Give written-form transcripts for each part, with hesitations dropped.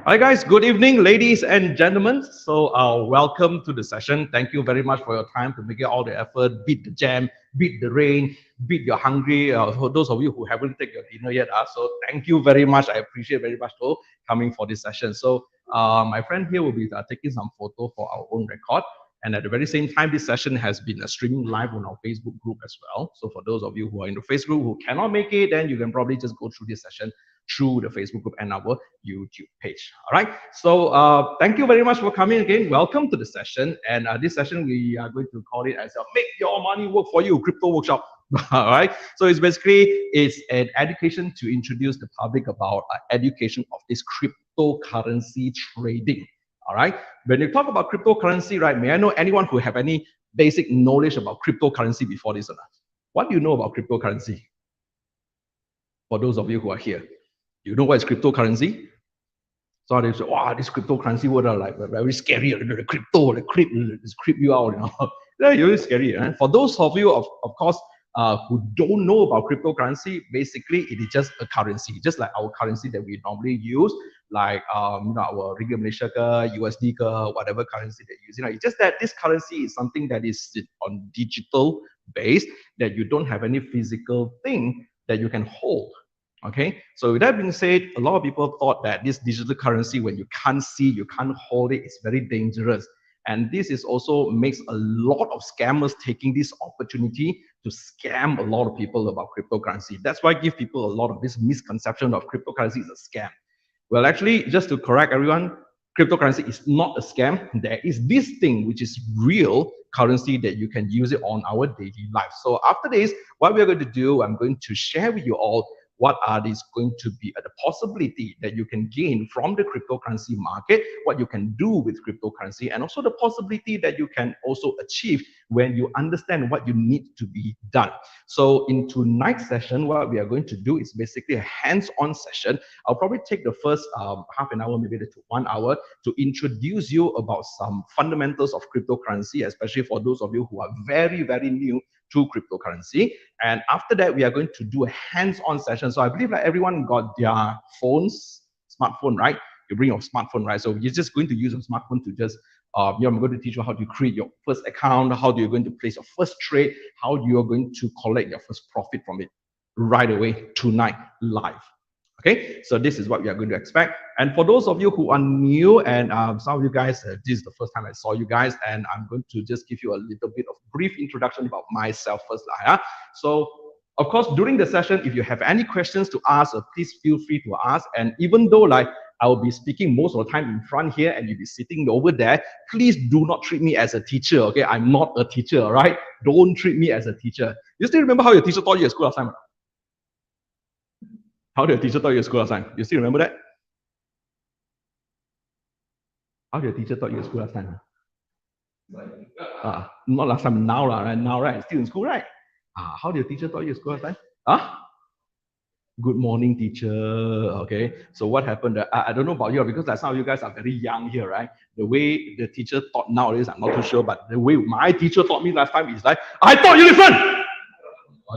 Hi guys, good evening, ladies and gentlemen. So welcome to the session. Thank you very much for your time to make it all the effort, beat the jam, beat the rain, beat your hungry. For those of you who haven't taken your dinner yet, so thank you very much. I appreciate very much for coming for this session. So my friend here will be taking some photo for our own record. And at the very same time, this session has been streaming live on our Facebook group as well. So for those of you who are in the Facebook group who cannot make it, then you can probably just go through this session through the Facebook group and our YouTube page. All right. So thank you very much for coming again. Welcome to the session. And this session, we are going to call it as a Make Your Money Work For You Crypto Workshop. All right. So it's an education to introduce the public about education of this cryptocurrency trading. All right. When you talk about cryptocurrency, right, may I know anyone who have any basic knowledge about cryptocurrency before this or not? What do you know about cryptocurrency? For those of you who are here, you know what is cryptocurrency? So they say, wow, this cryptocurrency word are like very scary. The crypto, the creep you out, you know. They're really scary. Right? For those of you, of course, who don't know about cryptocurrency, basically it is just a currency, just like our currency that we normally use, like our Ringgit Malaysia, USD, whatever currency they use. It's just that this currency is something that is on digital base, that you don't have any physical thing that you can hold. Okay, so with that being said, a lot of people thought that this digital currency, when you can't see, you can't hold it, it's very dangerous. And this is also makes a lot of scammers taking this opportunity to scam a lot of people about cryptocurrency. That's why I give people a lot of this misconception of cryptocurrency is a scam. Well, actually, just to correct everyone, cryptocurrency is not a scam. There is this thing which is real currency that you can use it on our daily life. So after this, what we're going to do, I'm going to share with you all what are these going to be the possibility that you can gain from the cryptocurrency market, what you can do with cryptocurrency, and also the possibility that you can also achieve when you understand what you need to be done. So in tonight's session, what we are going to do is basically a hands-on session. I'll probably take the first half an hour, maybe to 1 hour, to introduce you about some fundamentals of cryptocurrency, especially for those of you who are very, very new to cryptocurrency. And after that, we are going to do a hands-on session. So I believe that everyone got their phones, smartphone, right? You bring your smartphone, right? So you're just going to use your smartphone to just, I'm going to teach you how to create your first account, how you're going to place your first trade, how you're going to collect your first profit from it right away tonight, live. Okay, so this is what we are going to expect. And for those of you who are new, and some of you guys, this is the first time I saw you guys, and I'm going to just give you a little bit of brief introduction about myself first. So, of course, during the session, if you have any questions to ask, please feel free to ask. And even though I will be speaking most of the time in front here, and you'll be sitting over there, please do not treat me as a teacher. Okay, I'm not a teacher. All right, don't treat me as a teacher. You still remember how your teacher taught you at school last time? How did your teacher taught you at school last time? You still remember that? How did your teacher taught you at school last time? Not last time, now, right? Now, right? Still in school, right? How did your teacher taught you at school last time? Good morning, teacher. Okay. So what happened? I don't know about you because some of you guys are very young here, right? The way the teacher taught nowadays, I'm not too sure, but the way my teacher taught me last time is like, I taught you listen.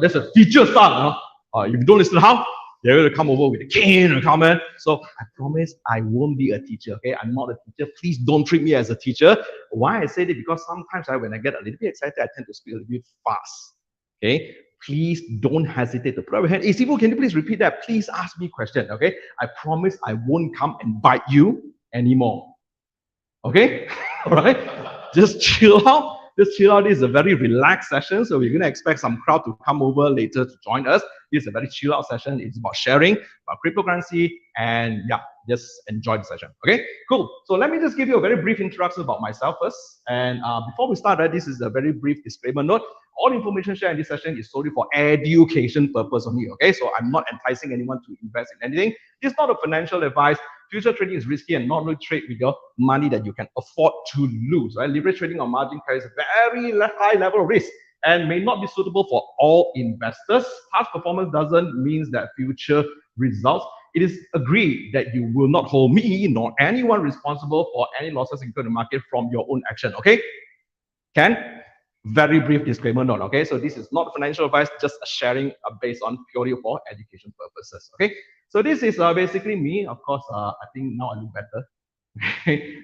That's a teacher style. If you don't listen, how? They're going to come over with a cane and comment. So I promise I won't be a teacher. Okay, I'm not a teacher. Please don't treat me as a teacher. Why I say it? Because sometimes when I get a little bit excited, I tend to speak a little bit fast. Okay, please don't hesitate to put up your hand. Hey, Sifu, can you please repeat that? Please ask me a question. Okay, I promise I won't come and bite you anymore. Okay, all right. Just chill out. just chill out. This is a very relaxed session, so we're going to expect some crowd to come over later to join us. This is a very chill out session. It's about sharing about cryptocurrency, and yeah, just enjoy the session. Okay, cool. So let me just give you a very brief introduction about myself first. And before we start, this is a very brief disclaimer note. All information shared in this session is solely for education purpose only. Okay, so I'm not enticing anyone to invest in anything. It's not a financial advice. Future trading is risky and not really trade with your money that you can afford to lose. Right? Leverage trading on margin carries a very high level of risk and may not be suitable for all investors. Past performance doesn't mean that future results. It is agreed that you will not hold me nor anyone responsible for any losses incurred in the market from your own action. Okay? Ken? Very brief disclaimer note. Okay? So this is not financial advice, just a sharing based on purely for education purposes. Okay? So this is basically me. Of course, I think now I look better.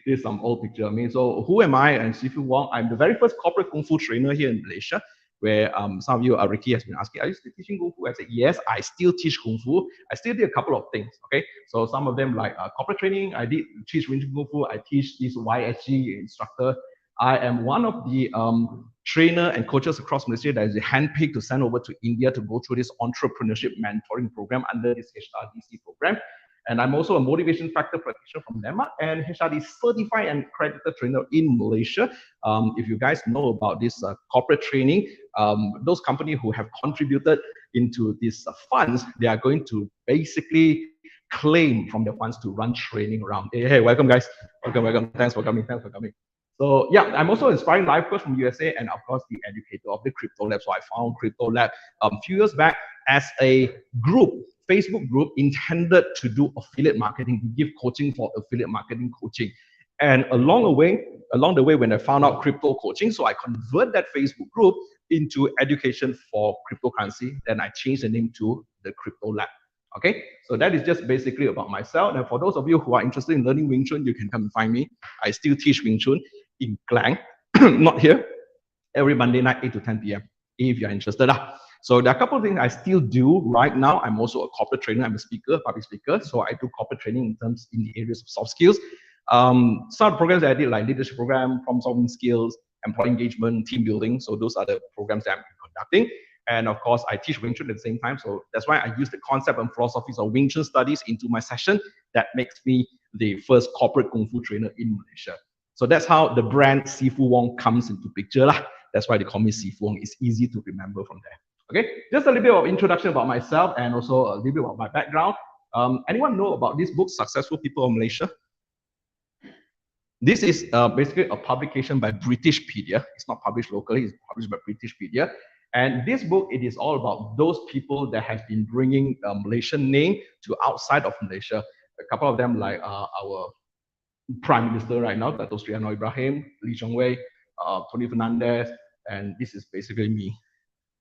This is some old picture of me. So who am I? I'm Sifu Wong. I'm the very first corporate Kung Fu trainer here in Malaysia, where some of you, Ricky has been asking, are you still teaching Kung Fu? I said, yes, I still teach Kung Fu. I still do a couple of things, okay? So some of them like corporate training, I did teach Wing Chun Kung Fu. I teach this YSG instructor. I am one of the trainer and coaches across Malaysia that is handpicked to send over to India to go through this entrepreneurship mentoring program under this HRDC program. And I'm also a motivation factor practitioner from Denmark and HRD certified and accredited trainer in Malaysia. If you guys know about this corporate training, those companies who have contributed into these funds, they are going to basically claim from the funds to run training around. Hey, welcome guys. Welcome. Thanks for coming. So yeah, I'm also inspiring life coach from USA and of course the educator of the Crypto Lab. So I found Crypto Lab a few years back as a group, Facebook group intended to do affiliate marketing, to give coaching for affiliate marketing coaching. And along the way, when I found out crypto coaching, so I convert that Facebook group into education for cryptocurrency. Then I changed the name to the Crypto Lab. Okay, so that is just basically about myself. And for those of you who are interested in learning Wing Chun, you can come and find me. I still teach Wing Chun in Klang, not here, every Monday night, 8 to 10 p.m. if you're interested. So there are a couple of things I still do right now. I'm also a corporate trainer. I'm a speaker, public speaker. So I do corporate training in the areas of soft skills. Some of the programs that I did, like leadership program, problem-solving skills, employee engagement, team building. So those are the programs that I'm conducting. And of course, I teach Wing Chun at the same time. So that's why I use the concept and philosophies of Wing Chun studies into my session. That makes me the first corporate Kung Fu trainer in Malaysia. So that's how the brand Sifu Wong comes into picture. That's why they call me Sifu Wong. It's easy to remember from there. Okay, just a little bit of introduction about myself and also a little bit about my background. Anyone know about this book, Successful People of Malaysia? This is basically a publication by Britishpedia. It's not published locally, it's published by Britishpedia. And this book, it is all about those people that have been bringing Malaysian name to outside of Malaysia. A couple of them like our Prime Minister right now, Dato Sri Anwar Ibrahim, Lee Chong Wei, Tony Fernandez, and this is basically me.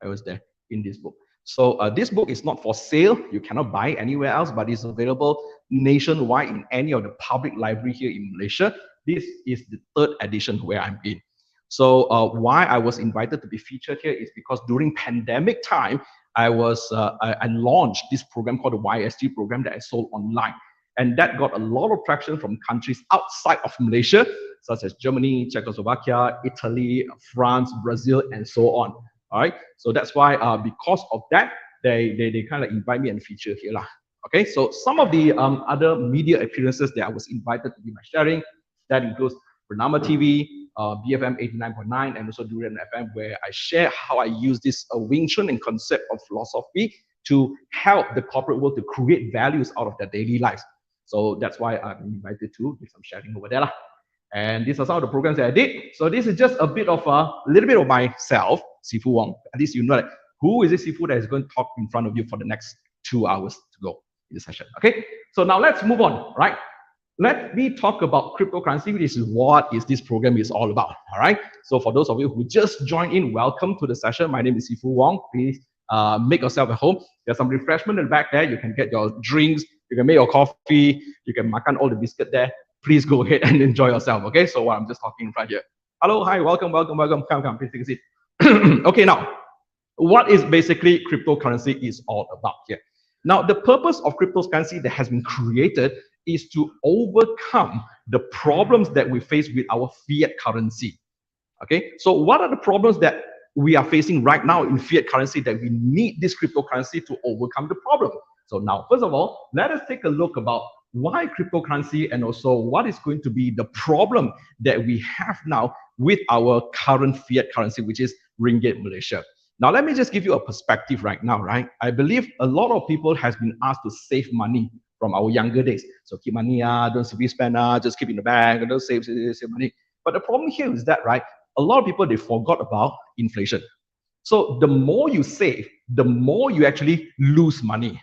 I was there in this book. So this book is not for sale. You cannot buy anywhere else, but it's available nationwide in any of the public library here in Malaysia. This is the third edition where I'm in. So why I was invited to be featured here is because during pandemic time, I launched this program called the YSG program that I sold online. And that got a lot of traction from countries outside of Malaysia, such as Germany, Czechoslovakia, Italy, France, Brazil, and so on. All right. So that's why, because of that, they kind of invite me and feature here. Okay. So some of the other media appearances that I was invited to be my sharing, that includes Bernama TV, BFM 89.9, and also Durian FM, where I share how I use this Wing Chun and concept of philosophy to help the corporate world to create values out of their daily lives. So that's why I'm invited to do some sharing over there. And these are some of the programs that I did. So this is just a little bit of myself, Sifu Wong. At least you know that who is this Sifu that is going to talk in front of you for the next 2 hours to go in the session. Okay, so now let's move on, right? Let me talk about cryptocurrency. This is what this program is all about. All right. So for those of you who just joined in, welcome to the session. My name is Sifu Wong. Please make yourself at home. There's some refreshment in the back there. You can get your drinks. You can make your coffee. You can makan all the biscuit there. Please go ahead and enjoy yourself. Okay. So I'm just talking right here. Hello, hi, welcome. Come. Please take a seat. Okay. Now, what is basically cryptocurrency is all about here? Now, the purpose of cryptocurrency that has been created is to overcome the problems that we face with our fiat currency. Okay, so what are the problems that we are facing right now in fiat currency that we need this cryptocurrency to overcome the problem? So now, first of all, let us take a look about why cryptocurrency and also what is going to be the problem that we have now with our current fiat currency, which is Ringgit Malaysia. Now, let me just give you a perspective right now, right? I believe a lot of people has been asked to save money from our younger days. So keep money, don't spend, just keep in the bank, don't save money. But the problem here is that, right, a lot of people, they forgot about inflation. So the more you save, the more you actually lose money.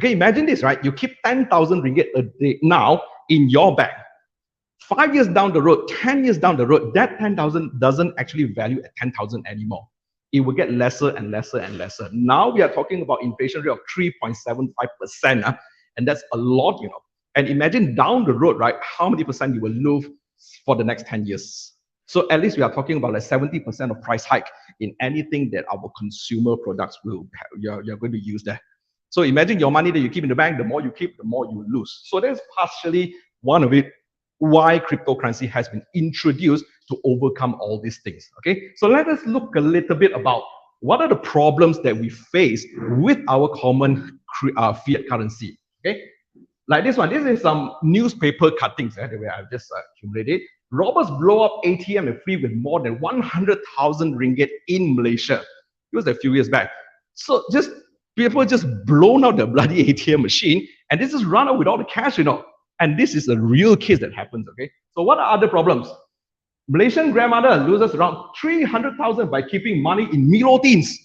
Okay, imagine this, right? You keep 10,000 ringgit a day now in your bank. 5 years down the road, 10 years down the road, that 10,000 doesn't actually value at 10,000 anymore. It will get lesser and lesser and lesser. Now we are talking about inflation rate of 3.75%, and that's a lot, you know. And imagine down the road, right, how many percent you will lose for the next 10 years. So at least we are talking about like 70% of price hike in anything that our consumer products will have, you're going to use there. So imagine your money that you keep in the bank, the more you keep, the more you lose. So that's partially one of it, why cryptocurrency has been introduced to overcome all these things. Okay, so let us look a little bit about what are the problems that we face with our common fiat currency. Okay, like this one, this is some newspaper cuttings that I've just accumulated. Robbers blow up ATM and free with more than 100,000 ringgit in Malaysia. It was a few years back. So just people just blown out the bloody ATM machine and they just run out with all the cash, you know. And this is a real case that happens, okay? So what are other problems? Malaysian grandmother loses around 300,000 by keeping money in Milo tins.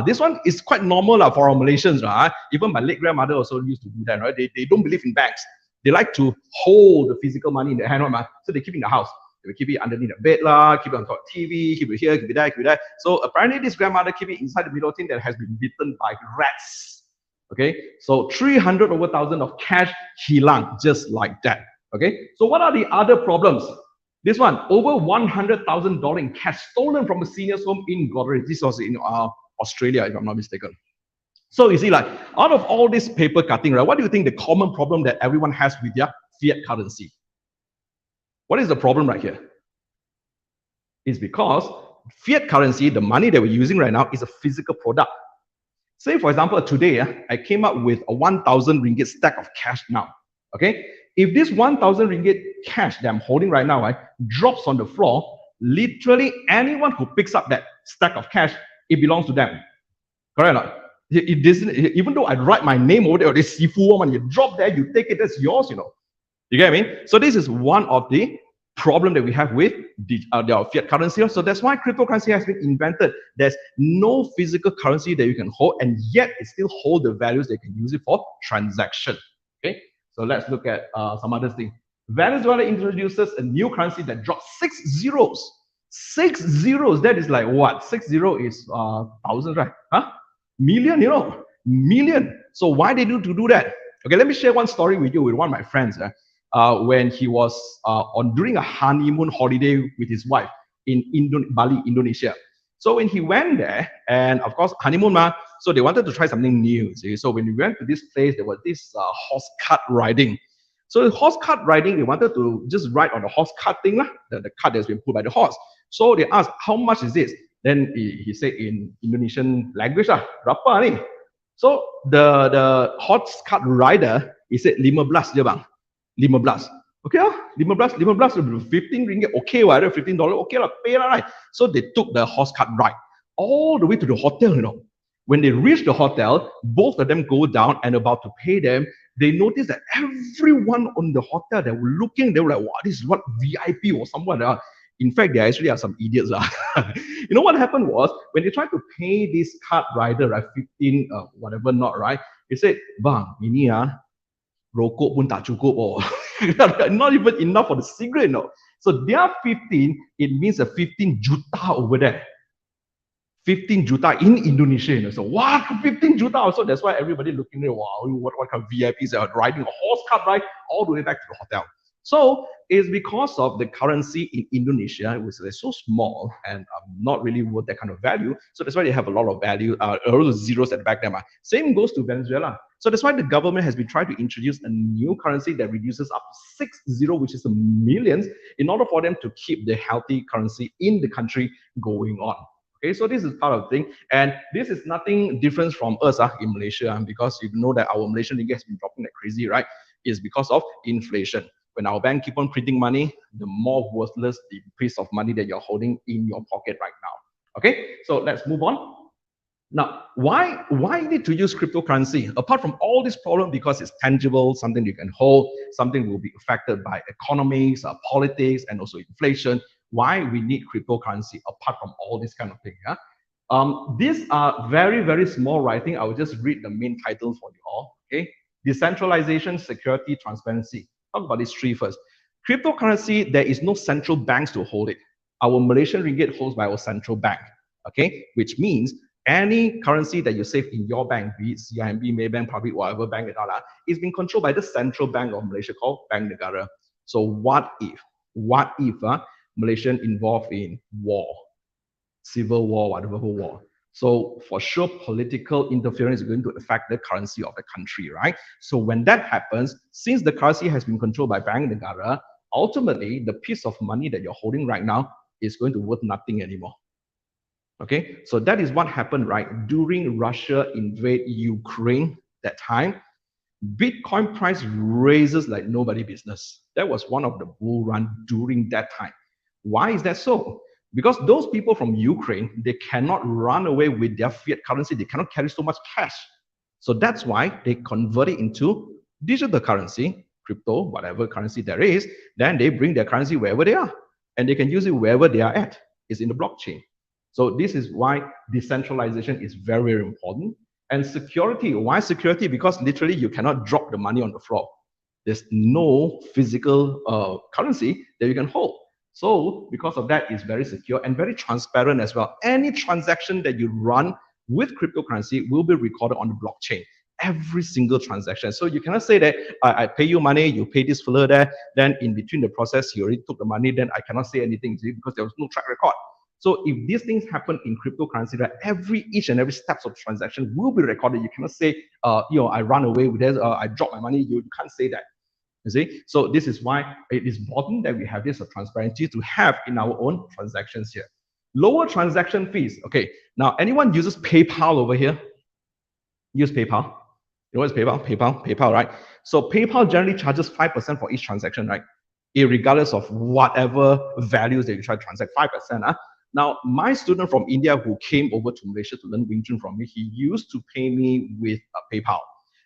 This one is quite normal for our Malaysians, right? Even my late grandmother also used to do that, right? They don't believe in banks. They like to hold the physical money in their hand, right? So they keep it in the house. They will keep it underneath the bed, keep it on top of TV, keep it here, keep it there, keep it there. So apparently this grandmother keep it inside the Milo tin that has been bitten by rats. Okay, so 300 over 1,000 of cash hilang, just like that. Okay, so what are the other problems? This one, over $100,000 in cash stolen from a senior's home in Godrej. This was in Australia, if I'm not mistaken. So you see, like, out of all this paper cutting, right, what do you think the common problem that everyone has with their fiat currency? What is the problem right here? It's because fiat currency, the money that we're using right now, is a physical product. Say, for example, today, I came up with a 1,000 ringgit stack of cash now, okay? If this 1,000 ringgit cash that I'm holding right now, right, drops on the floor, literally anyone who picks up that stack of cash, it belongs to them. Correct or not? It doesn't, even though I write my name over there, or this Sifu woman, you drop there, you take it, that's yours, you know. You get what I mean? So this is one of the problem that we have with the fiat currency. So that's why cryptocurrency has been invented. There's no physical currency that you can hold, and yet it still hold the values that you can use it for transaction. Okay, so let's look at some other thing. Venezuela introduces a new currency that drops 6 zeros. 6 zeros, that is like what? 60 is thousands, right? Million, you know, million. So why they do to do that? Okay, let me share one story with you with one of my friends. When he was during a honeymoon holiday with his wife in Bali, Indonesia. So when he went there, and of course honeymoon, so they wanted to try something new. See? So when we went to this place, there was this horse cart riding. So the horse cart riding, they wanted to just ride on the horse cart thing, the cart that's been pulled by the horse. So they asked, how much is this? Then he said in Indonesian language, berapa ni? So the horse cart rider, he said 15 je bang. 15. Okay, 15 ringgit, okay, $15, okay, pay right. So they took the horse cart ride all the way to the hotel, you know. When they reached the hotel, both of them go down and about to pay them, they noticed that everyone on the hotel, they were looking, they were like, wow, this is what VIP or someone. In fact, they actually are some idiots. You know what happened was, when they tried to pay this cart rider, right, 15, whatever not, right, they said, bang, ini rokok pun tak cukup, not even enough for the cigarette, no. So their 15, it means a 15 juta over there. 15 juta in Indonesia, you know. So what, 15 juta? So that's why everybody looking there, wow, what kind of VIPs are riding a horse cart ride all the way back to the hotel. So it's because of the currency in Indonesia, which is so small and not really worth that kind of value. So that's why they have a lot of value, a lot of zeros at the back there. Same goes to Venezuela. So that's why the government has been trying to introduce a new currency that reduces up to 6 0, which is a millions, in order for them to keep the healthy currency in the country going on. Okay, so this is part of the thing, and this is nothing different from us in Malaysia, because you know that our Malaysian ringgit has been dropping like crazy, right? It's because of inflation. When our bank keep on printing money, the more worthless the piece of money that you're holding in your pocket right now. Okay, so let's move on. Now, why need to use cryptocurrency? Apart from all this problem, because it's tangible, something you can hold, something will be affected by economics, politics, and also inflation. Why we need cryptocurrency apart from all this kind of thing? Yeah. These are very, very small writing. I will just read the main titles for you all. Okay. Decentralization, security, transparency. Talk about these three first. Cryptocurrency, there is no central banks to hold it. Our Malaysian ringgit holds by our central bank. Okay, which means any currency that you save in your bank, be it CIMB, Maybank, Public, whatever bank it is being controlled by the central bank of Malaysia called Bank Negara. So what if Malaysian involved in war, civil war, whatever war? So for sure, political interference is going to affect the currency of the country, right? So when that happens, since the currency has been controlled by Bank Negara, ultimately the piece of money that you're holding right now is going to worth nothing anymore. Okay, so that is what happened, right? During Russia invade Ukraine that time, Bitcoin price raises like nobody business. That was one of the bull run during that time. Why is that so? Because those people from Ukraine, they cannot run away with their fiat currency. They cannot carry so much cash. So that's why they convert it into digital currency, crypto, whatever currency there is. Then they bring their currency wherever they are. And they can use it wherever they are at. It's in the blockchain. So this is why decentralization is very, very important. And security, why security? Because literally you cannot drop the money on the floor. There's no physical currency that you can hold. So because of that, it's very secure and very transparent as well. Any transaction that you run with cryptocurrency will be recorded on the blockchain. Every single transaction. So you cannot say that I pay you money, you pay this fellow there, then in between the process, you already took the money, then I cannot say anything to you because there was no track record. So if these things happen in cryptocurrency, that each and every steps of transaction will be recorded. You cannot say, I run away with this, I drop my money. You can't say that. You see? So this is why it is important that we have this transparency to have in our own transactions here. Lower transaction fees. Okay. Now, anyone uses PayPal over here? Use PayPal. You know what's PayPal? PayPal, right? So PayPal generally charges 5% for each transaction, right? Irregardless of whatever values that you try to transact, 5%. Now, my student from India who came over to Malaysia to learn Wing Chun from me, he used to pay me with PayPal.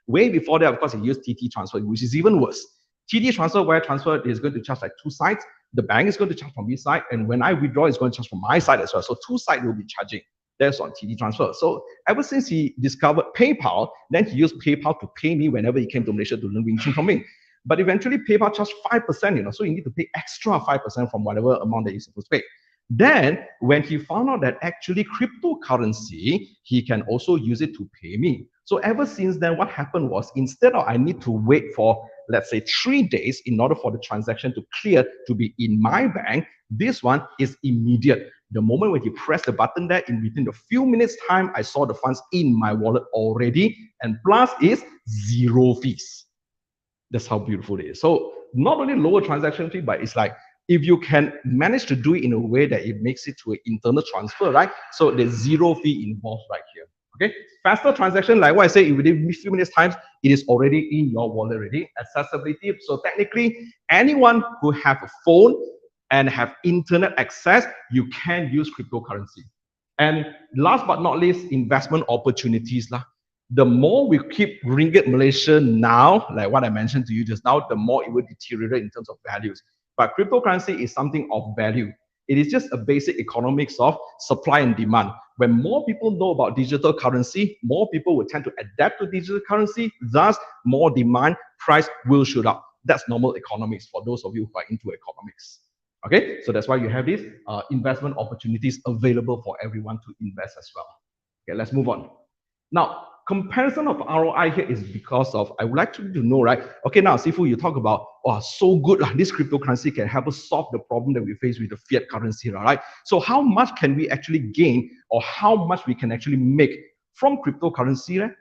Way before that, of course, he used TT transfer, which is even worse. TT transfer, wire transfer is going to charge like two sides. The bank is going to charge from his side, and when I withdraw, it's going to charge from my side as well. So two sides will be charging. That's on TT transfer. So ever since he discovered PayPal, then he used PayPal to pay me whenever he came to Malaysia to learn Wing Chun from me. But eventually, PayPal charged 5%, so you need to pay extra 5% from whatever amount that you're supposed to pay. Then, when he found out that actually cryptocurrency, he can also use it to pay me. So ever since then, what happened was, instead of I need to wait for, let's say, 3 days in order for the transaction to clear to be in my bank, this one is immediate. The moment when you press the button there, in within a few minutes time, I saw the funds in my wallet already, and plus is 0 fees. That's how beautiful it is. So not only lower transaction fee, but it's like, if you can manage to do it in a way that it makes it to an internal transfer, right? So there's 0 fee involved right here. Okay, faster transaction, like what I say, within a few minutes times, it is already in your wallet already. Accessibility. So technically, anyone who have a phone and have internet access, you can use cryptocurrency. And last but not least, investment opportunities lah. The more we keep ringgit Malaysia now, like what I mentioned to you just now, the more it will deteriorate in terms of values. But cryptocurrency is something of value. It is just a basic economics of supply and demand. When more people know about digital currency, more people will tend to adapt to digital currency. Thus, more demand, price will shoot up. That's normal economics for those of you who are into economics. Okay, so that's why you have these investment opportunities available for everyone to invest as well. Okay, let's move on. Now, comparison of ROI here is because of, I would like you to know, right? Okay, now, Sifu, you talk about, oh, so good, this cryptocurrency can help us solve the problem that we face with the fiat currency, right? So how much can we actually gain, or how much we can actually make from cryptocurrency, right?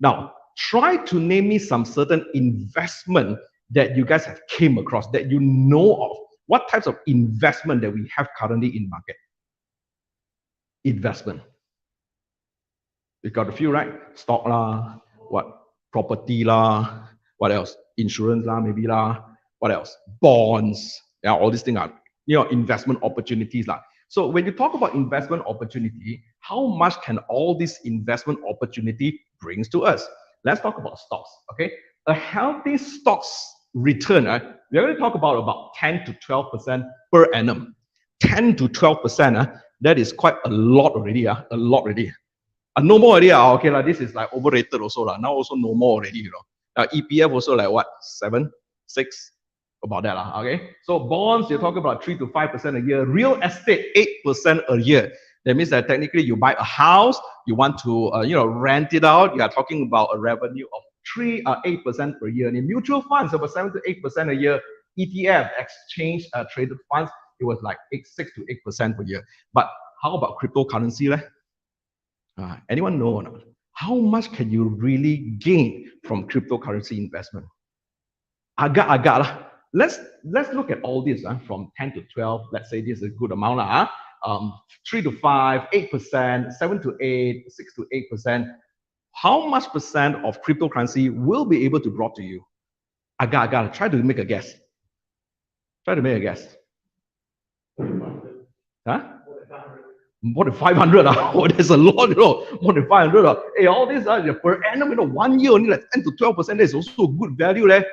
Now, try to name me some certain investment that you guys have came across, that you know of. What types of investment that we have currently in market? Investment. We got a few, right? Stock lah, what? Property lah, what else? Insurance lah, maybe lah. What else? Bonds. Yeah, all these things are, investment opportunities lah. So when you talk about investment opportunity, how much can all this investment opportunity brings to us? Let's talk about stocks, okay? A healthy stocks return, we're going to talk about 10 to 12% per annum. 10 to 12%, that is quite a lot already, a lot already. No more already, okay, this is like overrated also. Now also no more already, EPF also like what, 7, 6, about that, okay? So bonds, you're talking about 3 to 5% a year. Real estate, 8% a year. That means that technically you buy a house, you want to, rent it out. You are talking about a revenue of 8% per year. And in mutual funds, about 7 to 8% a year. ETF, exchange traded funds, it was like 6 to 8% per year. But how about cryptocurrency? Anyone know or not? How much can you really gain from cryptocurrency investment? Agak lah. Let's look at all this from 10 to 12. Let's say this is a good amount 3 to 5, 8%, 7 to 8, 6 to 8%. How much percent of cryptocurrency will be able to drop to you? Agak. Try to make a guess. Try to make a guess. More than 500. Oh, there's a lot, more than 500. Hey, all this per annum, 1 year only like 10 to 12%. That's also a good value there.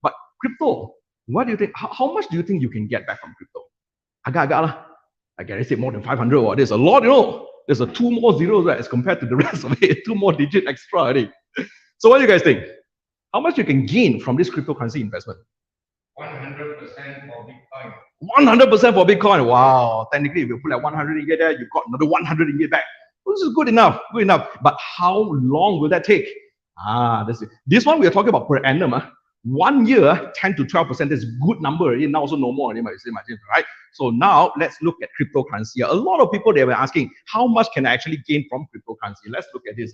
But crypto, what do you think? How much do you think you can get back from crypto? Agak lah. I guarantee more than 500. There's a lot, There's a 2 more zeros, right, as compared to the rest of it. 2 more digit extra already. So what do you guys think? How much you can gain from this cryptocurrency investment? 100% for Bitcoin. 100% for Bitcoin. Wow. Technically, if you put like 100 ringgit there, you've got another 100 ringgit back. This is good enough. Good enough. But how long will that take? This one we are talking about per annum. 1 year, 10 to 12%. That's a good number. Now also no more. Right? So now let's look at cryptocurrency. A lot of people, they were asking, how much can I actually gain from cryptocurrency? Let's look at this.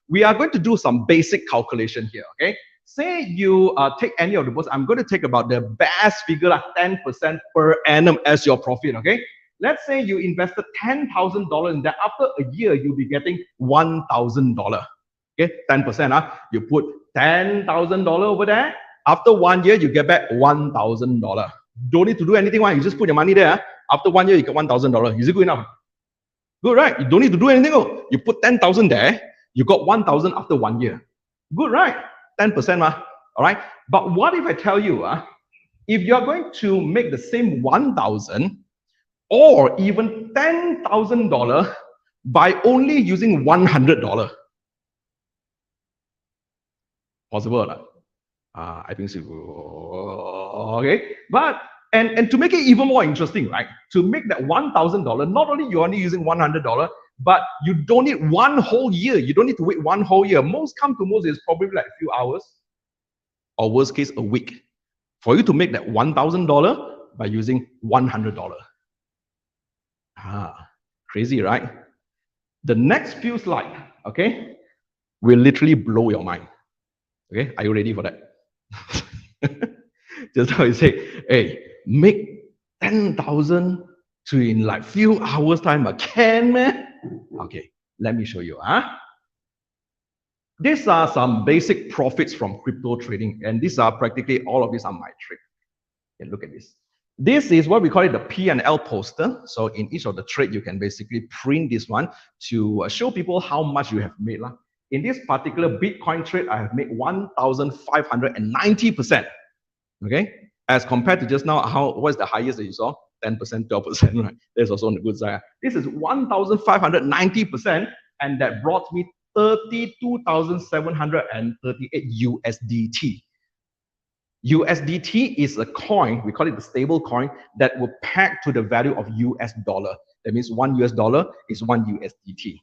We are going to do some basic calculation here. Okay. Say you take any of the books. I'm going to take about the best figure, 10% per annum as your profit. Okay. Let's say you invested $10,000 in that. After a year, you'll be getting $1,000. Okay, 10%. You put $10,000 over there. After 1 year, you get back $1,000. Don't need to do anything. You just put your money there. After 1 year, you get $1,000. Is it good enough? Good, right? You don't need to do anything. You put 10,000 there. You got 1,000 after 1 year. Good, right? 10%. All right. But what if I tell you, if you are going to make the same 1,000 or even $10,000 by only using $100? Possible or not? I think so. Okay. But and to make it even more interesting, right? To make that $1,000, not only you're only using $100, but you don't need 1 whole year. You don't need to wait 1 whole year. Most come to most is probably like a few hours, or worst case, a week, for you to make that $1,000 by using $100. Crazy, right? The next few slides, okay, will literally blow your mind. Okay, are you ready for that? Just how you say, hey, make 10,000 to in like few hours time, can man? Okay, let me show you. These are some basic profits from crypto trading, and these are practically all of these are my trick. Okay, look at this. This is what we call it the P&L poster. So in each of the trade, you can basically print this one to show people how much you have made. In this particular Bitcoin trade, I have made 1,590%. Okay, as compared to just now, what's the highest that you saw? 10%, 12%, right? That's also on the good side. This is 1,590%, and that brought me 32,738 USDT. USDT is a coin, we call it the stable coin, that will peg to the value of US dollar. That means $1 US is 1 USDT.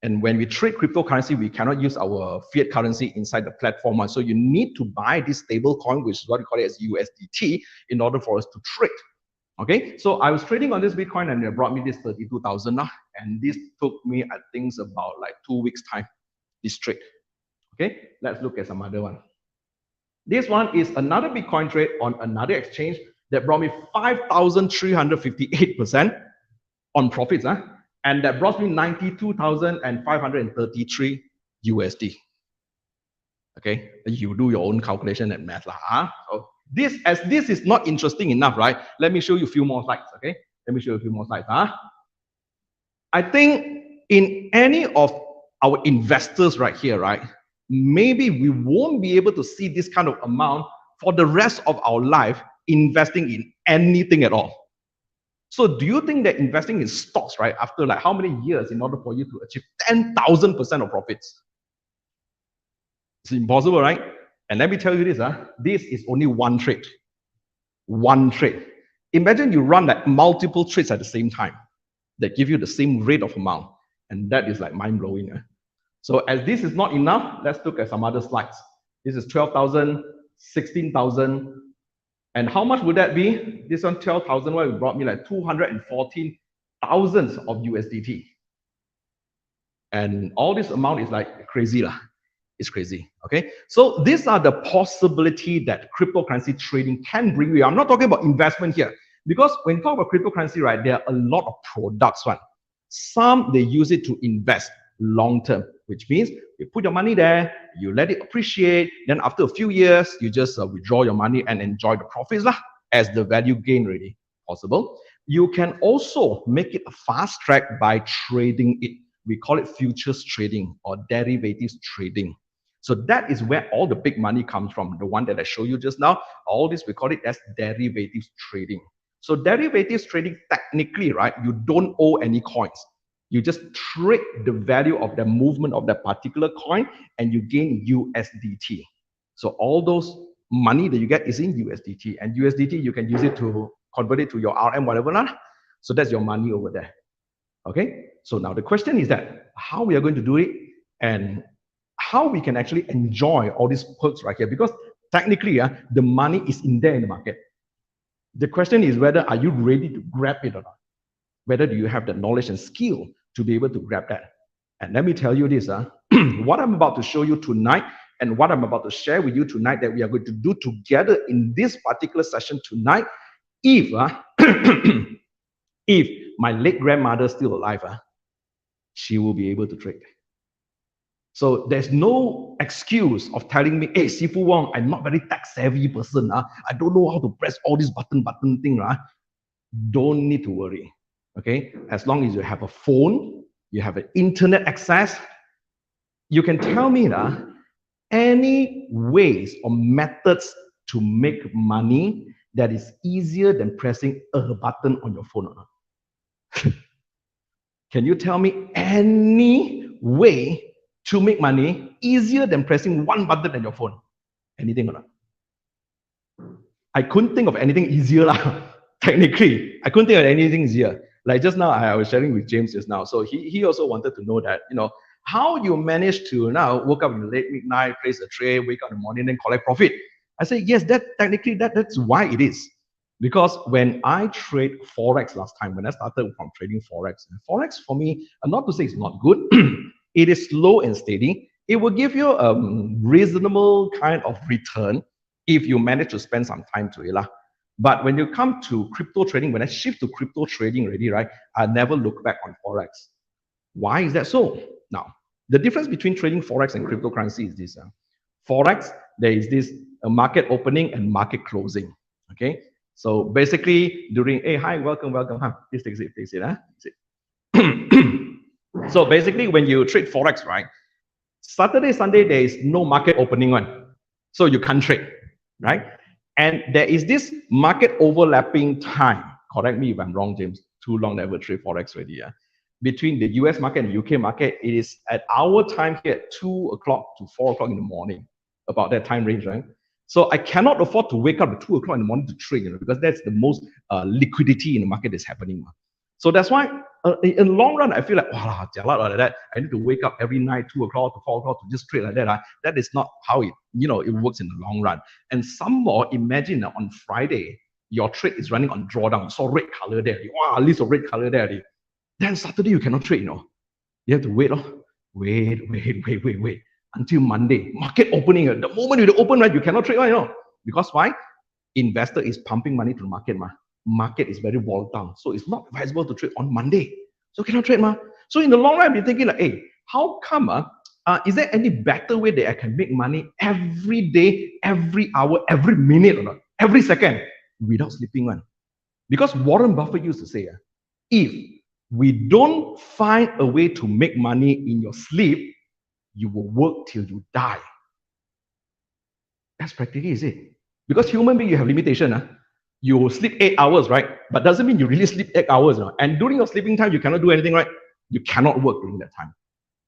And when we trade cryptocurrency, we cannot use our fiat currency inside the platform. So you need to buy this stable coin, which is what we call it as USDT, in order for us to trade. Okay, so I was trading on this Bitcoin and it brought me this 32,000 now. And this took me, I think, about like 2 weeks time, this trade. Okay, let's look at some other one. This one is another Bitcoin trade on another exchange that brought me 5,358% on profits. And that brought me 92,533 USD. Okay, you do your own calculation and math. So this is not interesting enough, right? Let me show you a few more slides. Okay, let me show you a few more slides. I think in any of our investors right here, right, maybe we won't be able to see this kind of amount for the rest of our life investing in anything at all. So do you think that investing in stocks, right, after like how many years in order for you to achieve 10,000% of profits? It's impossible, right? And let me tell you this, this is only one trade. One trade. Imagine you run like multiple trades at the same time that give you the same rate of amount. And that is like mind-blowing. So as this is not enough, let's look at some other slides. This is 12,000, 16,000. And how much would that be? This one, 12,000, well, it brought me like 214,000 of USDT. And all this amount is like crazy. It's crazy, okay? So these are the possibility that cryptocurrency trading can bring you. I'm not talking about investment here. Because when you talk about cryptocurrency, right, there are a lot of products, right? Some, they use it to invest long-term, which means you put your money there, you let it appreciate, then after a few years, you just withdraw your money and enjoy the profits as the value gain really possible. You can also make it a fast track by trading it. We call it futures trading or derivatives trading. So that is where all the big money comes from. The one that I showed you just now, all this, we call it as derivatives trading. So derivatives trading, technically, right, you don't owe any coins. You just trade the value of the movement of that particular coin and you gain USDT. So all those money that you get is in USDT, and USDT, you can use it to convert it to your RM, whatever. So that's your money over there. Okay, so now the question is that how we are going to do it and how we can actually enjoy all these perks right here, because technically the money is in there in the market. The question is whether are you ready to grab it or not? Whether do you have the knowledge and skill to be able to grab that? And let me tell you this, what I'm about to show you tonight and what I'm about to share with you tonight that we are going to do together in this particular session tonight, if if my late grandmother is still alive, she will be able to trade. So there's no excuse of telling me, hey, Sifu Wong, I'm not very tech-savvy person. I don't know how to press all these button thing. Don't need to worry. Okay, as long as you have a phone, you have an internet access, you can tell me any ways or methods to make money that is easier than pressing a button on your phone. Can you tell me any way to make money easier than pressing one button on your phone? Anything or not? I couldn't think of anything easier. Technically, I couldn't think of anything easier. Like just now, I was sharing with James just now. So he also wanted to know that, how you manage to now wake up in the late midnight, place a trade, wake up in the morning, then collect profit. I say, yes, that's why it is. Because when I trade Forex last time, when I started from trading Forex for me, not to say it's not good, it is slow and steady. It will give you a reasonable kind of return if you manage to spend some time to it. But when you come to crypto trading, when I shift to crypto trading already, right, I never look back on Forex. Why is that so? Now, the difference between trading Forex and cryptocurrency is this. Forex, there is this market opening and market closing. Okay, so basically during, hey, hi, welcome. Please take it. So basically when you trade Forex, right, Saturday, Sunday, there is no market opening one. So you can't trade, right? And there is this market overlapping time. Correct me if I'm wrong, James. Too long never trade Forex already. Between the US market and the UK market, it is at our time here at 2 o'clock to 4 o'clock in the morning, about that time range, right? So I cannot afford to wake up at 2 o'clock in the morning to trade, because that's the most liquidity in the market that's happening. So that's why in the long run, I feel like, wow, jialat like that. I need to wake up every night, 2 o'clock to 4 o'clock to just trade like that. That is not how it works in the long run. And some more, imagine on Friday, your trade is running on drawdown. You saw red color there. Wow, at least a red color there. Then Saturday, you cannot trade. You have to wait. Wait until Monday. Market opening. The moment you open, right, you cannot trade. Because why? Investor is pumping money to the market. Market is very volatile. So it's not advisable to trade on Monday. So cannot trade. So in the long run, I'll be thinking like, hey, how come? Is there any better way that I can make money every day, every hour, every minute, or not? Every second without sleeping one? Because Warren Buffett used to say, if we don't find a way to make money in your sleep, you will work till you die. That's practically is it. Because human being, you have limitation. You will sleep 8 hours, right? But doesn't mean you really sleep 8 hours. And during your sleeping time, you cannot do anything, right? You cannot work during that time.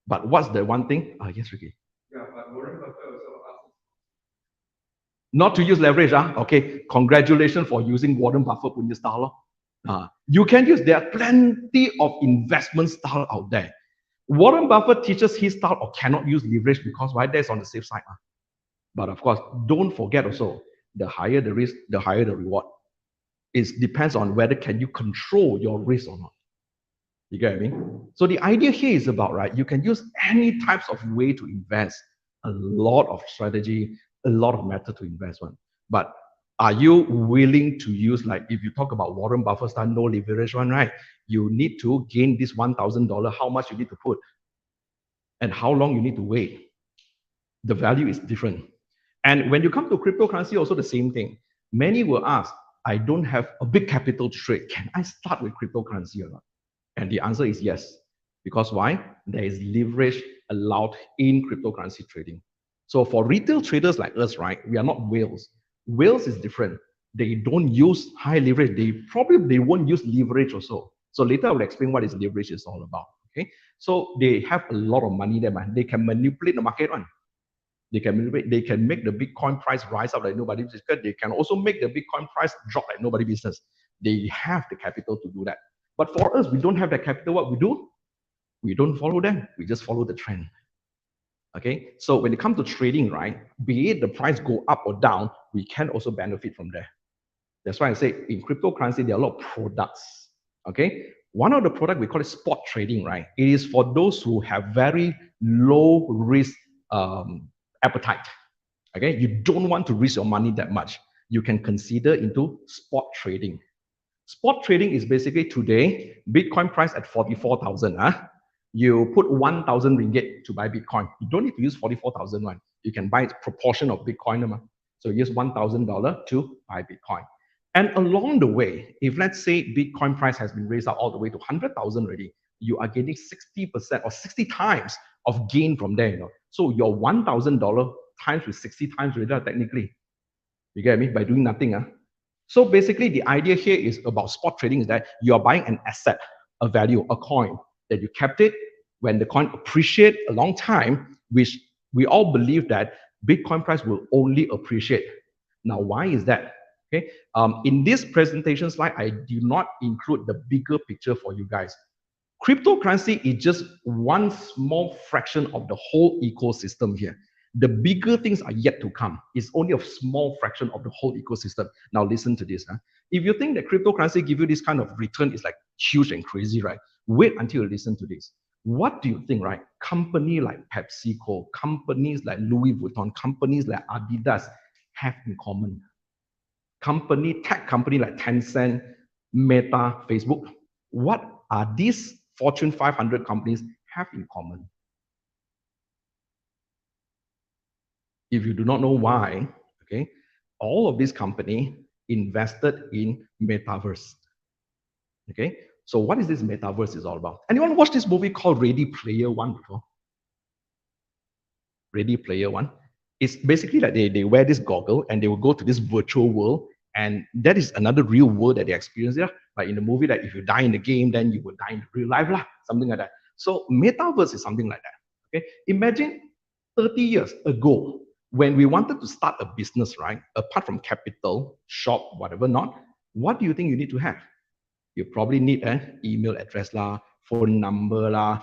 But what's the one thing? Yes, Ricky. Yeah, but Warren Buffett also asked. Not to use leverage. Okay, congratulations for using Warren Buffett punya style. You can use, there are plenty of investment style out there. Warren Buffett teaches his style or cannot use leverage because why? That's on the safe side. But of course, don't forget also, the higher the risk, the higher the reward. It depends on whether can you control your risk or not. You get what I mean? So the idea here is about, right, you can use any types of way to invest, a lot of strategy, a lot of method to invest one. But are you willing to use, like, if you talk about Warren Buffett style, no leverage one, right? You need to gain this $1,000, how much you need to put, and how long you need to wait. The value is different. And when you come to cryptocurrency, also the same thing. Many will ask, I don't have a big capital to trade. Can I start with cryptocurrency or not? And the answer is yes. Because why? There is leverage allowed in cryptocurrency trading. So for retail traders like us, right, we are not whales. Whales is different. They don't use high leverage. They won't use leverage also. So later I will explain what is leverage is all about. Okay. So they have a lot of money there, man. They can manipulate the market one. They can make the Bitcoin price rise up like nobody's business. They can also make the Bitcoin price drop like nobody's business. They have the capital to do that. But for us, we don't have that capital. What we do? We don't follow them. We just follow the trend. Okay. So when it comes to trading, right, be it the price go up or down, we can also benefit from there. That's why I say in cryptocurrency, there are a lot of products. Okay. One of the products we call it spot trading, right? It is for those who have very low risk appetite. Okay, you don't want to risk your money that much. You can consider into spot trading. Spot trading is basically today, Bitcoin price at 44,000. You put 1,000 ringgit to buy Bitcoin. You don't need to use 44,000 one. You can buy a proportion of Bitcoin. So use $1,000 to buy Bitcoin. And along the way, if let's say Bitcoin price has been raised up all the way to 100,000 already, you are getting 60% or 60 times of gain from there. So your $1,000 times with 60 times already, technically. You get me? By doing nothing. So basically, the idea here is about spot trading is that you are buying an asset, a value, a coin, that you kept it when the coin appreciate a long time, which we all believe that Bitcoin price will only appreciate. Now, why is that? Okay. In this presentation slide, I do not include the bigger picture for you guys. Cryptocurrency is just one small fraction of the whole ecosystem here. The bigger things are yet to come. It's only a small fraction of the whole ecosystem. Now listen to this. If you think that cryptocurrency give you this kind of return is like huge and crazy, right? Wait until you listen to this. What do you think, right? Company like PepsiCo, companies like Louis Vuitton, companies like Adidas have in common? Tech company like Tencent, Meta, Facebook, what are these Fortune 500 companies have in common? If you do not know why, okay, all of these companies invested in metaverse. Okay, so what is this metaverse is all about? Anyone watch this movie called Ready Player One before? Ready Player One. It's basically like they wear this goggle and they will go to this virtual world, and that is another real world that they experience there. Like in the movie, that if you die in the game, then you will die in real life, something like that. So metaverse is something like that. Okay, imagine 30 years ago when we wanted to start a business, right? Apart from capital, shop, whatever not, what do you think you need to have? You probably need an email address lah, phone number lah,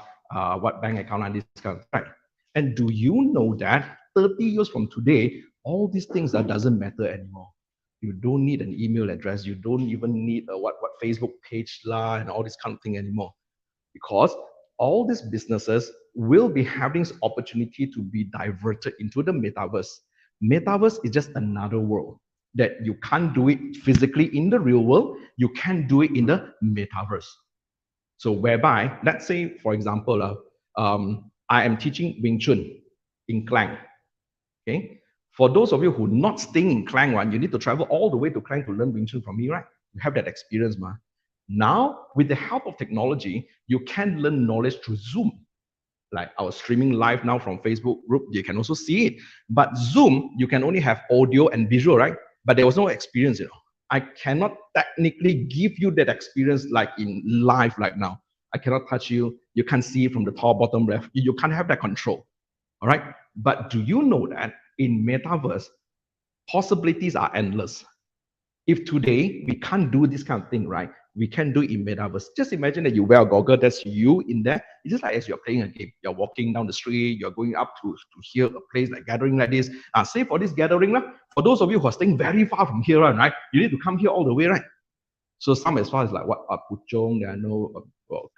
what bank account and this kind of thing, right? And do you know that 30 years from today, all these things that doesn't matter anymore. You don't need an email address. You don't even need a what Facebook page lah and all this kind of thing anymore, because all these businesses will be having this opportunity to be diverted into the metaverse. Metaverse is just another world that you can't do it physically in the real world. You can do it in the metaverse. So whereby, let's say, for example, I am teaching Wing Chun in Klang. Okay. For those of you who not staying in Klang, right, you need to travel all the way to Klang to learn Wing Chun from me, right? You have that experience, ma. Now, with the help of technology, you can learn knowledge through Zoom. Like our streaming live now from Facebook group, you can also see it. But Zoom, you can only have audio and visual, right? But there was no experience, I cannot technically give you that experience like in live like now. I cannot touch you. You can't see it from the top, bottom, left. You can't have that control. All right. But do you know that in metaverse, possibilities are endless? If today we can't do this kind of thing, right? We can do it in metaverse. Just imagine that you wear a goggle, that's you in there. It's just like as you're playing a game. You're walking down the street, you're going up to here, a place like gathering like this. Say for this gathering, for those of you who are staying very far from here, right? You need to come here all the way, right? So some as far as like what Puchong, there are no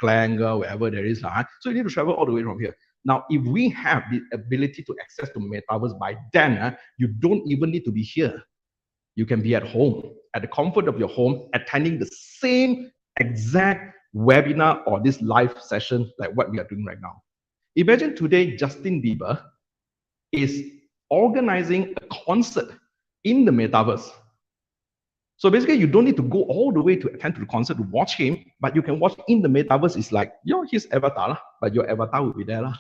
Klang, wherever there is. So you need to travel all the way from here. Now, if we have the ability to access to metaverse by then, you don't even need to be here. You can be at home, at the comfort of your home, attending the same exact webinar or this live session like what we are doing right now. Imagine today Justin Bieber is organizing a concert in the metaverse. So basically, you don't need to go all the way to attend to the concert to watch him, but you can watch in the metaverse. It's like, his avatar, but your avatar will be there.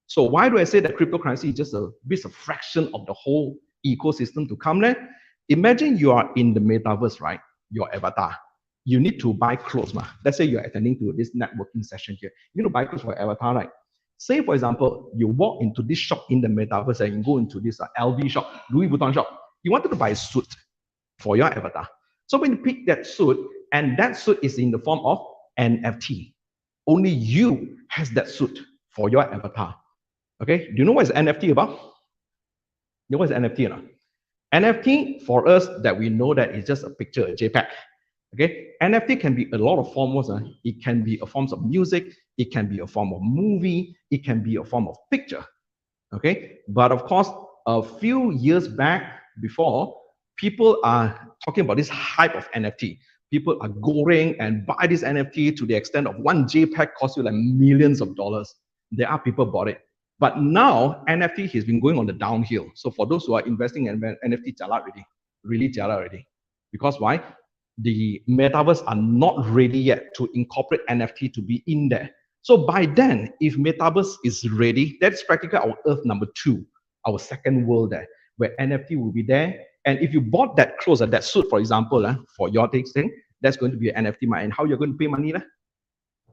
So why do I say that cryptocurrency is just a fraction of the whole ecosystem to come there? Imagine you are in the metaverse, right? Your avatar. You need to buy clothes. Let's say you're attending to this networking session here. You need to buy clothes for your avatar, right? Say, for example, you walk into this shop in the metaverse and you go into this LV shop, Louis Vuitton shop. You wanted to buy a suit for your avatar. So when you pick that suit, and that suit is in the form of NFT, only you has that suit for your avatar. Okay, do you know what is NFT about? You know what is NFT or not? NFT for us that we know that is just a picture, a JPEG. Okay, NFT can be a lot of forms. It can be a form of music, it can be a form of movie, it can be a form of picture. Okay, but of course, a few years back before, people are talking about this hype of NFT. People are going and buy this NFT to the extent of one JPEG costs you like millions of dollars. There are people bought it. But now NFT has been going on the downhill. So for those who are investing in NFT, jala already, really jala already. Because why? The metaverse are not ready yet to incorporate NFT to be in there. So by then, if metaverse is ready, that's practically our Earth number 2, our second world there, where NFT will be there. And if you bought that clothes, that suit, for example, for your thing, that's going to be an NFT. And how you're going to pay money?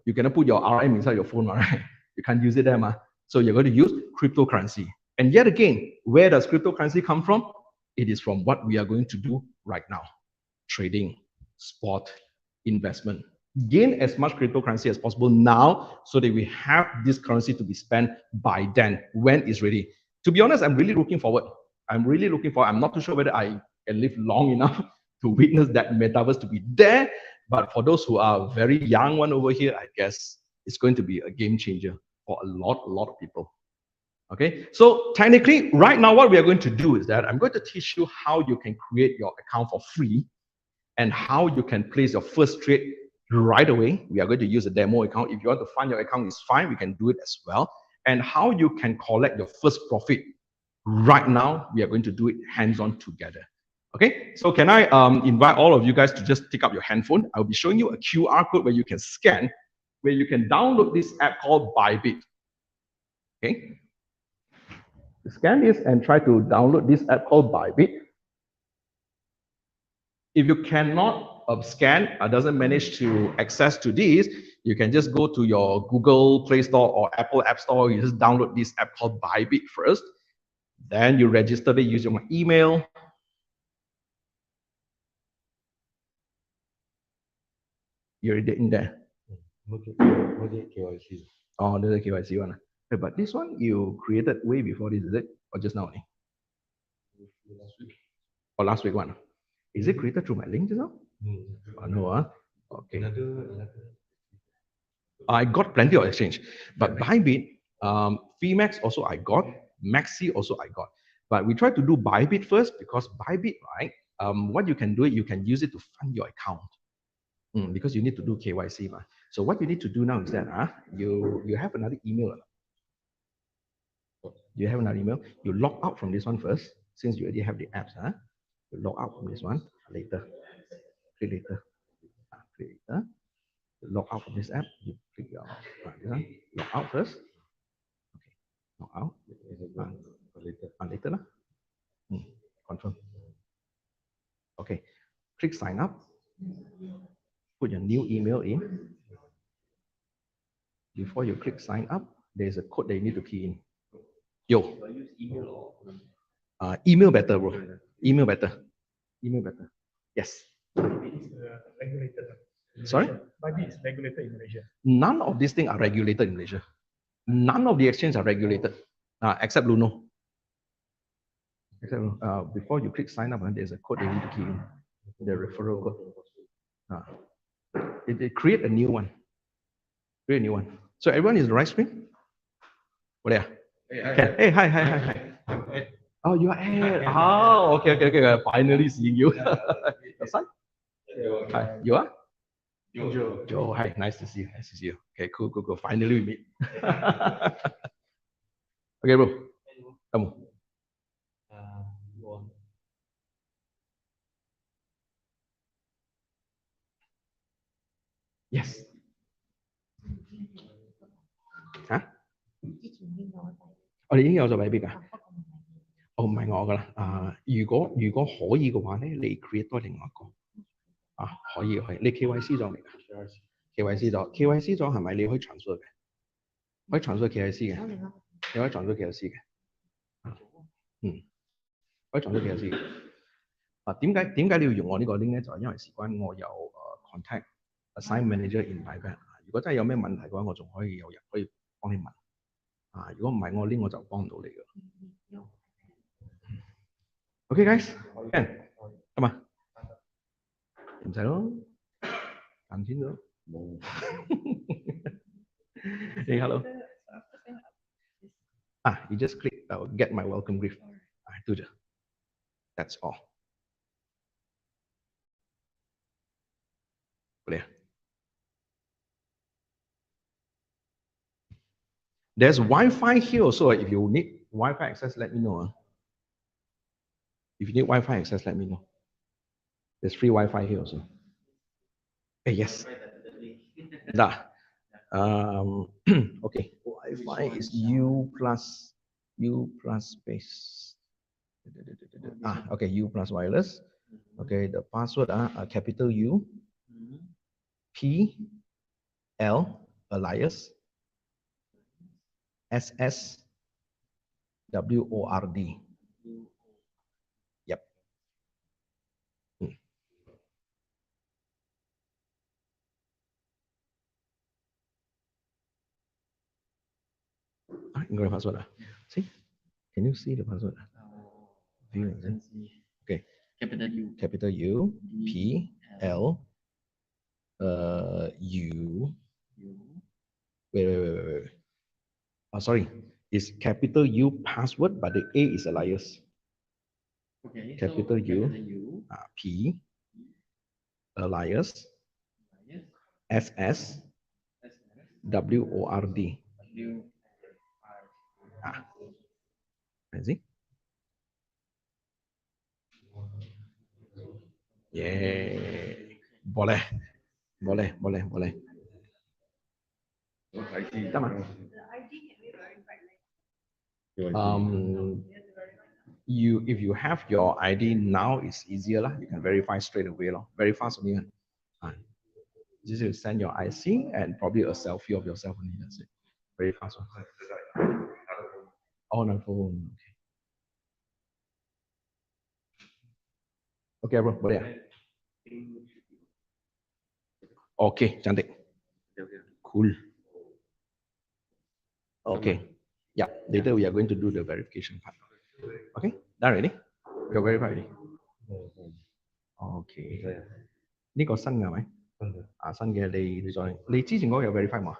You cannot put your RM inside your phone, right? You can't use it there. So you're going to use cryptocurrency. And yet again, where does cryptocurrency come from? It is from what we are going to do right now. Trading, spot, investment. Gain as much cryptocurrency as possible now so that we have this currency to be spent by then, when it's ready. To be honest, I'm really looking forward. I'm not too sure whether I can live long enough to witness that metaverse to be there. But for those who are very young one over here, I guess it's going to be a game changer for a lot of people. Okay, so technically, right now, what we are going to do is that I'm going to teach you how you can create your account for free and how you can place your first trade right away. We are going to use a demo account. If you want to fund your account, it's fine. We can do it as well. And how you can collect your first profit right now. We are going to do it hands-on together. Okay, so can I invite all of you guys to just pick up your handphone? I'll be showing you a QR code where you can scan, where you can download this app called Bybit. Okay, scan this and try to download this app called Bybit. If you cannot scan or doesn't manage to access to this, you can just go to your Google Play Store or Apple App Store. You just download this app called Bybit first. Then you register it using your email. You already in there. KYC. Oh, there's a KYC one. But this one you created way before this, is it? Or just now? Last week. Or last week one? Is it created through my link just now? Oh, no, okay. Another. I got plenty of exchange, but Bybit, Feemax also I got, Maxi also I got. But we try to do Bybit first because Bybit, right? What you can do it, you can use it to fund your account. Because you need to do KYC. So what you need to do now is that you have another email. You have another email. You log out from this one first, since you already have the apps. You log out from this one later. Click later. Click later. You log out from this app. You click your this one. Log out first. Okay. Log out. Later lah. Confirm. Okay. Click sign up. Put your new email in. Before you click sign up, there's a code that you need to key in. Yo. Email better, bro. Email better. Email better. Yes. Regulated. Sorry? Bybit is regulated in Malaysia. None of these things are regulated in Malaysia. None of the exchanges are regulated, except Luno. Except before you click sign up, there's a code you need to key in. The referral code. It create a new one. Create a new one. So everyone is in the right screen? Oh, there. Hey, hi. Oh, you are Ed. Oh, okay. Finally seeing you. Your son? Hi. You are? Joe. Hi. Nice to see you. Okay, cool. Finally we meet. Okay, bro. Come on. Yes. Hả? 我哋已經有咗幣別㗎。唔係我㗎啦。如果可以嘅話咧，你 create 多另外一個。可以。你 KYC 咗未㗎？KYC 咗係咪你可以transfer嘅？可以transfer KYC 嘅。你可以transfer KYC 嘅。可以transfer KYC 嘅。點解你要用我呢個 link 咧？就係因為事關我有contact assign manager in Bybit。如果真係有咩問題嘅話，我仲可以有人可以幫你問。如果唔係我 link 我就幫唔到你㗎。Okay, guys, can 得嘛？唔使咯，賺錢咗。Hey, hello. You just click get my welcome gift. Itu je. That's all. Boleh. There's Wi-Fi here also. If you need Wi-Fi access, let me know. If you need Wi-Fi access, let me know. There's free Wi-Fi here also. Hey, yes. Dah. Okay. Wi-Fi is U plus space. Okay, U plus wireless. Okay, the password capital U P L alias SS WORD. Yep. You got the password. See? Can you see the password? View. Okay. Capital U P L U. Wait. Sorry. It's capital U password, but the A is alias. Okay. Capital U P alias SS WORD. See? Yeah. Boleh. If you have your ID now, it's easier lah. You can verify straight away lah. Very fast only. Just you send your IC and probably a selfie of yourself only. That's it. Very fast one. On a phone. Okay, bro. Boleh. Okay, cantik. Cool. Okay. Yeah, later we are going to do the verification part. Okay, done already? You're verified already? Okay. 呢個新嘅係咪？新嘅你之前嗰個有 verify 冇啊？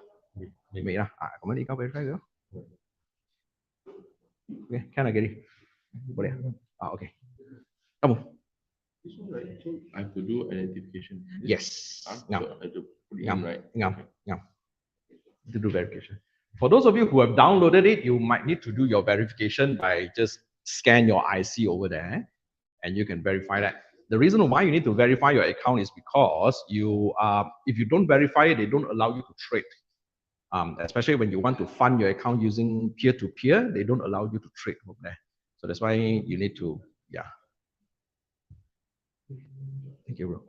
未啦，咁樣你而家 verify 咗？Okay，can I get it？boleh啊？OK，kamu This one, right? So I have to do identification. yes Huh? ngam So I have to put it in, ngam right? ngam ngam to do verification. For those of you who have downloaded it, you might need to do your verification by just scan your IC over there, and you can verify that. The reason why you need to verify your account is because if you don't verify it, they don't allow you to trade. Especially when you want to fund your account using peer-to-peer, they don't allow you to trade over there. So that's why you need to, yeah. Thank you, bro.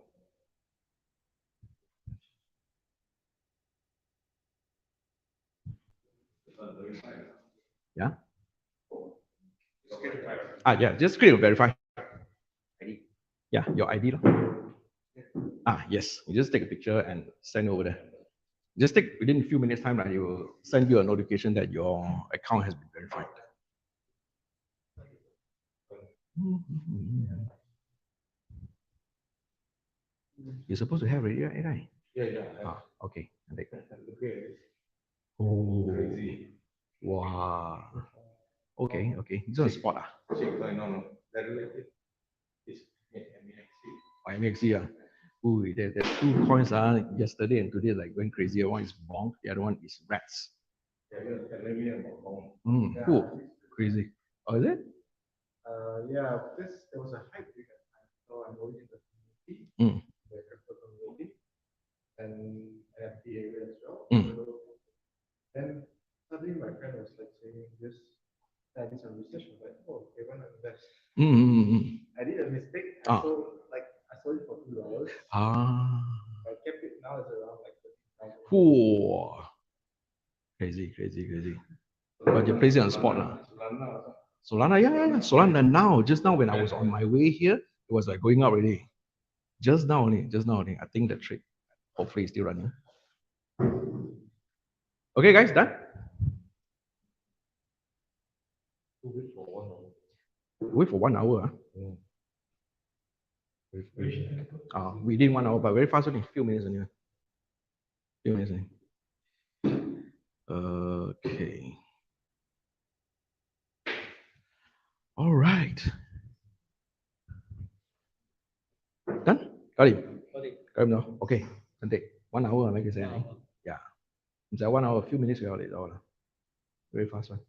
Yeah. Yeah, just click to verify. Yeah, your ID. Yes. You just take a picture and send over there. Just take within a few minutes time, and it will send you a notification that your account has been verified. You're supposed to have already, right? Yeah. Okay. Oh, wow. Okay. This one is spot. No. That related is MXC. Ooh, there's two coins yesterday and today like went crazy. One is bonk, the other one is rats. Cool. Crazy. Oh, is it? Yeah, because there was a hype during that time. So I'm going in the community, Mm. the crypto community, and NFT area as well. Mm. So then suddenly my friend was like saying this, I did some research. I was like, oh, they want to invest. I did a mistake. I sold it for $2. I kept it now it's around like 13,000. Whoa. Crazy. But you place it on spot. Solana, yeah. Solana now, just now when I was on my way here, it was like going up already. Just now only. I think the trade hopefully is still running. Okay, guys, done? Wait for 1 hour. Within 1 hour, but very fast only, few minutes only. Okay. All right. Done? Got it? Got it now? Okay. Can take 1 hour, like I said. Yeah. It's 1 hour, a few minutes we got it all. Very fast one.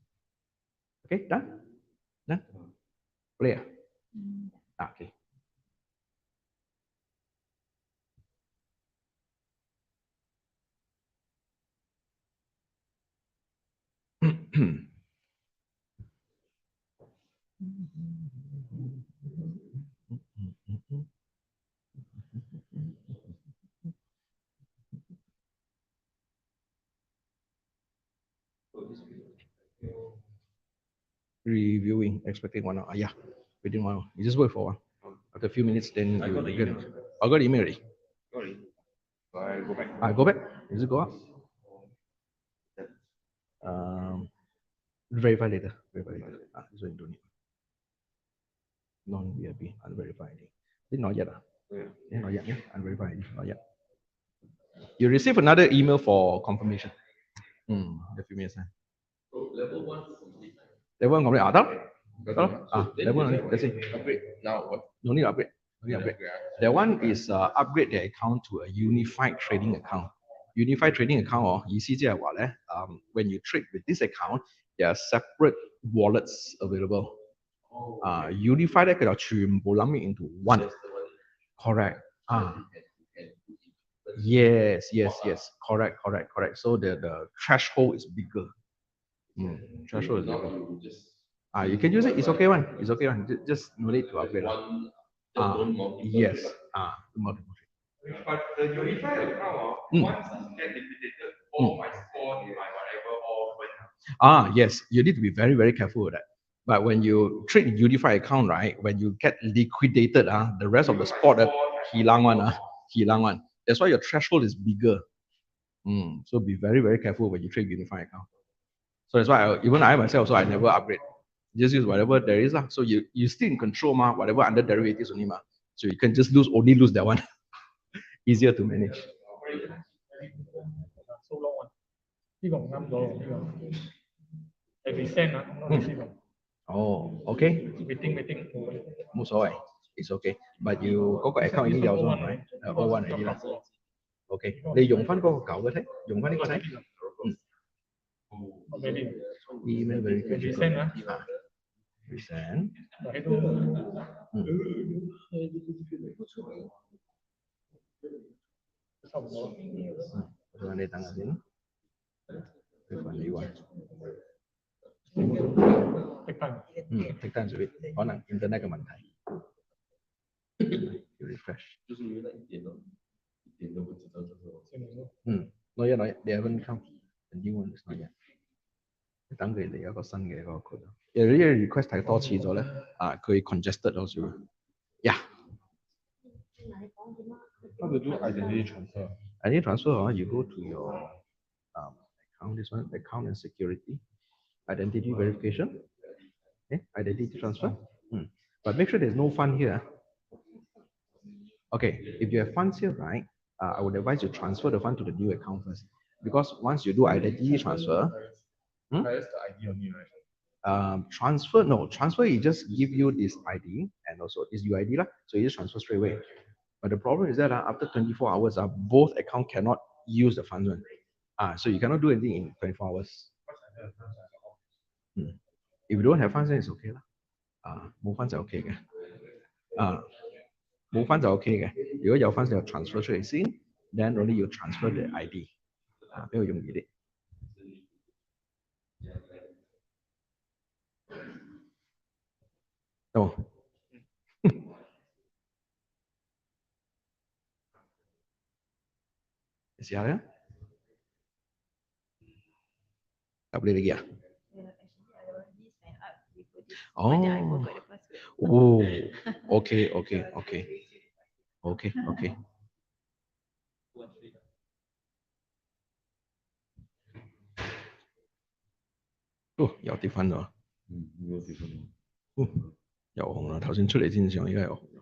Okay, done? Play. Okay. Reviewing, expecting 1 hour. Yeah, within 1 hour. You just wait for one. After a few minutes, then you get it. I got email already. So I go back. I go back. Does it go up? Verify later. This one you don't need. Non-VIP, unverified. Not yet. Not yet. Unverified. Not yet. You receive another email for confirmation. A few minutes. So level 1 complete. Level 1 complete. Level 1. That's it. Upgrade. Now what? No need upgrade. That one is upgrade the account to a unified trading account. Unified trading account, when you trade with this account, there are separate wallets available. Unified 佢就全部諗 into one. Correct. Yes. Correct. So the threshold is bigger. Threshold is bigger. You can use it. It's okay one. Just no need to upgrade. Yes. Multiple. But the unified account, once it's get liquidated, all my score, my whatever, all went. Yes. You need to be very, very careful with that. But when you trade a unified account, right, when you get liquidated, the rest of the spot, hilang one. That's why your threshold is bigger. So be very, very careful when you trade unified account. So that's why even I myself, so I never upgrade. Just use whatever there is. So you still in control, whatever under derivatives only. So you can just only lose that one. Easier to manage. So long. Every cent, Oh, okay. waiting. It's okay. But you có account 已經有咗係咪？O one 嚟啲啦。OK，你用翻嗰個舊嘅睇，用翻呢個睇。Email verification 啊，resend。差唔多。你等下先。佢問你話。剔單水，可能 internet 嘅問題。refresh。就是因為一點都不知道這個。not yet. They haven't come. The new one is not yet. 等佢哋有個新嘅嗰個 code。因為呢個 request 太多次咗咧，佢 congested 咗少。Yeah。How to do identity transfer? Identity transfer, you go to your account, this one, account and security, identity verification, okay, identity transfer. But make sure there's no fund here. Okay, if you have funds here, right, I would advise you transfer the fund to the new account first. Because once you do identity transfer, That's the ID only, right? Transfer, it just give you this ID and also this UID, so you just transfer straight away. But the problem is that after 24 hours, both accounts cannot use the funds. So you cannot do anything in 24 hours. If you don't have funds, then it's okay. More funds are okay. More funds are okay. You got your funds, they'll transfer to a then only you transfer the ID. Very easy. Oh. 試下咧，入你哋嘅啊？哦，OK，有啲分咗，有啲分咗，又紅啦！頭先出嚟先上，而家又紅咗。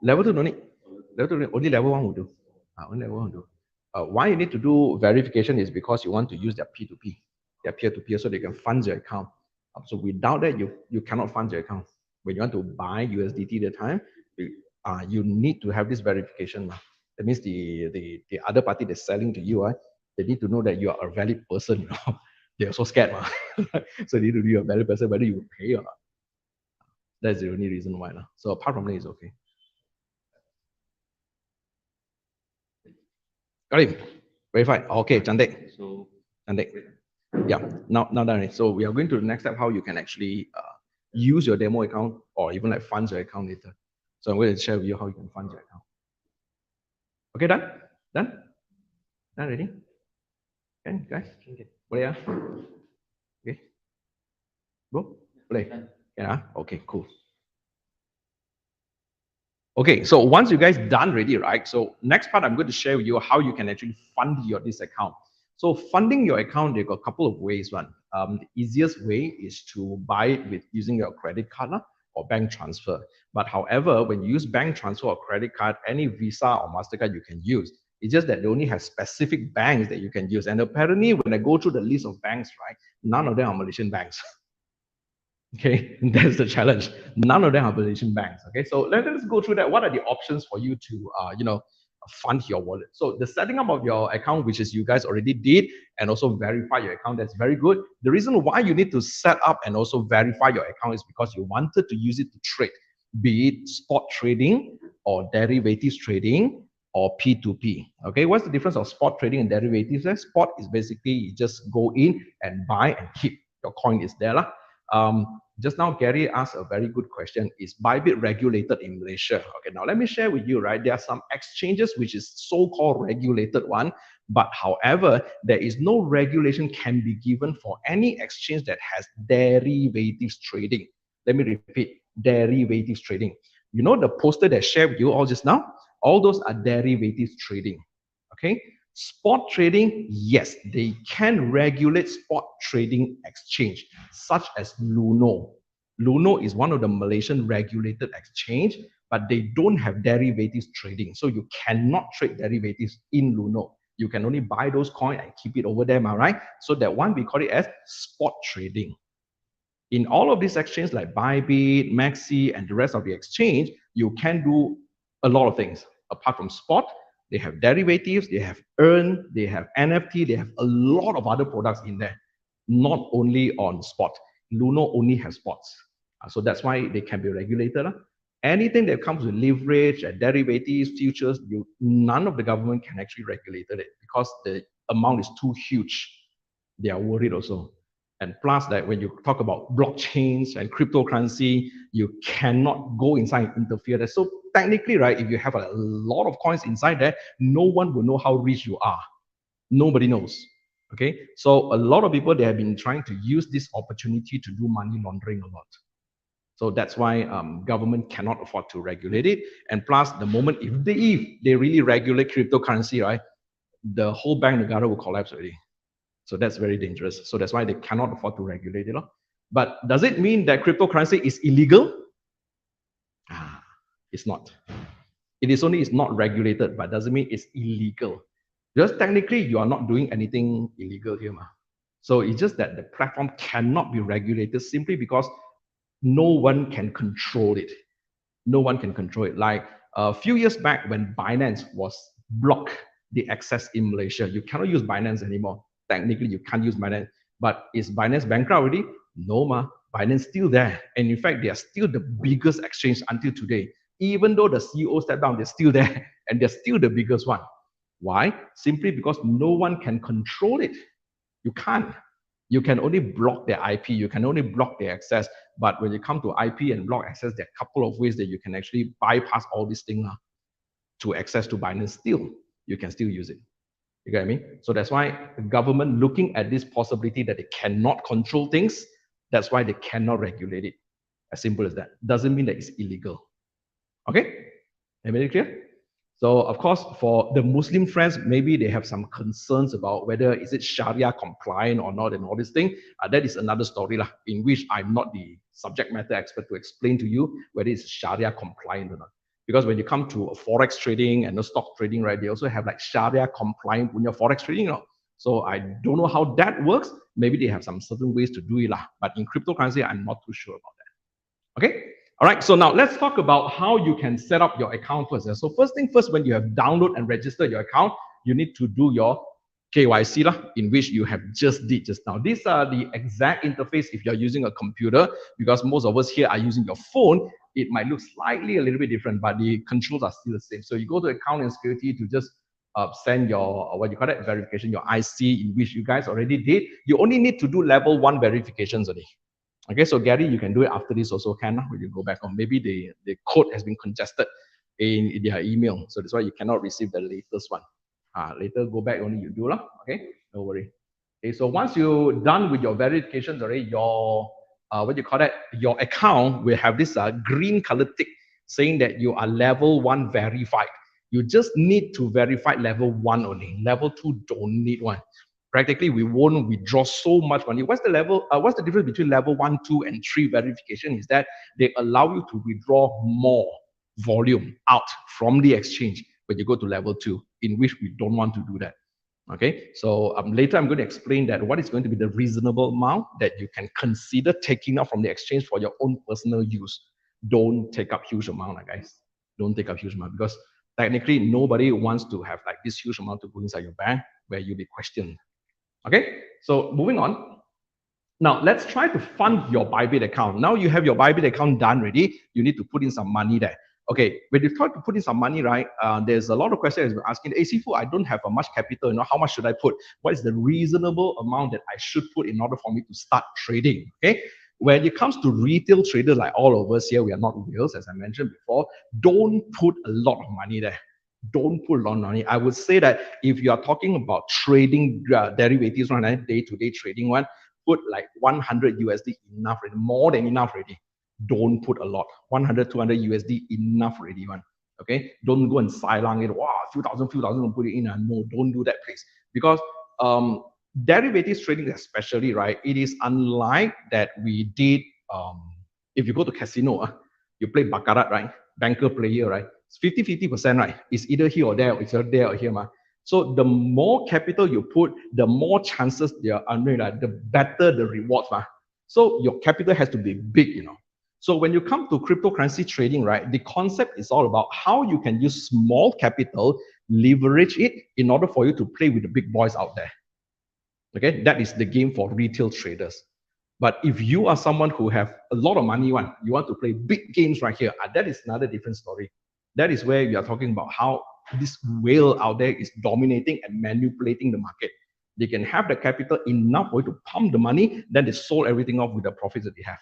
Level 2 no need. Level 2 only level 1 will do. Only level 1 will do. Why you need to do verification is because you want to use their P2P, their peer-to-peer, so they can fund your account. So without that, you cannot fund your account. When you want to buy USDT at the time, you need to have this verification. That means the other party that's selling to you, they need to know that you are a valid person. They're so scared. So they need to be a valid person, whether you will pay or not. That's the only reason why. So apart from that, it's okay. Got it. Verified. Okay, Chandek. So, Chandek. Yeah, now done. So we are going to the next step, how you can actually use your demo account or even like fund your account later. So I'm going to share with you how you can fund your account. Okay, done? Done? Done ready? Okay, guys? Boleh ya? Okay. Bro? Boleh? Yeah, okay, cool. Okay, so once you guys done ready, right? So next part, I'm going to share with you how you can actually fund this account. So funding your account, there are a couple of ways. The easiest way is to buy it with using your credit card or bank transfer. But however, when you use bank transfer or credit card, any Visa or MasterCard you can use. It's just that they only have specific banks that you can use. And apparently, when I go through the list of banks, right, none of them are Malaysian banks. Okay, that's the challenge. None of them are Malaysian banks. Okay, so let's go through that. What are the options for you to, fund your wallet? So the setting up of your account, which is you guys already did, and also verify your account, that's very good. The reason why you need to set up and also verify your account is because you wanted to use it to trade, be it spot trading or derivatives trading or P2P. Okay, what's the difference of spot trading and derivatives? Spot is basically you just go in and buy and keep. Your coin is there. just now Gary asked a very good question. Is Bybit regulated in Malaysia? Okay, now let me share with you, right? There are some exchanges which is so-called regulated one, but however, there is no regulation can be given for any exchange that has derivatives trading. Let me repeat, derivatives trading. You know the poster that I shared with you all just now? All those are derivatives trading. Okay, spot trading, yes, they can regulate spot trading exchange, such as Luno. Luno is one of the Malaysian regulated exchange, but they don't have derivatives trading. So you cannot trade derivatives in Luno. You can only buy those coins and keep it over there, right? So that one, we call it as spot trading. In all of these exchanges like Bybit, Maxi, and the rest of the exchange, you can do a lot of things. Apart from spot, they have derivatives, they have earn, they have NFT, they have a lot of other products in there, not only on spot. Luno only has spots. So that's why they can be regulated. Anything that comes with leverage, derivatives, futures, none of the government can actually regulate it because the amount is too huge. They are worried also. And plus that when you talk about blockchains and cryptocurrency, you cannot go inside and interfere. So technically, right, if you have a lot of coins inside there, no one will know how rich you are. Nobody knows. Okay, so a lot of people, they have been trying to use this opportunity to do money laundering a lot. So that's why government cannot afford to regulate it. And plus, the moment if they really regulate cryptocurrency, right, the whole bank negara will collapse already. So that's very dangerous. So that's why they cannot afford to regulate it. But does it mean that cryptocurrency is illegal? It's not. It is only it's not regulated, but doesn't mean it's illegal. Because technically, you are not doing anything illegal here. So it's just that the platform cannot be regulated simply because no one can control it. No one can control it. Like a few years back when Binance was blocked the access in Malaysia, you cannot use Binance anymore. Technically, you can't use Binance. But is Binance bankrupt already? No, Binance still there. And in fact, they are still the biggest exchange until today. Even though the CEO stepped down, they're still there. And they're still the biggest one. Why? Simply because no one can control it. You can't. You can only block their IP. You can only block their access. But when you come to IP and block access, there are a couple of ways that you can actually bypass all these things to access to Binance still. You can still use it. You get what I mean? So that's why the government looking at this possibility that they cannot control things, that's why they cannot regulate it. As simple as that. Doesn't mean that it's illegal. Okay? Everybody clear? So of course, for the Muslim friends, maybe they have some concerns about whether is it Sharia compliant or not and all this thing. That is another story in which I'm not the subject matter expert to explain to you whether it's Sharia compliant or not. Because when you come to forex trading and the stock trading, right, they also have like Sharia compliant when you're forex trading. So I don't know how that works. Maybe they have some certain ways to do it. But in cryptocurrency, I'm not too sure about that. Okay? All right, so now let's talk about how you can set up your account first. So first thing first, when you have downloaded and registered your account, you need to do your KYC, in which you have just did just now. These are the exact interface if you're using a computer, because most of us here are using your phone. It might look slightly a little bit different, but the controls are still the same. So you go to account and security to just send your, what you call that, verification, your IC, in which you guys already did. You only need to do level 1 verifications only. Okay, so Gary, you can do it after this also when you go back on. Maybe the code has been congested in their email. So that's why you cannot receive the latest one. Later, go back only you do. Okay, don't worry. Okay, so once you're done with your verifications already, your, what you call that, your account will have this green color tick saying that you are level 1 verified. You just need to verify level 1 only. Level 2 don't need one. Practically, we won't withdraw so much money. What's the difference between level 1, 2, and 3 verification is that they allow you to withdraw more volume out from the exchange when you go to level 2, in which we don't want to do that. Okay, so later I'm going to explain that what is going to be the reasonable amount that you can consider taking out from the exchange for your own personal use. Don't take up huge amount, guys. Don't take up huge amount, because technically nobody wants to have like this huge amount to go inside your bank where you'll be questioned. Okay, so moving on. Now, let's try to fund your Bybit account. Now you have your Bybit account done ready. You need to put in some money there. Okay, when you try to put in some money, right, there's a lot of questions asking, hey, Sifu, I don't have much capital, how much should I put? What is the reasonable amount that I should put in order for me to start trading? Okay, When it comes to retail traders like all of us here, we are not whales, as I mentioned before. Don't put a lot of money there. Don't put a lot of money. I would say that if you are talking about trading derivatives on a day-to-day trading one, put like 100 USD enough already, more than enough already. Don't put a lot. 100, 200 USD enough already one. Okay, don't go and silang it. Wow, few thousand, put it in. No, don't do that, please. Because derivatives trading, especially, right? It is unlike that we did. If you go to casino, you play baccarat, right? Banker player, right? It's 50-50%, right? It's either here or there, or it's either there or here, ma. So the more capital you put, the more chances they are earning, right? The better the rewards, ma. So your capital has to be big, you know. So when you come to cryptocurrency trading, right, the concept is all about how you can use small capital, leverage it in order for you to play with the big boys out there. Okay, that is the game for retail traders. But if you are someone who have a lot of money, you want to play big games right here, that is another different story. That is where we are talking about how this whale out there is dominating and manipulating the market. They can have the capital enough for you to pump the money, then they sold everything off with the profits that they have.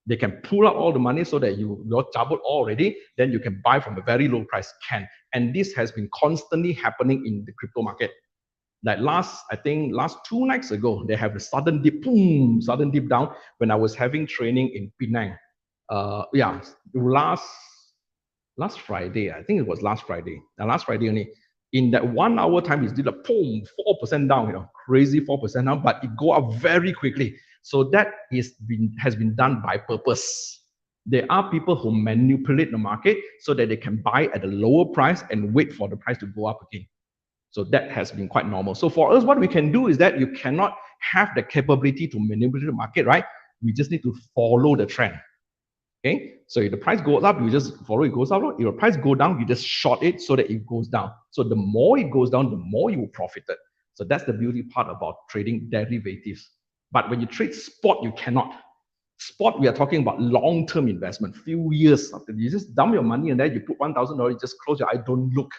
They can pull out all the money so that you're doubled already, then you can buy from a very low price. And this has been constantly happening in the crypto market. Like I think last 2 nights ago, they have a sudden dip, boom, sudden dip down when I was having training in Penang. Last Friday, I think it was last Friday. Last Friday only. In that 1 hour time, it did a boom, 4% down, crazy 4% down, but it go up very quickly. So that has been done by purpose. There are people who manipulate the market so that they can buy at a lower price and wait for the price to go up again. So that has been quite normal. So for us, what we can do is that you cannot have the capability to manipulate the market, right? We just need to follow the trend. Okay, so if the price goes up, you just follow it goes up. If the price go down, you just short it so that it goes down. So the more it goes down, the more you will profit it. So that's the beauty part about trading derivatives. But when you trade spot, you cannot. Spot, we are talking about long-term investment, few years. You just dump your money and then you put $1,000, you just close your eye, don't look.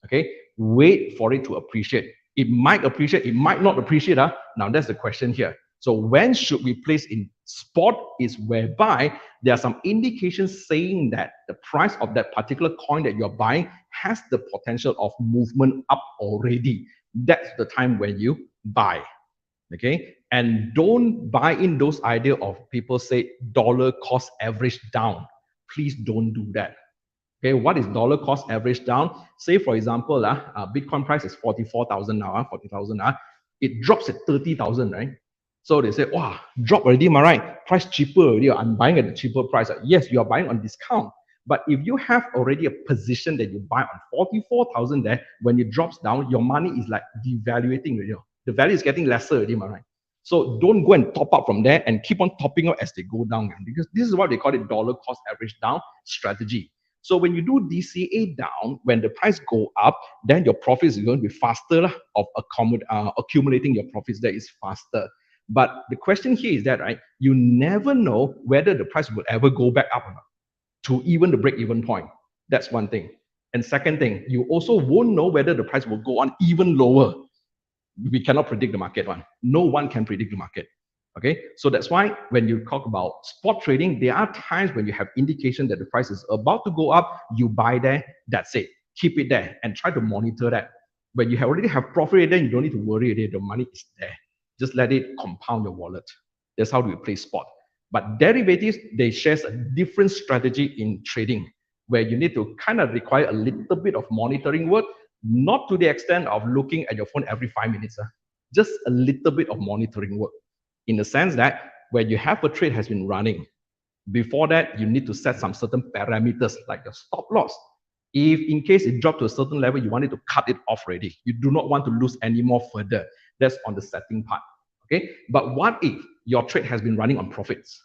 Okay, wait for it to appreciate. It might appreciate, it might not appreciate. Now that's the question here. So when should we place in spot is whereby there are some indications saying that the price of that particular coin that you're buying has the potential of movement up already. That's the time when you buy. Okay, and don't buy in those idea of people say dollar cost average down. Please don't do that. Okay, what is dollar cost average down? Say for example, Bitcoin price is 44,000 now, 40,000. It drops at 30,000, right? So they say, wow, drop already, am I right? Price cheaper already. I'm buying at a cheaper price. Yes, you are buying on discount. But if you have already a position that you buy on 44,000 there, when it drops down, your money is like devaluating. The value is getting lesser already, am I right? So don't go and top up from there and keep on topping up as they go down, because this is what they call it dollar cost average down strategy. So when you do DCA down, when the price go up, then your profits is going to be faster of accumulating your profits. That is faster. But the question here is that, right, you never know whether the price will ever go back up or not to even the break-even point. That's one thing. And second thing, you also won't know whether the price will go on even lower. We cannot predict the market one. No one can predict the market. Okay, so that's why when you talk about spot trading, there are times when you have indication that the price is about to go up, you buy there, that's it. Keep it there and try to monitor that. When you already have profit, then you don't need to worry, the money is there. Just let it compound your wallet. That's how we play spot. But derivatives, they share a different strategy in trading, where you need to kind of require a little bit of monitoring work, not to the extent of looking at your phone every 5 minutes. Just a little bit of monitoring work. In the sense that when you have a trade has been running, before that, you need to set some certain parameters like your stop loss. If in case it dropped to a certain level, you wanted to cut it off already. You do not want to lose any more further. That's on the setting part. Okay, but what if your trade has been running on profits?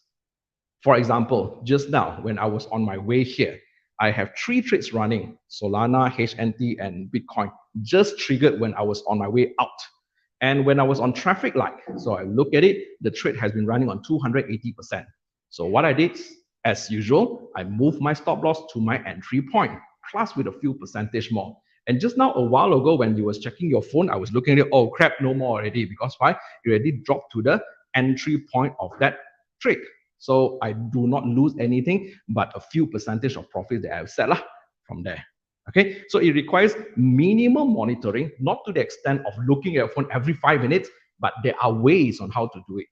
For example, just now when I was on my way here, I have 3 trades running: Solana, HNT, and Bitcoin, just triggered when I was on my way out. And when I was on traffic light, so I look at it, the trade has been running on 280%. So what I did, as usual, I moved my stop loss to my entry point, plus with a few percentage more. And just now, a while ago, when you was checking your phone, I was looking at it, oh crap, no more already. Because why? It already dropped to the entry point of that trade. So I do not lose anything, but a few percentage of profit that I've set from there. Okay, so it requires minimum monitoring, not to the extent of looking at your phone every 5 minutes, but there are ways on how to do it.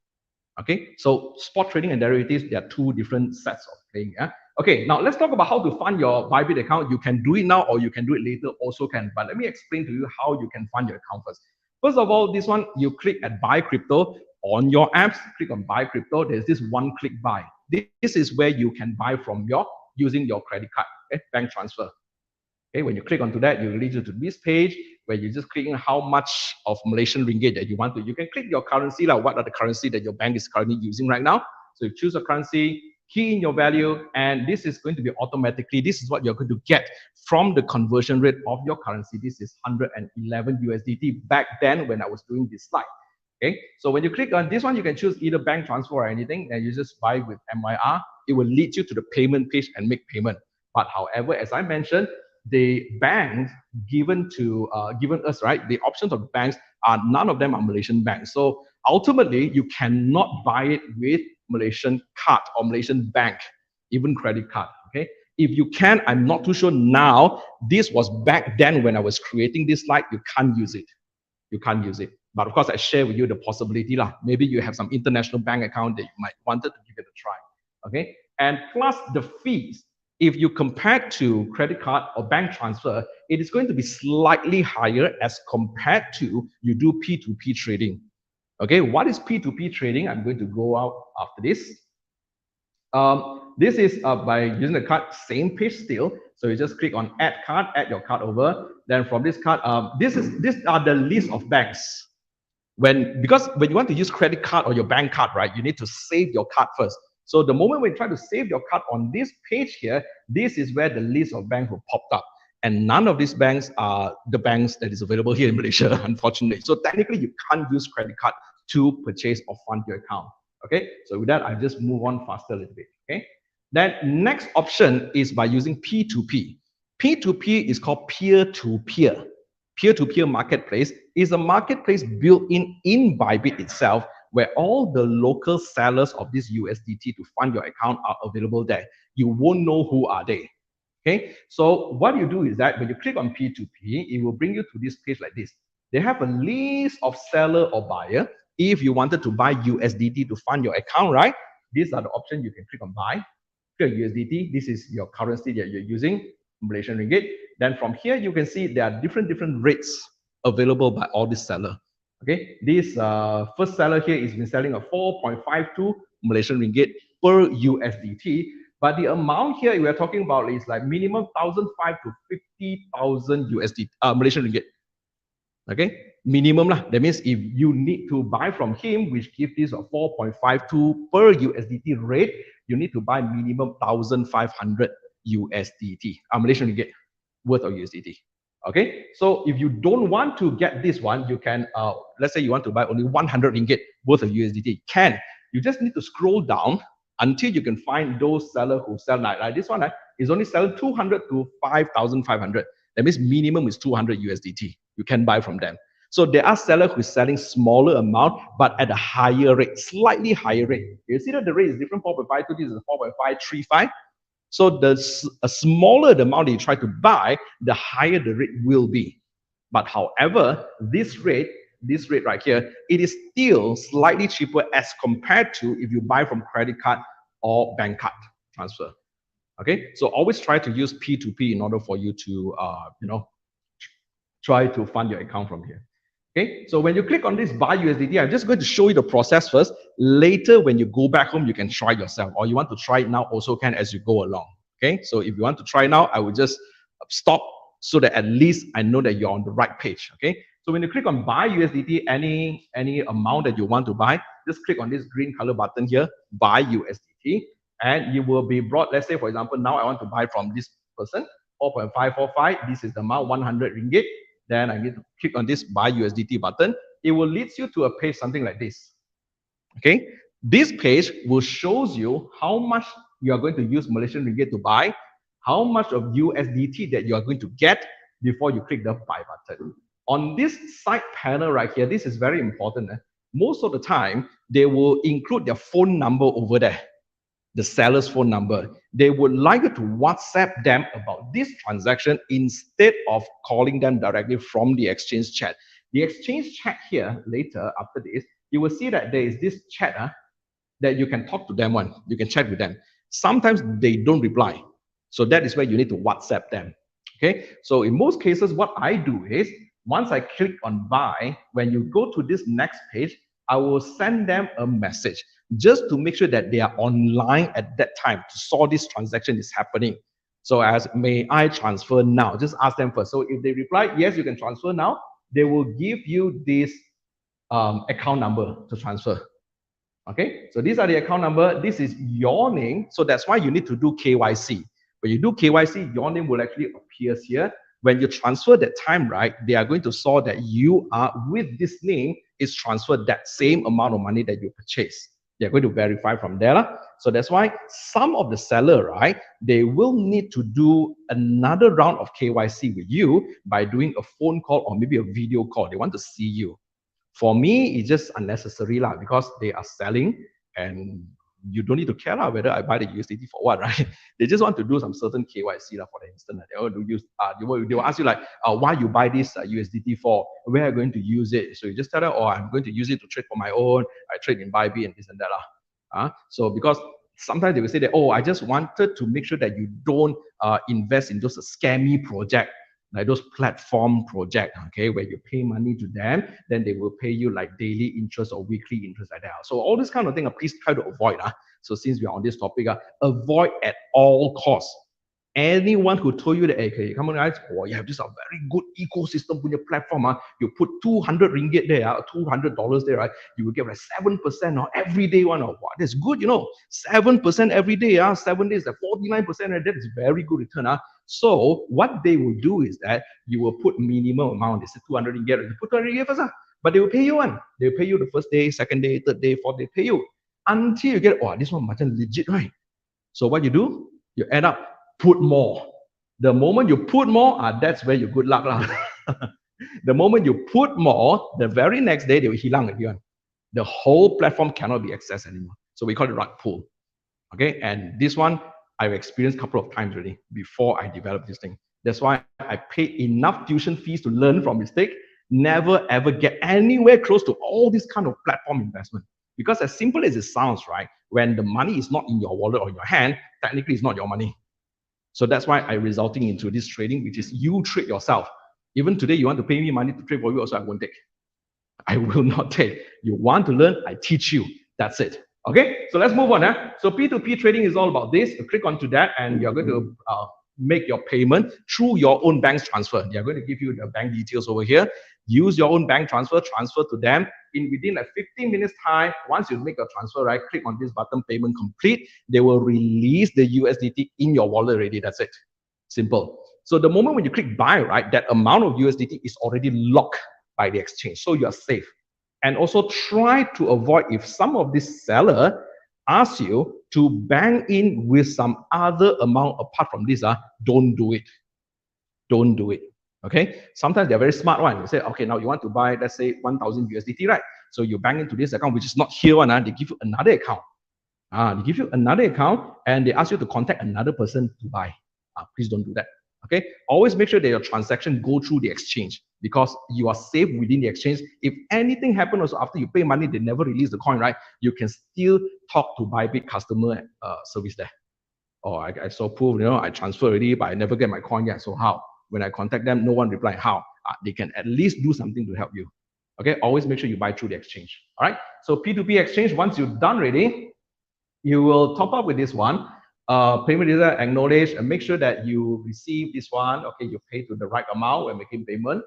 Okay, so spot trading and derivatives, there are two different sets of playing. Yeah. Okay, now let's talk about how to fund your Bybit account. You can do it now or you can do it later, also can. But let me explain to you how you can fund your account first. First of all, this one, you click at buy crypto on your apps, click on buy crypto. There's this one click buy. This is where you can buy from using your credit card, okay, bank transfer. Okay, when you click onto that, you lead you to this page where you just click on how much of Malaysian ringgit that you want to. You can click your currency, like what are the currency that your bank is currently using right now. So you choose a currency, key in your value, and this is going to be automatically, this is what you're going to get from the conversion rate of your currency. This is 111 USDT back then when I was doing this slide. Okay, so when you click on this one, you can choose either bank transfer or anything, and you just buy with MYR. It will lead you to the payment page and make payment. But however, as I mentioned, the banks given us, right, the options of banks are none of them are Malaysian banks. So ultimately, you cannot buy it with Malaysian card or Malaysian bank, even credit card. Okay, if you can, I'm not too sure now. This was back then when I was creating this slide. You can't use it. You can't use it. But of course, I share with you the possibility lah. Maybe you have some international bank account that you might wanted to give it a try. Okay, and plus the fees. If you compare to credit card or bank transfer, it is going to be slightly higher as compared to you do P2P trading. Okay, what is P2P trading? I'm going to go out after this. This is by using the card, same page still. So you just click on add card, add your card over. Then from this card, these are the list of banks. Because when you want to use credit card or your bank card, right, you need to save your card first. So the moment when you try to save your card on this page here, this is where the list of banks will pop up. And none of these banks are the banks that is available here in Malaysia, unfortunately. So technically, you can't use credit card to purchase or fund your account. Okay, so with that, I just move on faster a little bit. Okay, then next option is by using P2P. P2P is called peer-to-peer. Peer-to-peer marketplace is a marketplace built in Bybit itself, where all the local sellers of this USDT to fund your account are available there. You won't know who are they. Okay, so what you do is that when you click on P2P, it will bring you to this page like this. They have a list of seller or buyer. If you wanted to buy USDT to fund your account, right? These are the options you can click on buy. Click USDT. This is your currency that you're using, Malaysian ringgit. Then from here, you can see there are different rates available by all these sellers. Okay, this first seller here has been selling a 4.52 Malaysian ringgit per USDT. But the amount here we're talking about is like minimum 1,500 to 50,000 USD Malaysian ringgit. Okay, minimum lah. That means if you need to buy from him, which gives this a 4.52 per USDT rate, you need to buy minimum 1,500 USDT, Malaysian ringgit worth of USDT. Okay, so if you don't want to get this one, you can, let's say you want to buy only 100 ringgit worth of USDT, you just need to scroll down until you can find those sellers who sell like this one is only selling 200 to 5,500. That means minimum is 200 USDT. You can buy from them. So there are sellers who are selling smaller amount, but at a higher rate, slightly higher rate. You see that the rate is different, 4.52, this is 4.535. So a smaller the amount that you try to buy, the higher the rate will be. But however, this rate right here, it is still slightly cheaper as compared to if you buy from credit card or bank card transfer. Okay, so always try to use P2P in order for you to, try to fund your account from here. Okay, so when you click on this buy USDT, I'm just going to show you the process first. Later, when you go back home, you can try yourself, or you want to try it now also can as you go along. Okay, so if you want to try now, I will just stop so that at least I know that you're on the right page. Okay, so when you click on buy USDT, any amount that you want to buy, just click on this green color button here, buy USDT, and you will be brought, let's say, for example, now I want to buy from this person, 4.545, this is the amount, 100 ringgit. Then I need to click on this buy USDT button. It will lead you to a page something like this. Okay, this page will shows you how much you are going to use Malaysian ringgit to buy, how much of USDT that you are going to get before you click the buy button. On this side panel right here, this is very important. most of the time, they will include their phone number over there, the seller's phone number. They would like you to WhatsApp them about this transaction instead of calling them directly from the exchange chat. The exchange chat here, later, after this, you will see that there is this chat that you can talk to them on. You can chat with them. Sometimes they don't reply. So that is where you need to WhatsApp them. Okay. So in most cases, what I do is once I click on buy, when you go to this next page, I will send them a message just to make sure that they are online at that time to saw this transaction is happening. So as may I transfer now? Just ask them first. So if they reply, yes, you can transfer now, they will give you this account number to transfer. Okay, so these are the account number. This is your name. So that's why you need to do KYC. When you do KYC, your name will actually appear here. When you transfer that time, right, they are going to saw that you are with this name is transferred that same amount of money that you purchased. They're going to verify from there. So that's why some of the seller, right, they will need to do another round of KYC with you by doing a phone call or maybe a video call. They want to see you. For me, it's just unnecessary because they are selling and you don't need to care whether I buy the USDT for what, right? They just want to do some certain KYC for the instant. They want to use, they will ask you like, why you buy this USDT for? Where are you going to use it? So you just tell them, oh, I'm going to use it to trade for my own. I trade in Bybit and this and that. So because sometimes they will say that, oh, I just wanted to make sure that you don't invest in those scammy projects, like those platform projects, okay, where you pay money to them, then they will pay you like daily interest or weekly interest like that. So all this kind of thing, please try to avoid. So since we are on this topic, avoid at all costs. Anyone who told you that, okay, come on guys, you have this very good ecosystem punya platform, you put 200 ringgit there, $200 there, right? You will get like 7% every day one. Wow, that's good, 7% every day, 7 days, 49%, that is very good return. So what they will do is that you will put minimum amount. They say 200 ringgit, you put 200 ringgit first, but they will pay you one. They will pay you the first day, second day, third day, fourth day, pay you until you get, this one much legit, right? So what you do, you end up put more. The moment you put more, that's where your good luck. The moment you put more, the very next day, they will hilang again. The whole platform cannot be accessed anymore. So we call it rug pull. Okay, and this one, I've experienced a couple of times already before I developed this thing. That's why I paid enough tuition fees to learn from mistake. Never ever get anywhere close to all this kind of platform investment. Because as simple as it sounds, right, when the money is not in your wallet or in your hand, technically it's not your money. So that's why I'm resulting into this trading, which is you trade yourself. Even today, you want to pay me money to trade for you, also I won't take. I will not take. You want to learn, I teach you. That's it. Okay, so let's move on. So P2P trading is all about this. You click onto that and you're going to make your payment through your own bank transfer. They're going to give you the bank details over here. Use your own bank transfer to them. Within like 15 minutes time, once you make a transfer, right, click on this button, payment complete. They will release the USDT in your wallet already. That's it. Simple. So the moment when you click buy, right, that amount of USDT is already locked by the exchange. So you're safe. And also try to avoid if some of this seller asks you to bank in with some other amount apart from this, don't do it. Don't do it. Okay. Sometimes they're very smart one. They say, okay, now you want to buy, let's say 1,000 USDT, right? So you bank into this account, which is not here one. They give you another account. They give you another account and they ask you to contact another person to buy. Please don't do that. Okay. Always make sure that your transaction go through the exchange because you are safe within the exchange. If anything happens also after you pay money, they never release the coin, right? You can still talk to Bybit customer service there. I saw proof, I transfer already, but I never get my coin yet. So how? When I contact them, no one reply. How? They can at least do something to help you. Okay, always make sure you buy through the exchange. All right. So P2P exchange, once you're done already, you will top up with this one. Payment data acknowledge and make sure that you receive this one. Okay, you pay to the right amount when making payment.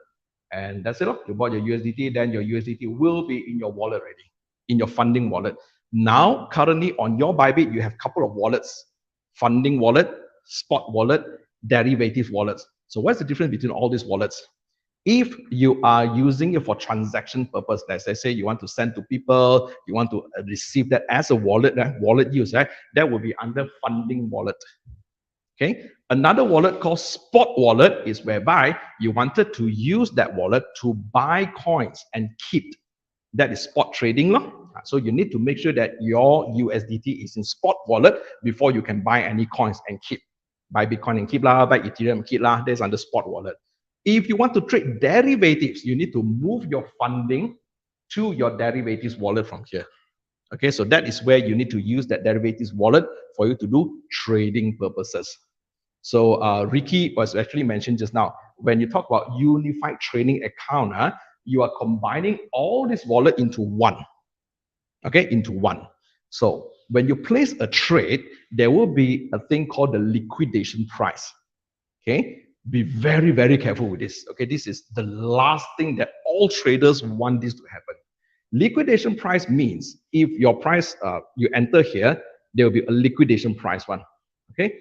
And that's it. You bought your USDT, then your USDT will be in your wallet already, in your funding wallet. Now, currently on your Bybit, you have a couple of wallets. Funding wallet, spot wallet, derivative wallets. So what's the difference between all these wallets? If you are using it for transaction purpose, let's say you want to send to people, you want to receive that as a wallet, wallet use, right? That will be under funding wallet. Okay. Another wallet called spot wallet is whereby you wanted to use that wallet to buy coins and keep. That is spot trading. So you need to make sure that your USDT is in spot wallet before you can buy any coins and keep. Buy Bitcoin and keep lah, buy Ethereum and keep lah. That's under spot wallet. If you want to trade derivatives, you need to move your funding to your derivatives wallet from here. Okay, so that is where you need to use that derivatives wallet for you to do trading purposes. So Ricky was actually mentioned just now, when you talk about unified trading account, you are combining all this wallet into one. Okay, into one. So when you place a trade, there will be a thing called the liquidation price. Okay, be very, very careful with this. Okay, this is the last thing that all traders want this to happen. Liquidation price means if your price, you enter here, there will be a liquidation price one. Okay,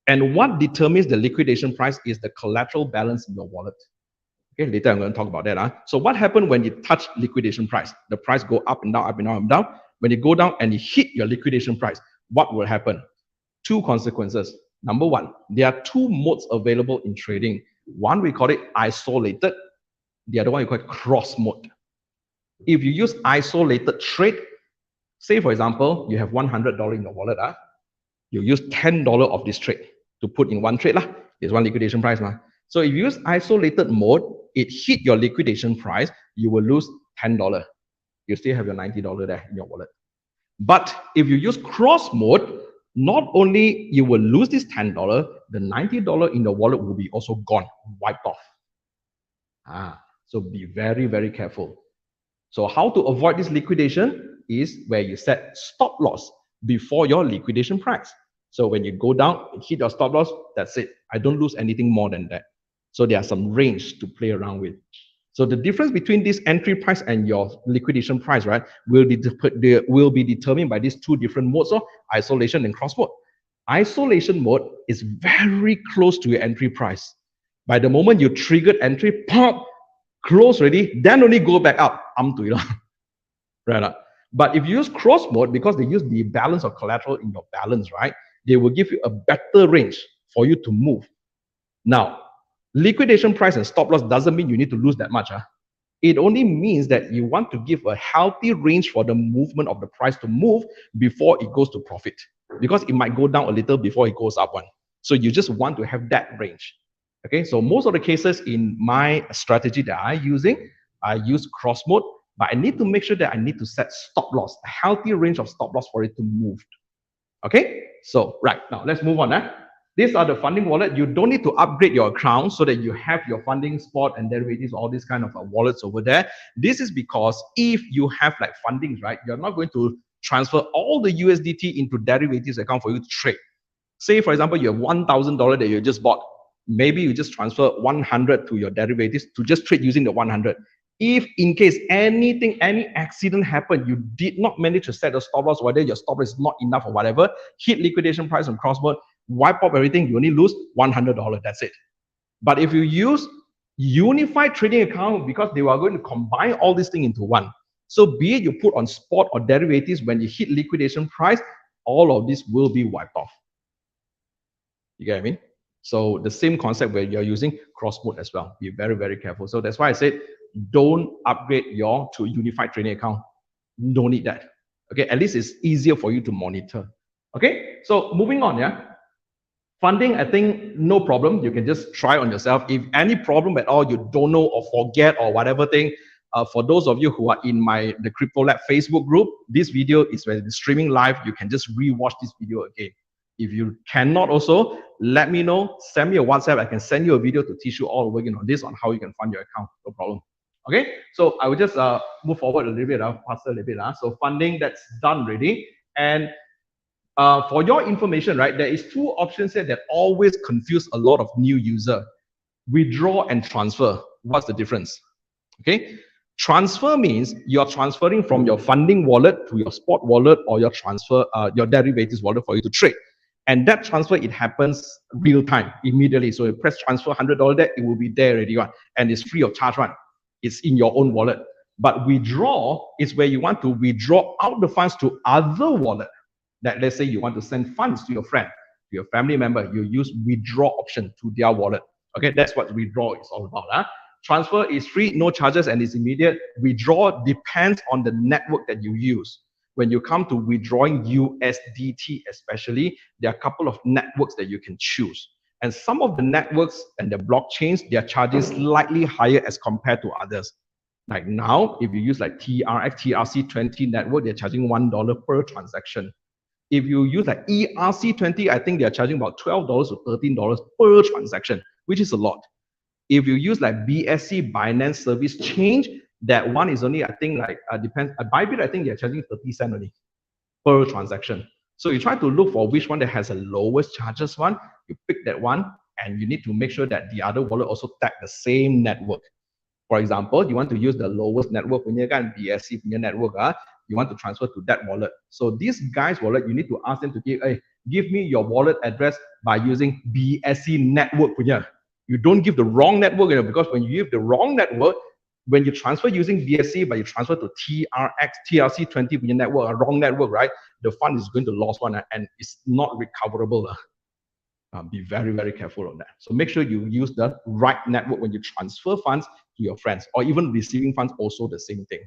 and what determines the liquidation price is the collateral balance in your wallet. Okay, later I'm going to talk about that. So what happened when you touch liquidation price? The price go up and down, up and down, up and down. When you go down and you hit your liquidation price, what will happen? Two consequences. Number one, there are two modes available in trading. One, we call it isolated. The other one, we call it cross mode. If you use isolated trade, say for example, you have $100 in your wallet. You use $10 of this trade to put in one trade. There's one liquidation price. So if you use isolated mode, it hit your liquidation price, you will lose $10. You still have your $90 there in your wallet. But if you use cross mode, not only you will lose this $10, the $90 in the wallet will be also gone, wiped off. So be very, very careful. So how to avoid this liquidation is where you set stop loss before your liquidation price. So when you go down and hit your stop loss, that's it. I don't lose anything more than that. So there are some range to play around with. So the difference between this entry price and your liquidation price, right, will be determined by these two different modes of isolation and cross mode. Isolation mode is very close to your entry price. By the moment you triggered entry, pop, close already, then only go back up. Right? But if you use cross mode, because they use the balance of collateral in your balance, right, they will give you a better range for you to move. Now, liquidation price and stop loss doesn't mean you need to lose that much. It only means that you want to give a healthy range for the movement of the price to move before it goes to profit, because it might go down a little before it goes up one. So you just want to have that range. Okay, so most of the cases in my strategy that I'm using, I use cross mode, but I need to make sure that I need to set stop loss, a healthy range of stop loss for it to move. Okay, so right now let's move on. These are the funding wallet. You don't need to upgrade your account so that you have your funding spot and derivatives, all these kind of wallets over there. This is because if you have like fundings, right, you're not going to transfer all the USDT into derivatives account for you to trade. Say, for example, you have $1,000 that you just bought. Maybe you just transfer 100 to your derivatives to just trade using the 100. If in case any accident happened, you did not manage to set a stop loss, whether your stop loss is not enough or whatever, hit liquidation price on cross mode, wipe up everything, you only lose $100. That's it. But if you use unified trading account, because they are going to combine all these things into one. So be it you put on spot or derivatives, when you hit liquidation price, all of this will be wiped off. You get what I mean? So the same concept where you're using cross mode as well. Be very, very careful. So that's why I said, don't upgrade your to unified trading account. No need that. Okay, at least it's easier for you to monitor. Okay, so moving on, funding, I think no problem. You can just try on yourself. If any problem at all, you don't know or forget or whatever thing, for those of you who are in the Crypto Lab Facebook group, this video is when it's streaming live. You can just rewatch this video again. If you cannot also, let me know. Send me a WhatsApp. I can send you a video to teach you all over again on this, on how you can fund your account. No problem. Okay, so I will just move forward a little bit, faster a little bit. So funding, that's done already. And for your information, right, there is two options here that always confuse a lot of new users. Withdraw and transfer. What's the difference? Okay, transfer means you're transferring from your funding wallet to your spot wallet or your derivatives wallet for you to trade. And that transfer, it happens real time, immediately. So you press transfer $100 there, it will be there already, and it's free of charge, It's in your own wallet. But withdraw is where you want to withdraw out the funds to other wallet. That let's say you want to send funds to your friend, to your family member, you use withdraw option to their wallet. Okay, that's what withdraw is all about. Transfer is free, no charges, and it's immediate. Withdraw depends on the network that you use. When you come to withdrawing USDT especially, there are a couple of networks that you can choose. And some of the networks and the blockchains, their charges slightly higher as compared to others. Like now, if you use like TRC20 network, they're charging $1 per transaction. If you use like ERC20, I think they're charging about $12 to $13 per transaction, which is a lot. If you use like BSC, Binance Service Change, that one is only, I think, like, depends. Bybit, I think they're charging 30 cents only per transaction. So you try to look for which one that has the lowest charges one, you pick that one, and you need to make sure that the other wallet also tag the same network. For example, you want to use the lowest network punya kan, BSC punya network, you want to transfer to that wallet. So this guy's wallet, you need to ask them to give me your wallet address by using BSC network punya. You don't give the wrong network, because when you give the wrong network, when you transfer using BSC, but you transfer to TRC20 punya network, a wrong network, right? The fund is going to lose one, and it's not recoverable. Be very, very careful on that. So make sure you use the right network when you transfer funds to your friends, or even receiving funds, also the same thing.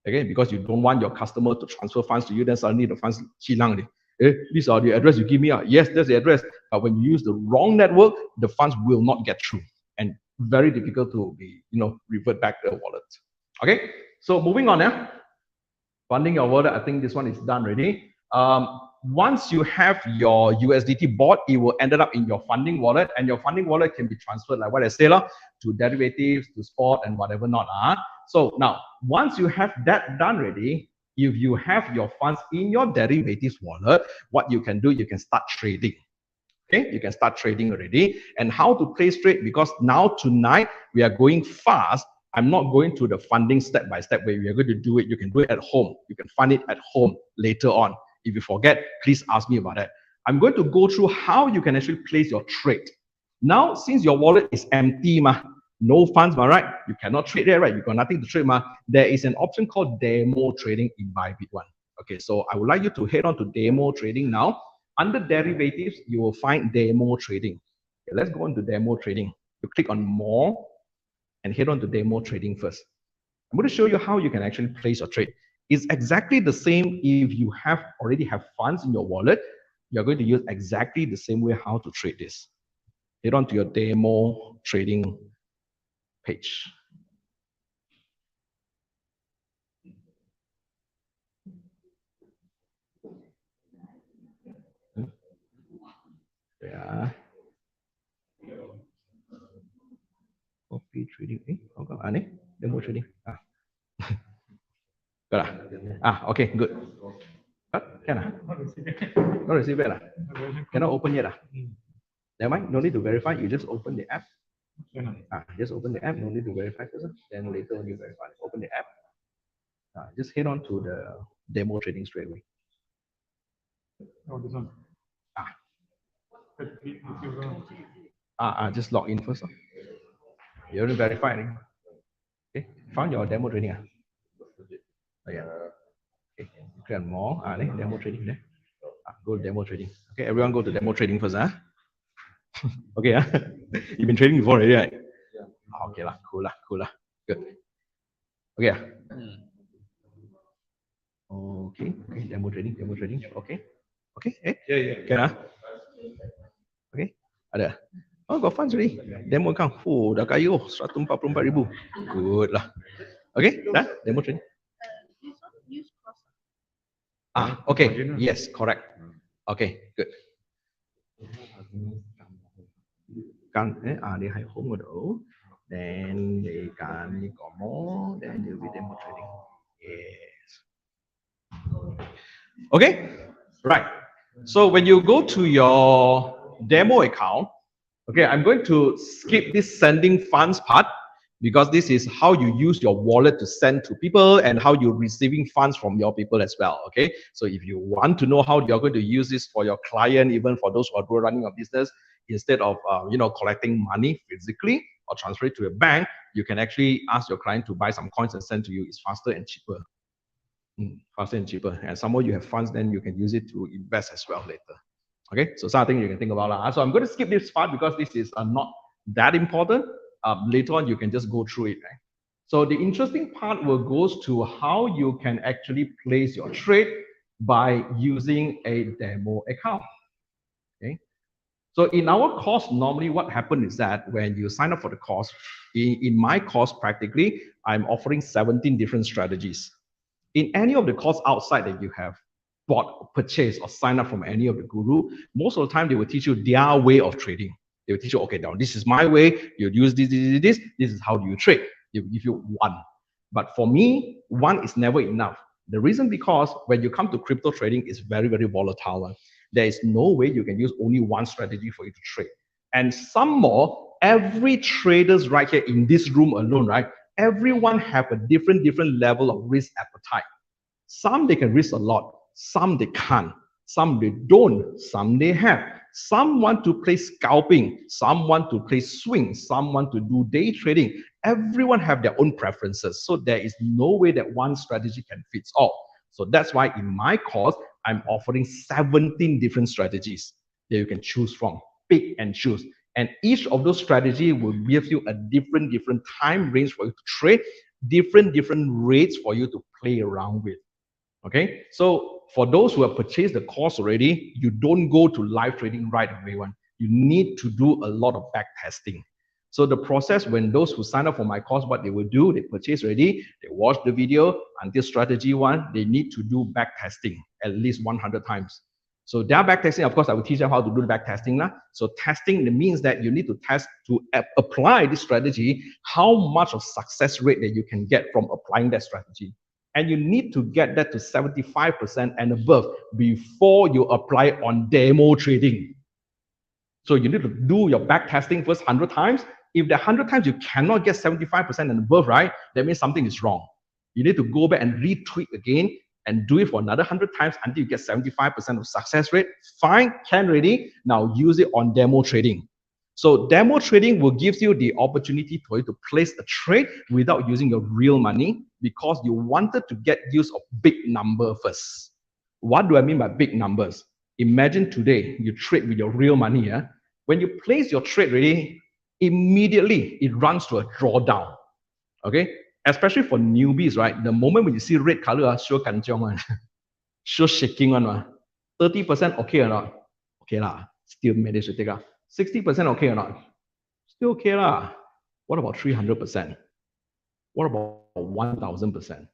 Okay, because you don't want your customer to transfer funds to you, then suddenly the funds hilang. These are the address you give me. Yes, that's the address. But when you use the wrong network, the funds will not get through, and very difficult to be, revert back to the wallet. Okay, so moving on now. Funding your wallet, I think this one is done already. Once you have your USDT bought, it will end up in your funding wallet, and your funding wallet can be transferred, like what I said, to derivatives, to spot, and whatever not. So now, once you have that done already, if you have your funds in your derivatives wallet, what you can do, you can start trading. Okay, you can start trading already. And how to place trade? Because now tonight we are going fast. I'm not going to the funding step by step way. We are going to do it. You can do it at home. You can fund it at home later on. If you forget, please ask me about that. I'm going to go through how you can actually place your trade. Now, since your wallet is empty, no funds, right? You cannot trade there, right? You got nothing to trade, there is an option called demo trading in Bybit one. Okay, so I would like you to head on to demo trading now. Under derivatives, you will find demo trading. Okay, let's go on to demo trading. You click on more and head on to demo trading first. I'm going to show you how you can actually place your trade. It's exactly the same if you already have funds in your wallet. You're going to use exactly the same way how to trade this. Head on to your demo trading page. Yeah. Copy trading. Demo trading. Good. Okay, good. Can not receive it. Cannot open yet. Never mind, no need to verify. You just open the app. Just open the app. No need to verify first. Then later when you verify, open the app. Just head on to the demo trading straight away. Oh, this one. Just log in first. You already verified. Okay, found your demo trading. Yeah. Okay, click on more. Demo trading there. Go to demo trading. Okay, everyone go to demo trading first. Okay, you've been trading before already, right? Yeah. Okay, cool. Good. Okay. Okay, demo trading. Okay. Yeah. Can Okay, ada. Oh, got funds already. Demo account. Oh, dah kaya. 144,000. Good lah. Okay, dah. Demo trading. Okay. Yes, correct. Okay, good. They have home model. Then they can go more. Then they'll be demo trading. Yes. Okay, right. So when you go to your demo account, okay, I'm going to skip this sending funds part because this is how you use your wallet to send to people and how you're receiving funds from your people as well. Okay, so if you want to know how you're going to use this for your client, even for those who are running a business, instead of collecting money physically or transfer it to a bank, you can actually ask your client to buy some coins and send to you. It's faster and cheaper. Faster and cheaper. And some more you have funds, then you can use it to invest as well later. Okay, so something you can think about. So I'm going to skip this part because this is not that important. later on you can just go through it, right? So the interesting part will goes to how you can actually place your trade by using a demo account. Okay. So in our course, normally what happens is that when you sign up for the course, in my course practically, I'm offering 17 different strategies. In any of the course outside that you have bought, purchased, or signed up from any of the guru, most of the time they will teach you their way of trading. They will teach you, okay, now this is my way, you use this is how do you trade. They will give you one. But for me, one is never enough. The reason because when you come to crypto trading, it's very, very volatile. There is no way you can use only one strategy for you to trade. And some more, every traders right here in this room alone, right? Everyone have a different level of risk appetite. Some they can risk a lot, some they can't, some they don't, some they have. Some want to play scalping, some want to play swing, some want to do day trading. Everyone have their own preferences. So there is no way that one strategy can fit all. So that's why in my course, I'm offering 17 different strategies that you can choose from. Pick and choose. And each of those strategies will give you a different time range for you to trade, different rates for you to play around with. Okay, so for those who have purchased the course already, you don't go to live trading right away. You need to do a lot of back testing. So the process, when those who sign up for my course, what they will do, they purchase already, they watch the video until strategy one, they need to do back testing at least 100 times. So their back testing, of course, I will teach them how to do the back testing. So testing means that you need to test to apply this strategy, how much of success rate that you can get from applying that strategy. And you need to get that to 75% and above before you apply on demo trading. So you need to do your back testing first 100 times. If the 100 times you cannot get 75% and above, right, that means something is wrong. You need to go back and retweak again and do it for another 100 times until you get 75% of success rate. Fine, can ready. Now use it on demo trading. So demo trading will give you the opportunity for you to place a trade without using your real money because you wanted to get use of big number first. What do I mean by big numbers? Imagine today you trade with your real money. Yeah? When you place your trade ready, immediately it runs to a drawdown. Okay? Especially for newbies, right? The moment when you see red color, sure kanjiong one. Sure shaking one. 30% okay or not? Okay lah. Still manage to take out. 60% okay or not? Still okay lah. What about 300%? What about 1,000%?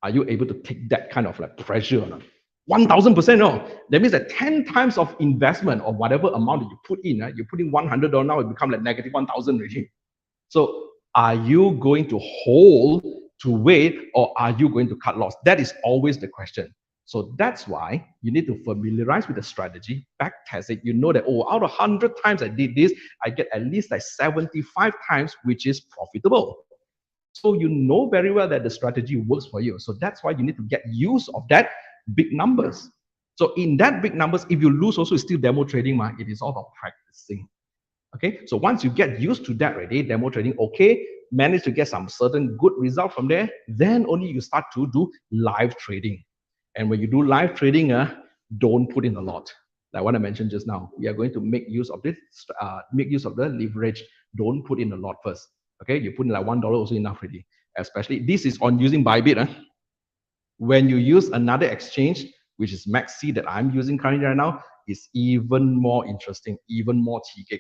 Are you able to take that kind of like pressure or not? 1,000%, no. That means that 10 times of investment or whatever amount that you put in, you put in $100, now it becomes like negative 1,000 already. So are you going to hold to wait or are you going to cut loss? That is always the question. So that's why you need to familiarize with the strategy, back test it. You know that, oh, out of 100 times I did this, I get at least like 75 times, which is profitable. So you know very well that the strategy works for you. So that's why you need to get use of that big numbers. So in that big numbers, if you lose also, it's still demo trading. It is all about practicing. Okay, so once you get used to that already, demo trading, okay, manage to get some certain good result from there, then only you start to do live trading. And when you do live trading, don't put in a lot. Like what I mentioned just now, we are going to make use of this, make use of the leverage. Don't put in a lot first. Okay, you put in like $1 also enough already. Especially this is on using Bybit. When you use another exchange, which is Maxi that I'm using currently right now, is even more interesting, even more TK.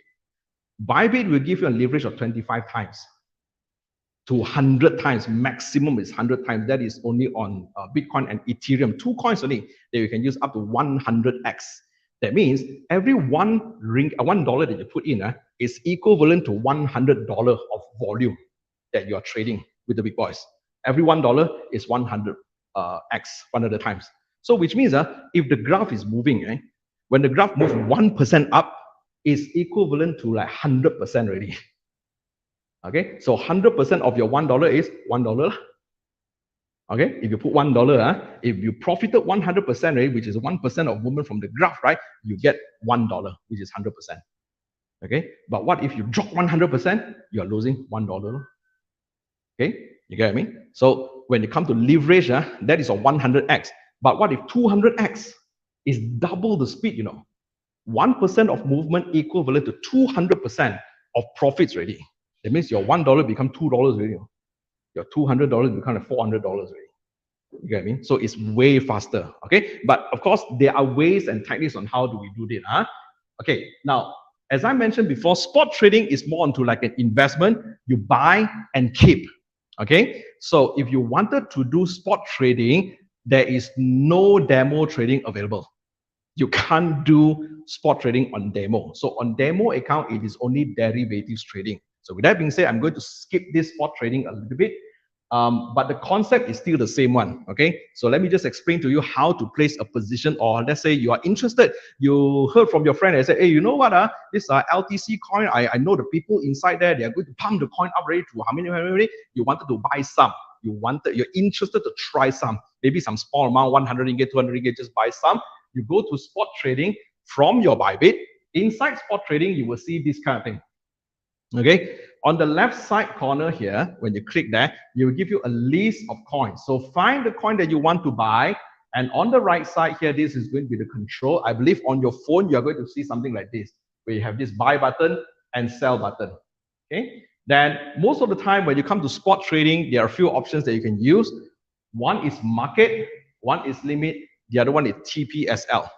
Bybit will give you a leverage of 25 times to 100 times. Maximum is 100 times. That is only on Bitcoin and Ethereum. 2 coins only that you can use up to 100x. That means every $1 that you put in is equivalent to $100 of volume that you are trading with the big boys. Every $1 is 100x, 100 times. So which means if the graph is moving, when the graph moves 1% up, is equivalent to like 100% already. Okay, so 100% of your $1 is $1. Okay, if you put $1, if you profited 100%, right, which is 1% of movement from the graph, right, you get $1, which is 100%. Okay, but what if you drop 100%? You are losing $1. Okay, you get what I mean? So when it comes to leverage, that is a 100x. But what if 200x is double the speed? 1% of movement equivalent to 200% of profits already. That means your $1 become $2 already. Your $200 become like $400 already. You get what I mean? So it's way faster. Okay, but of course there are ways and techniques on how do we do this. Okay, now as I mentioned before, spot trading is more onto like an investment. You buy and keep. Okay, so if you wanted to do spot trading, there is no demo trading available. You can't do spot trading on demo. So on demo account, it is only derivatives trading. So with that being said, I'm going to skip this spot trading a little bit. But the concept is still the same one, okay? So let me just explain to you how to place a position, or let's say you are interested, you heard from your friend and said, hey, you know what, this LTC coin, I know the people inside there, they are going to pump the coin up ready to how many, you wanted to buy some, you're interested to try some, maybe some small amount, 100 ringgit, 200 ringgit, just buy some. You go to spot trading from your Bybit. Inside spot trading, you will see this kind of thing. Okay, on the left side corner here, when you click there, it will give you a list of coins. So find the coin that you want to buy. And on the right side here, this is going to be the control. I believe on your phone, you're going to see something like this, where you have this buy button and sell button. Okay, then most of the time when you come to spot trading, there are a few options that you can use. One is market, one is limit, the other one is TPSL.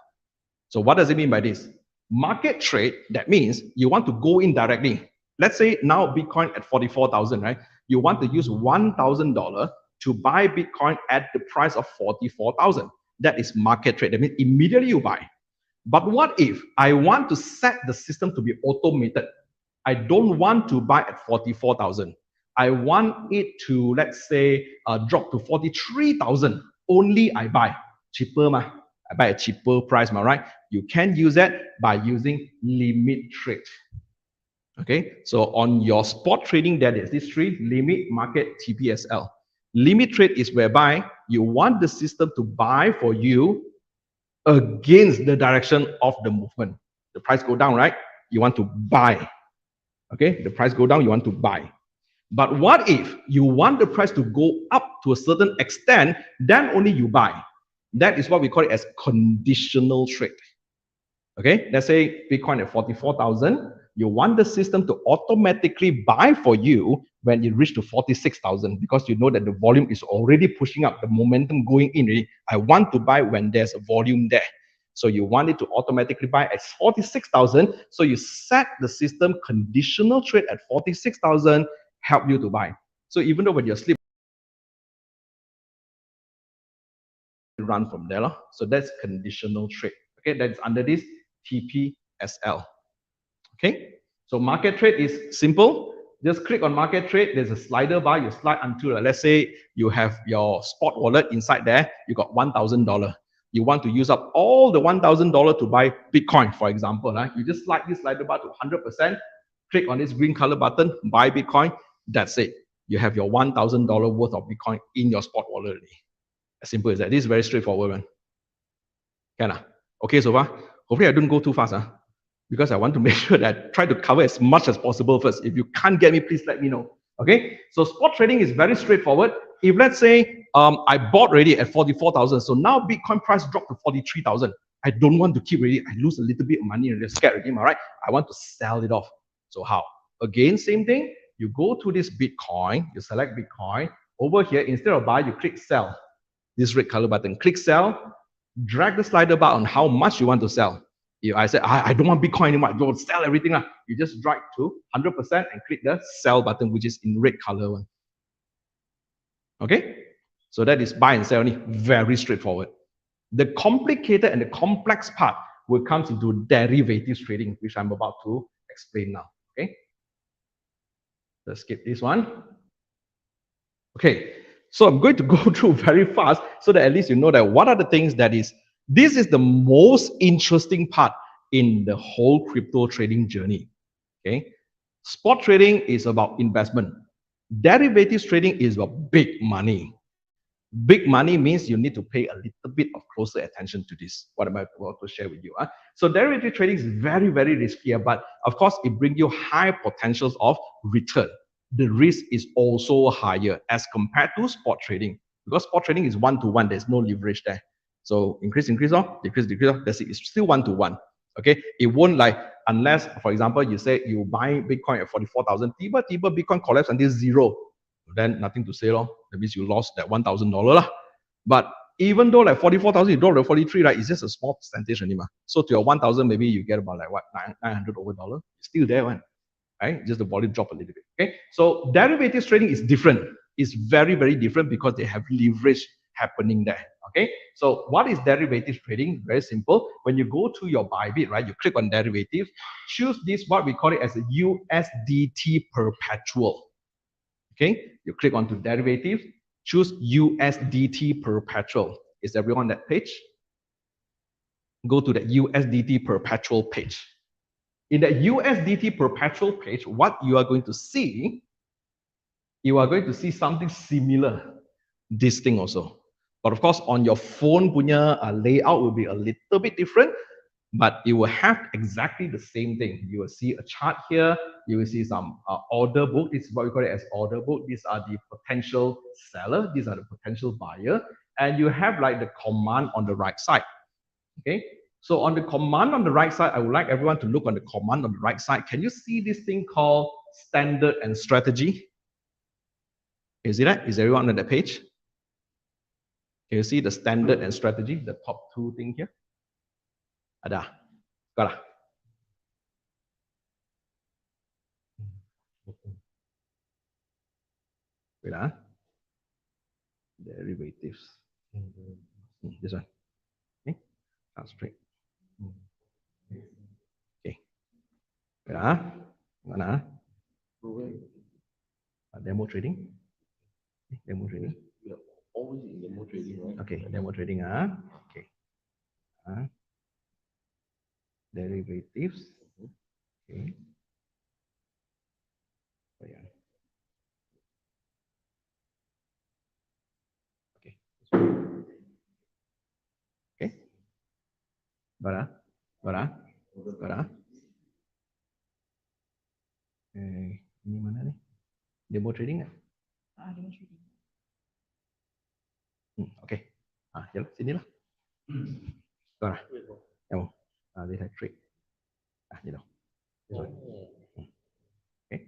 So what does it mean by this? Market trade, that means you want to go in directly. Let's say now Bitcoin at 44,000, right? You want to use $1,000 to buy Bitcoin at the price of 44,000. That is market trade. That means immediately you buy. But what if I want to set the system to be automated? I don't want to buy at 44,000. I want it to, let's say, drop to 43,000. Only I buy. Cheaper, ma. I buy a cheaper price, right? You can use that by using limit trade. Okay, so on your spot trading, there is this three: limit, market, TPSL. Limit trade is whereby you want the system to buy for you against the direction of the movement. The price go down, right? You want to buy. Okay, the price go down, you want to buy. But what if you want the price to go up to a certain extent, then only you buy? That is what we call it as conditional trade. Okay, let's say Bitcoin at 44,000. You want the system to automatically buy for you when it reaches to 46,000 because you know that the volume is already pushing up, the momentum going in. I want to buy when there's a volume there. So you want it to automatically buy at 46,000. So you set the system conditional trade at 46,000, help you to buy. So even though when you're asleep, run from there. So that's conditional trade. Okay, that's under this TPSL. Okay, so market trade is simple. Just click on market trade. There's a slider bar. You slide until, let's say, you have your spot wallet inside there. You got $1,000. You want to use up all the $1,000 to buy Bitcoin, for example. You just slide this slider bar to 100%. Click on this green color button, buy Bitcoin. That's it. You have your $1,000 worth of Bitcoin in your spot wallet already. As simple as that. This is very straightforward, man. Can okay so far? Hopefully I don't go too fast, because I want to make sure that I try to cover as much as possible first. If you can't get me, please let me know. Okay, so spot trading is very straightforward. If let's say I bought already at 44,000, so now Bitcoin price dropped to 43,000. I don't want to keep already. I lose a little bit of money and just scared again, all right? I want to sell it off. So how? Again, same thing. You go to this Bitcoin, you select Bitcoin. Over here, instead of buy, you click sell. This red color button, click sell. Drag the slider bar on how much you want to sell. If I say, I don't want Bitcoin anymore, I don't sell everything. You just drag to 100% and click the sell button, which is in red color one. Okay? So that is buy and sell only. Very straightforward. The complicated and the complex part will come into derivatives trading, which I'm about to explain now. Okay? Let's skip this one. Okay. So I'm going to go through very fast so that at least you know that what are the things that is, this is the most interesting part in the whole crypto trading journey. Okay. Spot trading is about investment. Derivatives trading is about big money. Big money means you need to pay a little bit of closer attention to this. What am I about to share with you? So derivative trading is very, very risky, but of course it brings you high potentials of return. The risk is also higher as compared to spot trading, because spot trading is one-to-one. There's no leverage there. So increase off, decrease off. That's it. It's still one-to-one. Okay, it won't like Unless, for example, you say you buy Bitcoin at 44,000, tiba-tiba Bitcoin collapse until zero, then nothing to say, lor. That means you lost that $1,000 lah. But even though like 44,000, you drop to 43, right? It's just a small percentage anymore. So to your 1,000, maybe you get about like what, 900 over dollar. Still there, one, right? Just the volume drop a little bit. Okay. So derivatives trading is different. It's very, very different because they have leverage happening there. Okay. So what is derivatives trading? Very simple. When you go to your Bybit, right? You click on derivatives, choose this, what we call it as a USDT perpetual. Okay. You click onto derivatives, choose USDT perpetual. Is everyone on that page? Go to the USDT perpetual page. In the USDT perpetual page, what you are going to see, you are going to see something similar, this thing also. But of course, on your phone punya layout will be a little bit different, but it will have exactly the same thing. You will see a chart here. You will see some order book. This is what we call it as order book. These are the potential seller. These are the potential buyer. And you have like the command on the right side. Okay. So on the command on the right side, I would like everyone to look on the command on the right side. Can you see this thing called standard and strategy? Can you see that? Is everyone on that page? Can you see the standard and strategy, the top two thing here? Ada. Got it. Wait, derivatives. This one. Okay. That's straight. Okay. Wait, mana? Demo trading. Demo trading. We are always in demo trading, right? Okay, demo trading. Okay. Derivatives. Okay. Oh, yeah. Okay. Okay. Bara. Ini mana nih? Demo trading nggak? Demo trading. Oke. Jalan sinilah. Bara. Em. Đây là trade. Như đâu? Okay.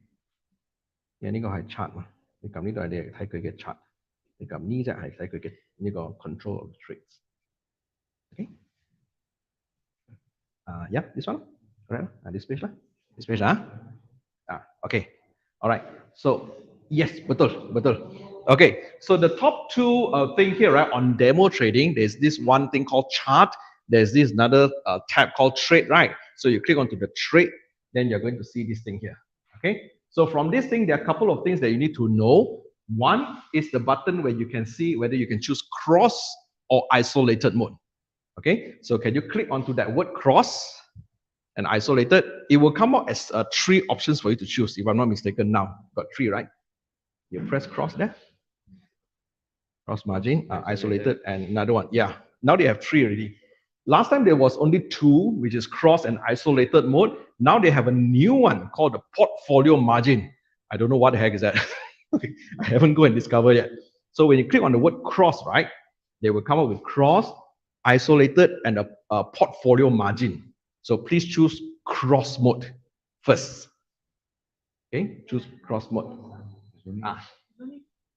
Nhà này có hai chart mà. Thì cầm này đòi để thay cái chart. Thì cầm ní ra thay cái này có control of the trades. Okay. Yeah, this one. Correct. This page lah. This page okay. All right. So yes, betul. Okay. So the top two thing here, right, on demo trading, there's this one thing called chart. There's this another tab called trade, right? So you click onto the trade, then you're going to see this thing here. Okay. So from this thing, there are a couple of things that you need to know. One is the button where you can see whether you can choose cross or isolated mode. Okay. So can you click onto that word cross and isolated? It will come out as 3 options for you to choose. If I'm not mistaken, now got 3, right? You press cross there. Cross margin, isolated, and another one. Yeah. Now they have 3 already. Last time there was only 2, which is cross and isolated mode. Now they have a new one called the portfolio margin. I don't know what the heck is that. I haven't go and discover yet. So when you click on the word cross, right, they will come up with cross, isolated, and a portfolio margin. So please choose cross mode first. Okay, choose cross mode.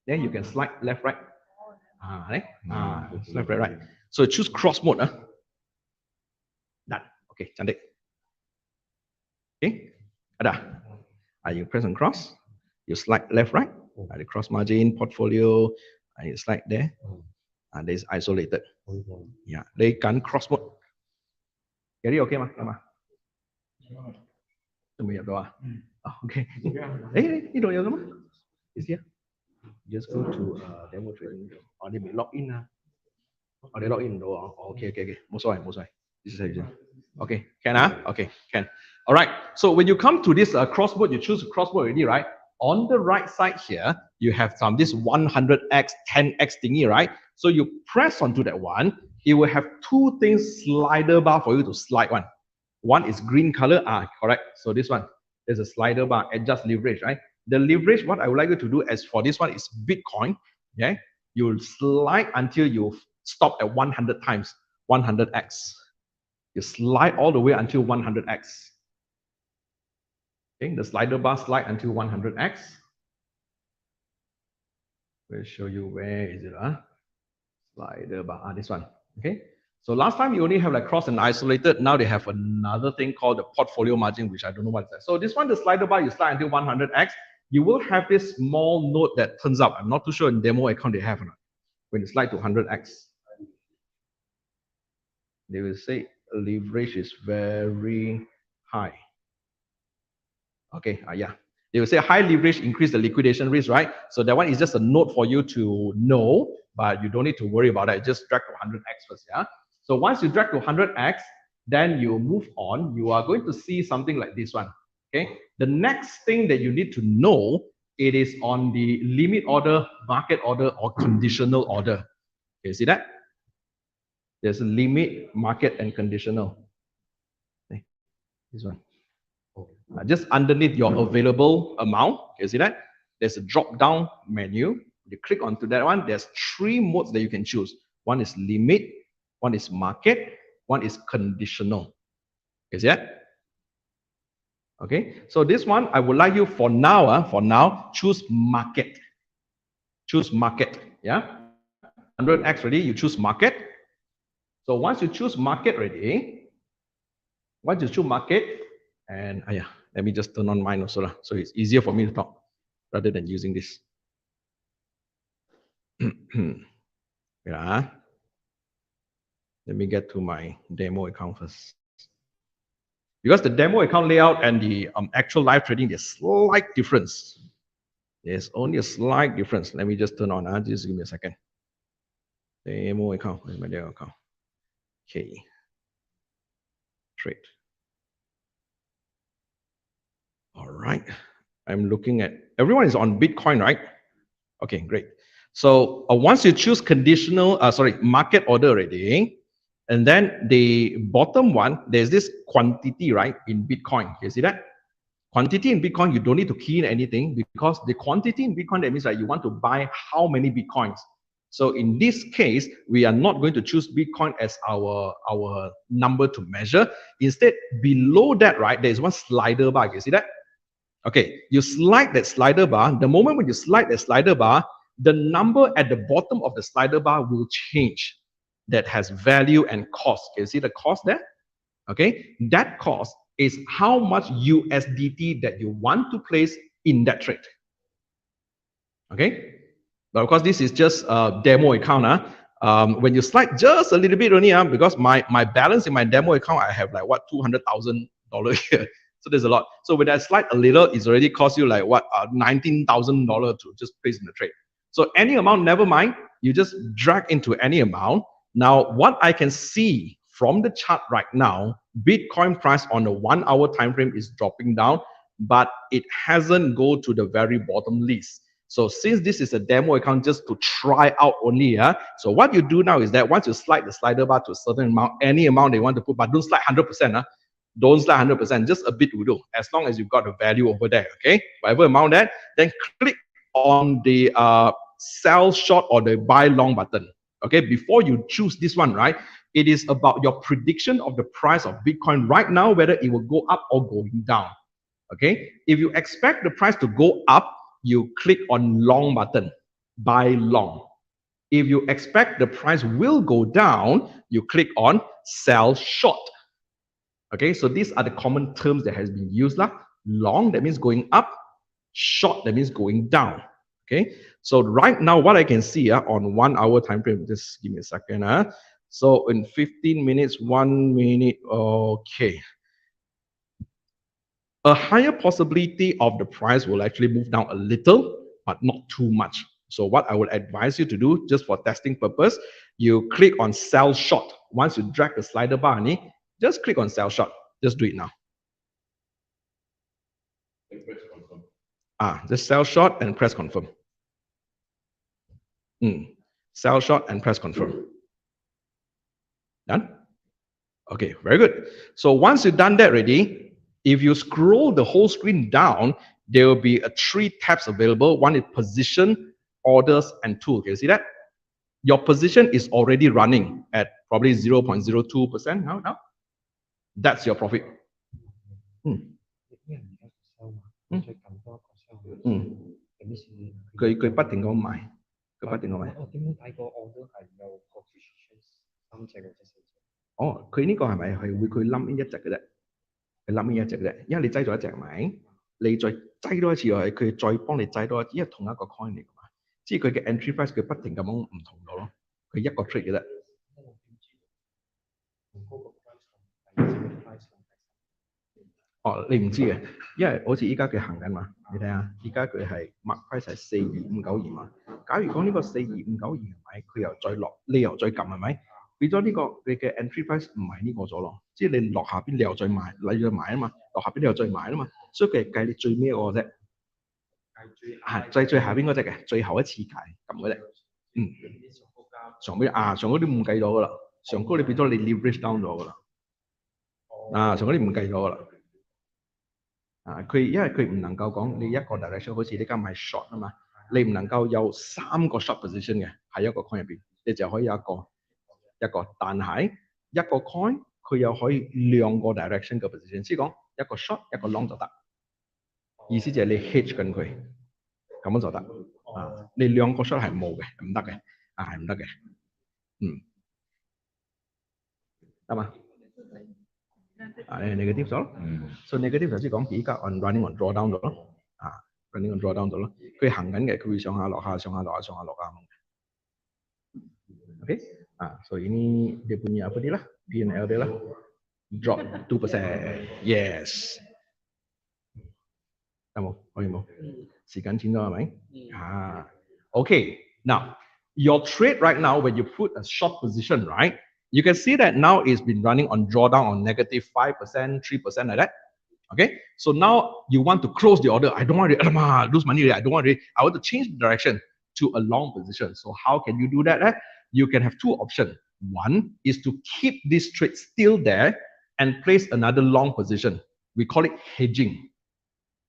Then you can slide left, right. Left, right. So choose cross mode. Done. Okay, cantik. Okay, ada. You press on cross. You slide left, right. The cross margin, portfolio. You slide there. There's isolated. Yeah, they can cross mode. Gary, okay mah? Tunggu ya doa. Okay. You don't know Is here. Just go to demo trading. Or they may log in. Or they log in. Okay. Most why. This is how okay. Can Okay, can. All right. So when you come to this cross mode, you choose cross mode already, right? On the right side here, you have this 100x, 10x thingy, right? So you press onto that one. It will have 2 things slider bar for you to slide one. One is green color. Correct. So this one, there's a slider bar, adjust leverage, right? The leverage, what I would like you to do as for this one is Bitcoin. Yeah. You'll slide until you stop at 100 times, 100x. You slide all the way until 100x. Okay, the slider bar slide until 100x. We'll show you where is it, slider bar, this one, okay? So last time you only have like cross and isolated, now they have another thing called the portfolio margin, which I don't know what's that. So this one, the slider bar, you slide until 100x, you will have this small note that turns up. I'm not too sure in demo account they have or not. When you slide to 100x, they will say leverage is very high. Okay, yeah. They will say high leverage increase the liquidation risk, right? So that one is just a note for you to know, but you don't need to worry about it. Just drag to 100x first, yeah? So once you drag to 100x, then you move on. You are going to see something like this one, okay? The next thing that you need to know, it is on the limit order, market order, or conditional order. Okay, see that? There's a limit, market, and conditional. Okay, this one. Just underneath your available amount, you see that? There's a drop-down menu. You click onto that one. There's 3 modes that you can choose. One is limit, one is market, one is conditional. You see that? Okay, so this one, I would like you for now, choose market. Choose market, yeah? 100x ready, you choose market. So once you choose market ready, once you choose market, and let me just turn on mine also, so it's easier for me to talk rather than using this. Yeah. Let me get to my demo account first. Because the demo account layout and the actual live trading, there's slight difference. There's only a slight difference. Let me just turn on. Just give me a second. Demo account. Where's my demo account? Okay. Trade. All right. I'm looking at, everyone is on Bitcoin, right? Okay, great. So once you choose market order already, and then the bottom one, there's this quantity, right, in Bitcoin. You see that? Quantity in Bitcoin, you don't need to key in anything because the quantity in Bitcoin, that means that you want to buy how many Bitcoins. So in this case, we are not going to choose Bitcoin as our number to measure. Instead, below that, right, there's one slider bar. You see that? Okay, you slide that slider bar. The moment when you slide that slider bar, the number at the bottom of the slider bar will change. That has value and cost. Can you see the cost there? Okay, that cost is how much USDT that you want to place in that trade. Okay, but of course this is just a demo account. When you slide just a little bit only, because my balance in my demo account, I have like what $200,000 here. So there's a lot. So when I slide a little, it's already cost you like what $19,000 to just place in the trade. So any amount, never mind. You just drag into any amount. Now, what I can see from the chart right now, Bitcoin price on the 1 hour time frame is dropping down, but it hasn't go to the very bottom list. So since this is a demo account just to try out only, so what you do now is that once you slide the slider bar to a certain amount, any amount they want to put, but don't slide 100%. Don't slide 100%, just a bit will do, as long as you've got the value over there, okay? Whatever amount that, then click on the sell short or the buy long button, okay? Before you choose this one, right? It is about your prediction of the price of Bitcoin right now, whether it will go up or going down, okay? If you expect the price to go up, you click on long button, buy long. If you expect the price will go down, you click on sell short. Okay, so these are the common terms that has been used. Long, that means going up. Short, that means going down. Okay, so right now, what I can see on 1 hour time frame, just give me a second. So in 15 minutes, 1 minute, okay. A higher possibility of the price will actually move down a little, but not too much. So what I would advise you to do, just for testing purpose, you click on sell short. Once you drag the slider bar, just click on sell short. Just do it now. Just sell short and press confirm. Sell short and press confirm. Done? Okay, very good. So once you've done that already, if you scroll the whole screen down, there will be 3 tabs available. One is position, orders, and tool. Can you see that? Your position is already running at probably 0.02% now. That's your profit. 佢不停咁買，佢不停咁買。我點睇個 order 係有 position 3隻或者4隻？哦，佢呢個係咪係會佢冧一隻嘅啫？佢冧一隻嘅啫，因為你擠咗一隻係咪？你再擠多一次落去，佢再幫你擠多一次，因為同一個 coin 嚟㗎嘛。即係佢嘅 entry price 佢不停咁樣唔同咗咯，佢一個 trade 嘅啫。哦，你唔知嘅，因為好似依家佢行緊嘛，你睇下，依家佢係 mark price 係4252嘛。假如講呢個4252係咪，佢又再落，你又再撳係咪？變咗呢個你嘅 entry price 唔係呢個咗咯，即係你落下邊你又再買，你再買啊嘛，落下邊你又再買啊嘛，所以佢係計你最尾嗰個啫，係最下邊嗰隻嘅，最後一次計撳嗰隻，上嗰啲唔計咗噶啦，上高你變咗你 leverage down 咗噶啦，上嗰啲唔計咗噶啦。因為佢唔能夠講你一個 direction， 好似你而家買 short 啊嘛，你唔能夠有3個 short position 嘅喺一個 coin 入邊，你就可以有一個，但係一個 coin 佢又可以2個 direction 嘅 position， 即係講一個 short 一個 long 就得，意思就係你 hedge 緊佢，咁樣就得。你2個 short 係冇嘅，唔得嘅，係唔得嘅，得嘛？negative 咗咯，so negative 就即係講而家 running on drawdown 咗咯，running on drawdown 咗咯，佢行緊嘅，佢會上下落下上下落下上下落下咁。OK，所以ini dia punya apa dia lah, P&L dia lah, drop 2%, yes。有冇？可以冇？時間錢咗係咪？Okay, now your trade right now when you put a short position, right? You can see that now it's been running on drawdown on negative 5%, 3% like that. Okay, so now you want to close the order. I don't want to lose money. I don't want to. I want to change the direction to a long position. So how can you do that? You can have 2 options. One is to keep this trade still there and place another long position. We call it hedging.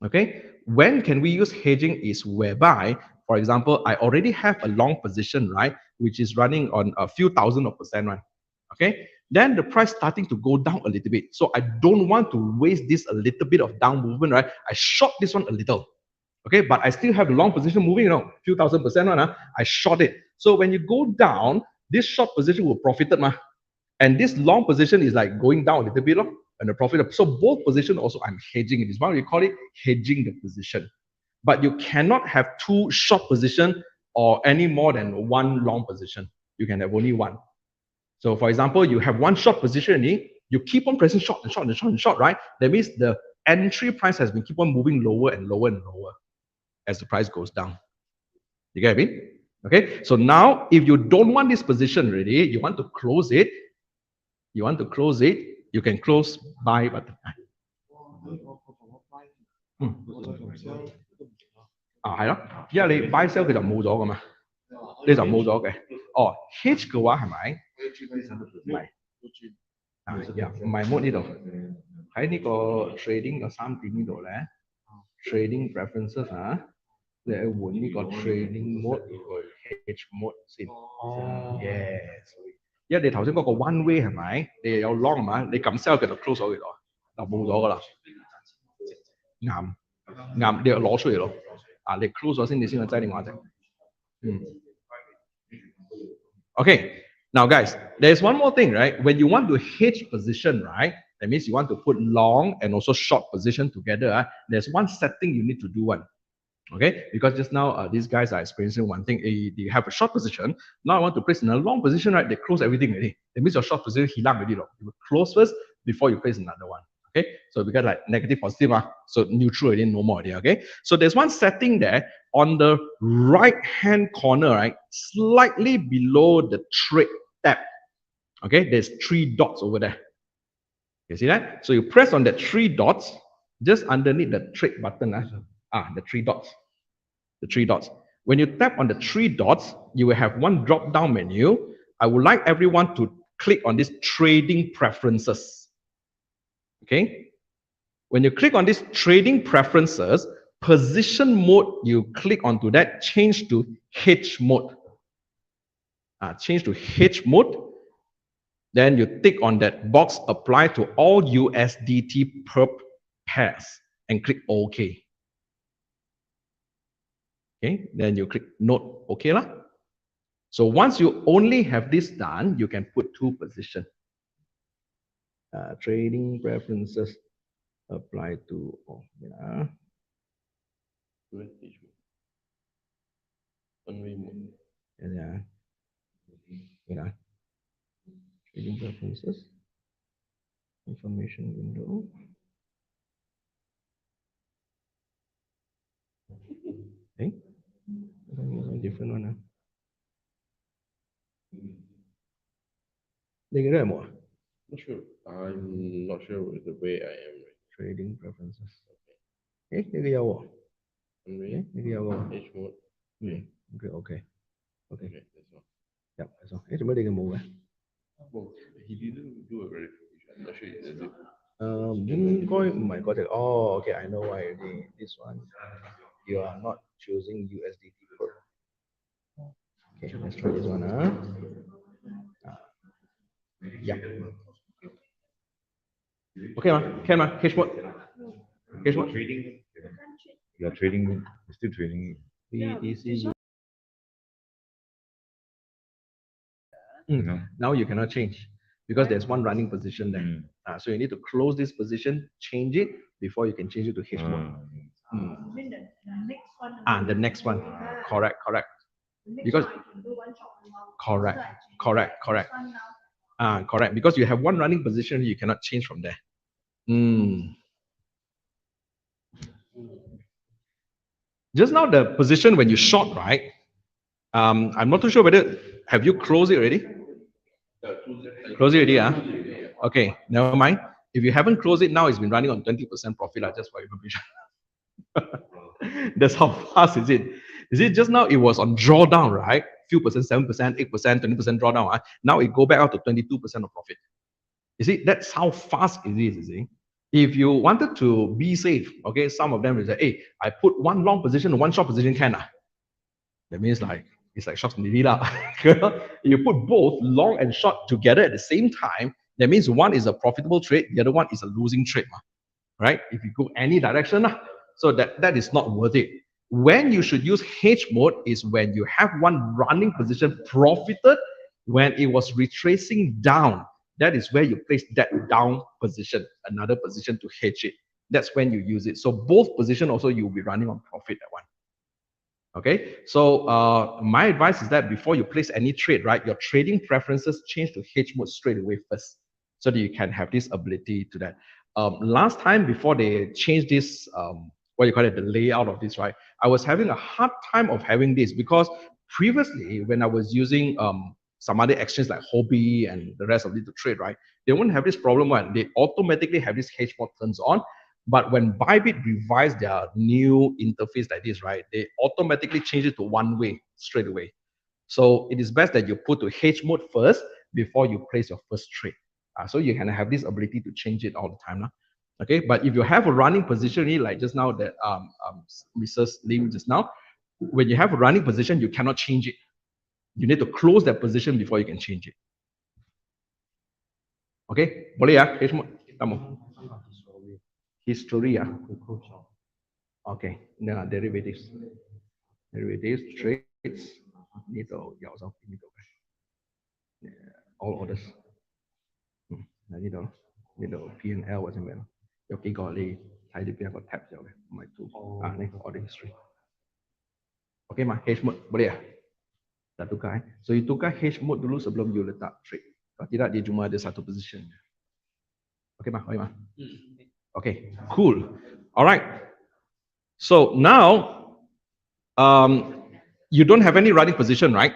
Okay, when can we use hedging is whereby, for example, I already have a long position, right, which is running on a few thousand of percent, right? Okay, then the price starting to go down a little bit. So I don't want to waste this a little bit of down movement, right? I short this one a little. Okay, but I still have the long position moving, few thousand percent one, I short it. So when you go down, this short position will profit, and this long position is like going down a little bit, and the profit. So both position also I'm hedging. It is why we call it hedging the position. But you cannot have 2 short position or any more than 1 long position. You can have only 1. So for example, you have 1 short position, you keep on pressing short and short and short and short, right? That means the entry price has been keep on moving lower and lower and lower as the price goes down. You get me? Okay, so now if you don't want this position already, you want to close it, you can close buy button. 係咯，因為你 buy sell 佢就冇咗噶嘛，你就冇咗嘅。哦 ，hedge 嘅話係咪？唔係，唔係 mode 呢度，喺呢個 trading 嘅3點呢度咧 ，trading preferences 你去換呢個 trading mode 去 hedge mode 先。Yes。因為你頭先嗰個 one way 係咪？你又有 long 係咪？你撳 sell 佢就 close 咗佢咯，就冇咗噶啦。啱，你又攞出嚟咯。你 close 咗先，你先去擠另外一隻。Okay, now guys, there's one more thing, right? When you want to hedge position, right? That means you want to put long and also short position together. There's one setting you need to do one. Okay, because just now these guys are experiencing one thing. They have a short position. Now I want to place in a long position, right? They close everything already. That means your short position hilang already. You close first before you place another one. Okay, so we got like negative, positive, so neutral already, no more already. Okay, so there's one setting there on the right hand corner, right, slightly below the trade tab. Okay, there's 3 dots over there. You see that? So you press on the 3 dots just underneath the trade button. The 3 dots. The 3 dots. When you tap on the 3 dots, you will have one drop down menu. I would like everyone to click on this trading preferences. Okay, when you click on this trading preferences, position mode, you click onto that, change to hedge mode. Change to hedge mode. Then you tick on that box, apply to all USDT perp pairs, and click OK. Okay, then you click note, okay lah. So once you only have this done, you can put two position. Trading preferences apply to, yeah. One-way mode. Yeah. Yeah. Trading preferences. Information window. Okay. Different one. They get more. Not sure. I'm not sure with the way I am. Trading preferences. Okay, they get more. One-way. They get more. H mode. Okay. Okay. Okay, that's all. Yeah, that's all. It's they can move. Well, he didn't do a verification. I'm not sure he does it. My God. Oh, okay. I know why. This one, you are not choosing USDT. Okay, let's try this one. Yeah. Okay, man. Can man. Cash mode. Cash mode. Trading. You're trading. You're still trading. BTC. No. Now you cannot change because there's one running position there. So you need to close this position, change it before you can change it to H mode. The next one. Correct. Because correct. Correct. Because you have one running position, you cannot change from there. Just now the position when you short, right? I'm not too sure whether have you closed it already? Close it already, Okay, never mind. If you haven't closed it now, it's been running on 20% profit, just for information. That's how fast is it. Is it just now it was on drawdown, right? Few percent, 7%, 8%, 20% drawdown. Now it go back out to 22% of profit. You see, that's how fast it is, you see. If you wanted to be safe, okay, some of them will say, hey, I put one long position and one short position, can I? That means like, it's like short and you put both long and short together at the same time, that means one is a profitable trade, the other one is a losing trade, right? If you go any direction, so that is not worth it. When you should use H mode is when you have one running position profited when it was retracing down. That is where you place that down position, another position to hedge it. That's when you use it. So both position also you'll be running on profit that one. Okay, so my advice is that before you place any trade, right, your trading preferences change to H mode straight away first, so that you can have this ability to that. Last time before they changed this, what you call it, the layout of this, right, I was having a hard time of having this because previously when I was using some other exchanges like Hobby and the rest of it to trade, right, they won't have this problem when they automatically have this H mode turns on. But when Bybit revised their new interface like this, right, they automatically change it to one way straight away. So it is best that you put to H mode first before you place your first trade. So you can have this ability to change it all the time. Okay, but if you have a running position, like just now that Mrs. Lim just now, when you have a running position, you cannot change it. You need to close that position before you can change it. Okay, boleh ya? H mode, kamu. History, Okay, no, derivatives. Derivatives, trades, need to all orders. Need to P&L 或者咩咯？有幾個你睇呢邊一個 tab 有嘅，唔係做呢個 order history。Okay 嘛 ，H mode boleh ya? Tak tukar So you tukar H mode dulu sebelum you letak trade. Kalau tidak dia cuma ada satu position. Okay mah, boleh mah? Okay, cool. All right. So now, you don't have any running position, right?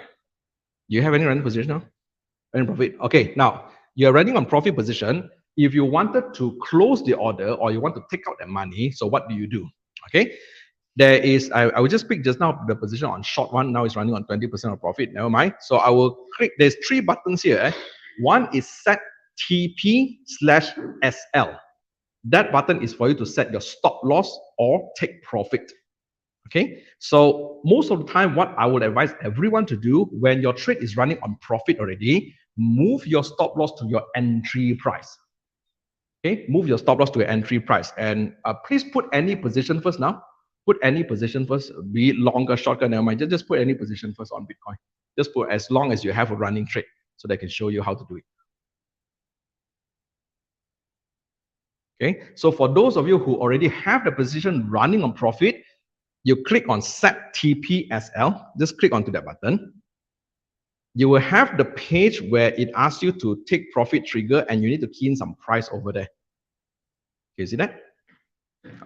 Do you have any running position now? Running profit. Okay, now you're running on profit position. If you wanted to close the order or you want to take out the money, so what do you do? Okay, there is, I will just pick just now the position on short one. Now it's running on 20% of profit. Never mind. So I will click, there's three buttons here. One is set TP/SL. That button is for you to set your stop loss or take profit. Okay, so most of the time, what I would advise everyone to do when your trade is running on profit already, move your stop loss to your entry price. Okay, move your stop loss to your entry price, and please put any position first now. Put any position first, be it longer, shorter, never mind. Just put any position first on Bitcoin. Just put as long as you have a running trade so they can show you how to do it. Okay, so for those of you who already have the position running on profit, you click on set TPSL, just click onto that button. You will have the page where it asks you to take profit trigger and you need to key in some price over there. Can you see that?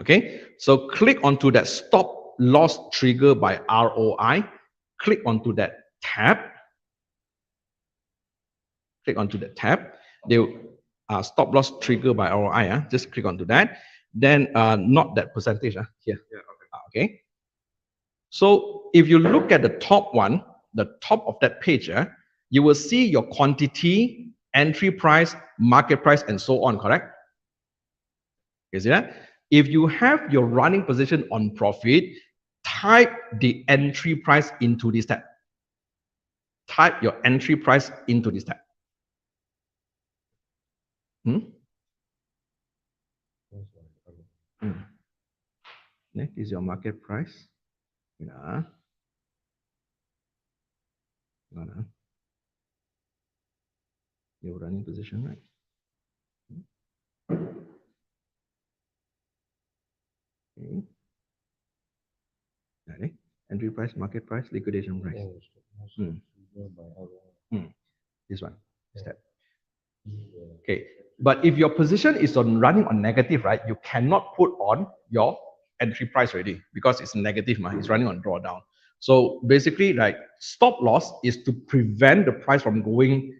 Okay, so click onto that stop loss trigger by ROI. Click onto that tab. Click onto the tab. They stop loss trigger by ROI. Just click onto that. Then not that percentage here. Yeah, okay. So if you look at the top one, the top of that page, you will see your quantity, entry price, market price, and so on, correct? You see that? If you have your running position on profit, type the entry price into this tab. Type your entry price into this tab. Next is your market price. Yeah. Your running position, right? Okay. Right. Entry price, market price, liquidation price. This one. Step. Okay. But if your position is on running on negative, right, you cannot put on your entry price already because it's negative, it's running on drawdown. So basically, like stop loss is to prevent the price from going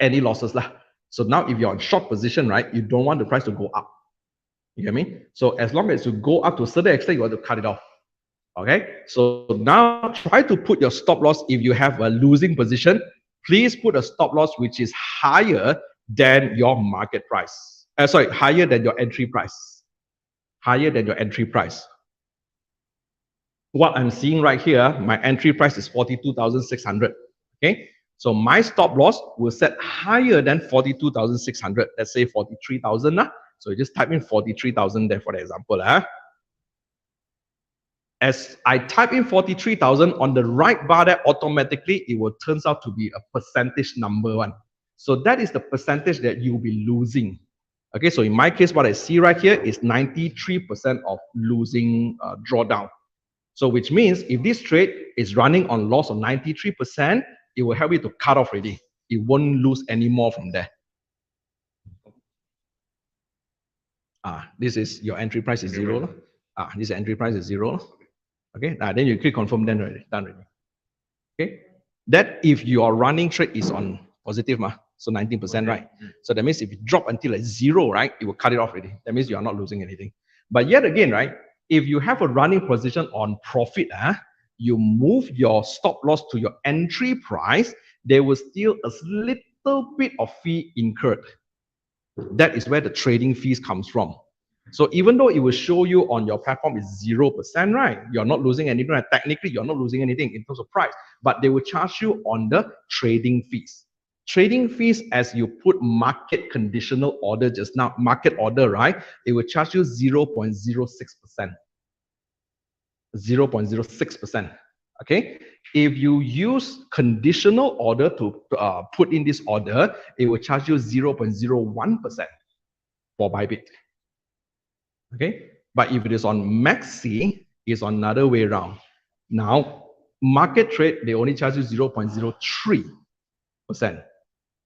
any losses lah. So now if you're on short position, right, you don't want the price to go up. You get me? So as long as you go up to a certain extent, you want to cut it off. Okay, so now try to put your stop loss if you have a losing position. Please put a stop loss which is higher than your market price. Higher than your entry price. Higher than your entry price. What I'm seeing right here, my entry price is 42,600. Okay, so my stop loss will set higher than 42,600. Let's say 43,000. So you just type in 43,000 there for the example. As I type in 43,000 on the right bar there, automatically it will turns out to be a percentage number one. So that is the percentage that you'll be losing. Okay, so in my case, what I see right here is 93% of losing drawdown. So which means if this trade is running on loss of 93%, it will help you to cut off already. It won't lose any more from there. This is your entry price is zero. This entry price is zero. Okay, then you click confirm, then done already. Okay, that if your running trade is on positive, so 19%, right? So that means if it drop until like zero, right, it will cut it off already. That means you are not losing anything. But yet again, right, if you have a running position on profit, you move your stop loss to your entry price, there will still a little bit of fee incurred. That is where the trading fees comes from. So even though it will show you on your platform is 0%, right? You're not losing anything. Right? Technically, you're not losing anything in terms of price, but they will charge you on the trading fees. Trading fees, as you put market conditional order just now, market order, right? It will charge you 0.06%. 0.06%. Okay. If you use conditional order to put in this order, it will charge you 0.01% for Bybit. Okay, but if it is on Maxi, it's on another way around. Now, market trade, they only charge you 0.03%,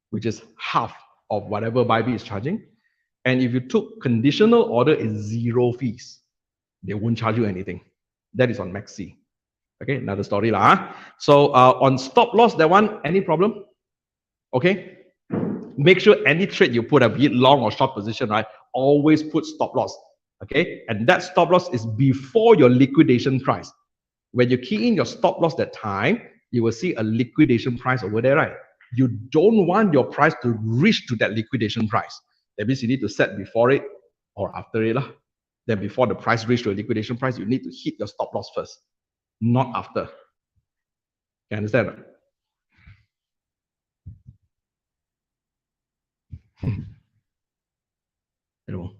which is half of whatever Bybit is charging. And if you took conditional order, it's zero fees. They won't charge you anything. That is on Maxi. Okay, another story lah. So on stop loss, that one, any problem? Okay, make sure any trade you put, a bit long or short position, right? Always put stop loss. Okay, and that stop loss is before your liquidation price. When you key in your stop loss that time, you will see a liquidation price over there, right? You don't want your price to reach to that liquidation price. That means you need to set before it or after it. Then before the price reach to a liquidation price, you need to hit your stop loss first, not after. You understand? Hello.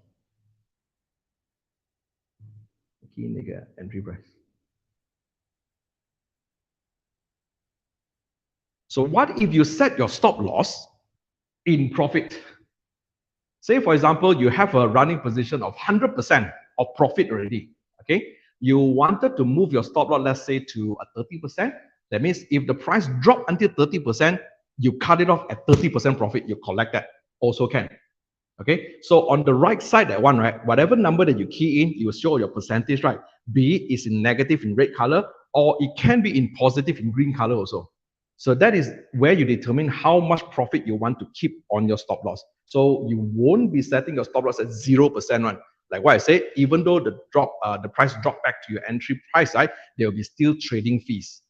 Key nigga entry price. So what if you set your stop loss in profit? Say, for example, you have a running position of 100% of profit already, okay? You wanted to move your stop loss, let's say, to a 30%. That means if the price dropped until 30%, you cut it off at 30% profit, you collect that, also can. Okay, so on the right side, that one, right, whatever number that you key in, you will show your percentage, right? Be it is in negative in red color, or it can be in positive in green color also. So that is where you determine how much profit you want to keep on your stop loss. So you won't be setting your stop loss at 0% one. Like what I said, even though the price drop back to your entry price, right, there will be still trading fees.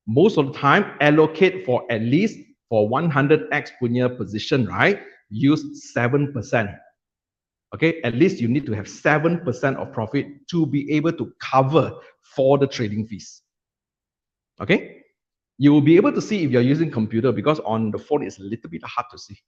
Most of the time, allocate for at least for 100x punya position, right? Use 7%. Okay, at least you need to have 7% of profit to be able to cover for the trading fees. Okay, you will be able to see if you're using computer because on the phone it's a little bit hard to see.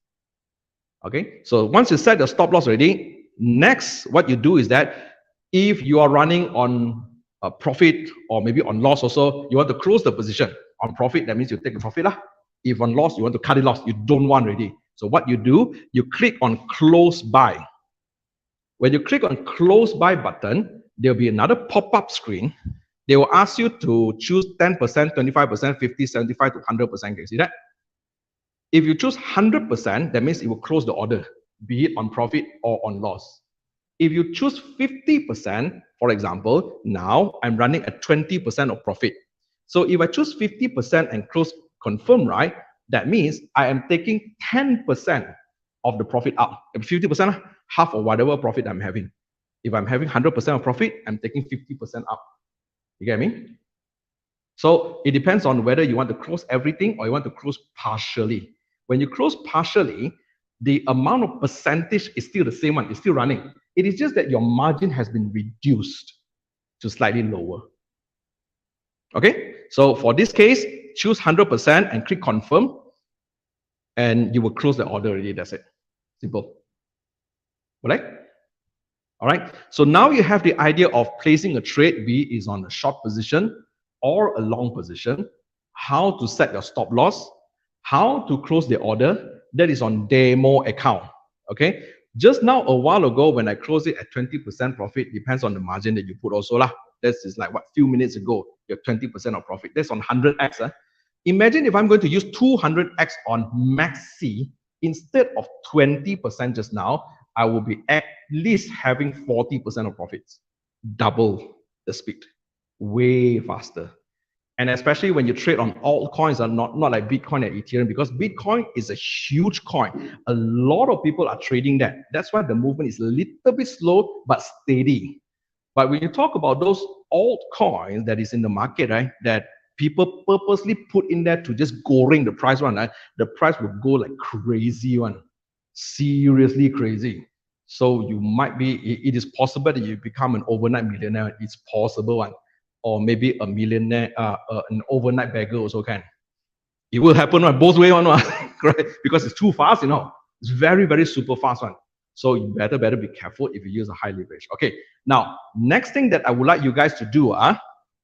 Okay, so once you set the stop loss already, next what you do is that if you are running on a profit or maybe on loss also, you want to close the position. On profit, that means you take the profit lah. If on loss, you want to cut it loss, you don't want already. So what you do, you click on close buy. When you click on close buy button, there'll be another pop-up screen. They will ask you to choose 10%, 25%, 50, 75 to 100%. Can you see that? If you choose 100%, that means it will close the order, be it on profit or on loss. If you choose 50%, for example, now I'm running at 20% of profit. So if I choose 50% and close confirm, right, that means I am taking 10% of the profit up. If 50%, half of whatever profit I'm having. If I'm having 100% of profit, I'm taking 50% up. You get me? So it depends on whether you want to close everything or you want to close partially. When you close partially, the amount of percentage is still the same one, it's still running. It is just that your margin has been reduced to slightly lower. Okay, so for this case, choose 100% and click confirm, and you will close the order already. That's it. Simple. All right. So now you have the idea of placing a trade, be it is on a short position or a long position, how to set your stop loss, how to close the order. That is on demo account. Okay. Just now, a while ago, when I closed it at 20% profit, depends on the margin that you put also lah. This is like what, few minutes ago, you have 20% of profit. That's on 100x. Imagine if I'm going to use 200x on Maxi instead of 20% just now, I will be at least having 40% of profits, double the speed, way faster. And especially when you trade on altcoins, are not like Bitcoin and Ethereum, because Bitcoin is a huge coin. A lot of people are trading that. That's why the movement is a little bit slow but steady. But when you talk about those altcoins that is in the market, right, that people purposely put in there to just goreng the price one, right, the price will go like crazy one, seriously crazy. So you might be, it is possible that you become an overnight millionaire. It's possible one, or maybe a millionaire, an overnight beggar also can. It will happen on both ways one, right? Because it's too fast, you know. It's very, very super fast one. So you better be careful if you use a high leverage. Okay. Now, next thing that I would like you guys to do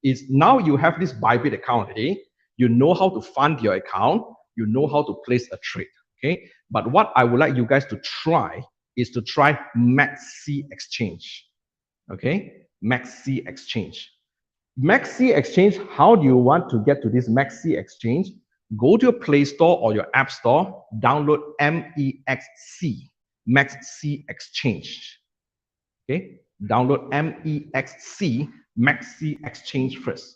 is now you have this Bybit account, okay? You know how to fund your account. You know how to place a trade, okay? But what I would like you guys to try is to try Maxi Exchange, okay? Maxi Exchange. Maxi Exchange, how do you want to get to this Maxi Exchange? Go to your Play Store or your App Store, download MEXC, Maxi Exchange. Okay, download MEXC, Maxi Exchange first.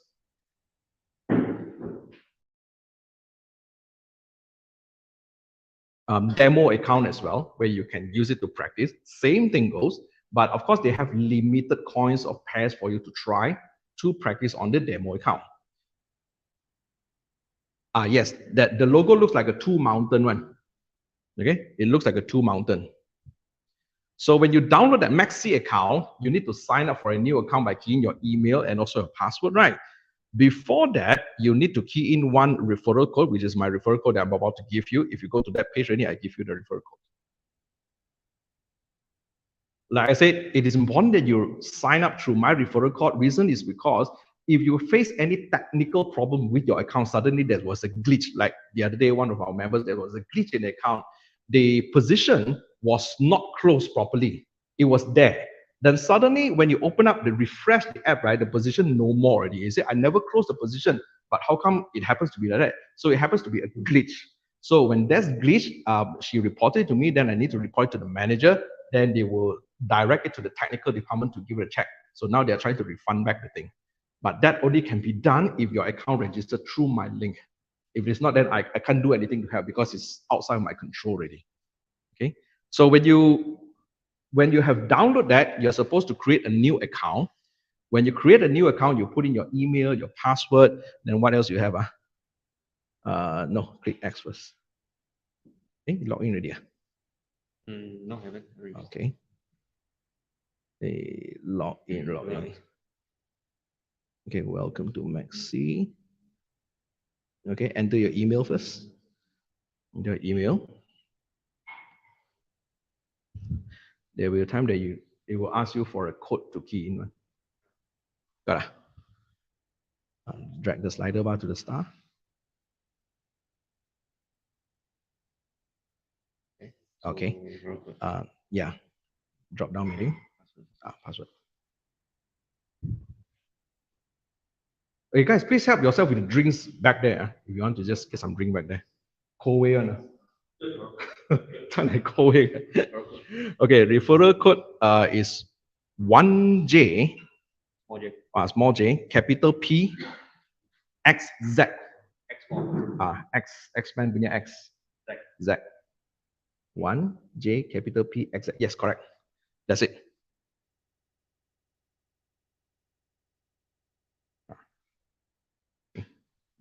Demo account as well, where you can use it to practice. Same thing goes, but of course they have limited coins or pairs for you to try to practice on the demo account. Yes, that the logo looks like a two mountain one. Okay, it looks like a two mountain. So when you download that Maxi account, you need to sign up for a new account by keying your email and also a password, right? Before that, you need to key in one referral code, which is my referral code that I'm about to give you. If you go to that page already, I give you the referral code. like I said, it is important that you sign up through my referral code. Reason is because if you face any technical problem with your account, suddenly there was a glitch. Like the other day, one of our members, there was a glitch in the account. The position was not closed properly. It was there. Then suddenly, when you open up the refresh the app, right, the position no more already. You say, I never closed the position, but how come it happens to be like that? So it happens to be a glitch. So when there's glitch, she reported to me, then I need to report to the manager, then they will direct it to the technical department to give it a check. So now they're trying to refund back the thing. But that only can be done if your account registered through my link. If it's not, then I can't do anything to help because it's outside my control already. Okay. So when you have downloaded that, you're supposed to create a new account. When you create a new account, you put in your email, your password, then what else you have? No, click X first. Okay, log in already. No, haven't. Okay. Log in. Okay, welcome to Maxi. Okay, enter your email first. Enter your email. There will be a time that it will ask you for a code to key in. Got it. Drag the slider bar to the star. Okay. Yeah. Drop down menu. Password. Hey guys, please help yourself with the drinks back there. If you want to just get some drink back there. Cold way on. Cold way. Okay, referral code is 1J. Small j, capital P, XZ. X-Men punya X. Z. 1J, capital P, XZ. Yes, correct. That's it.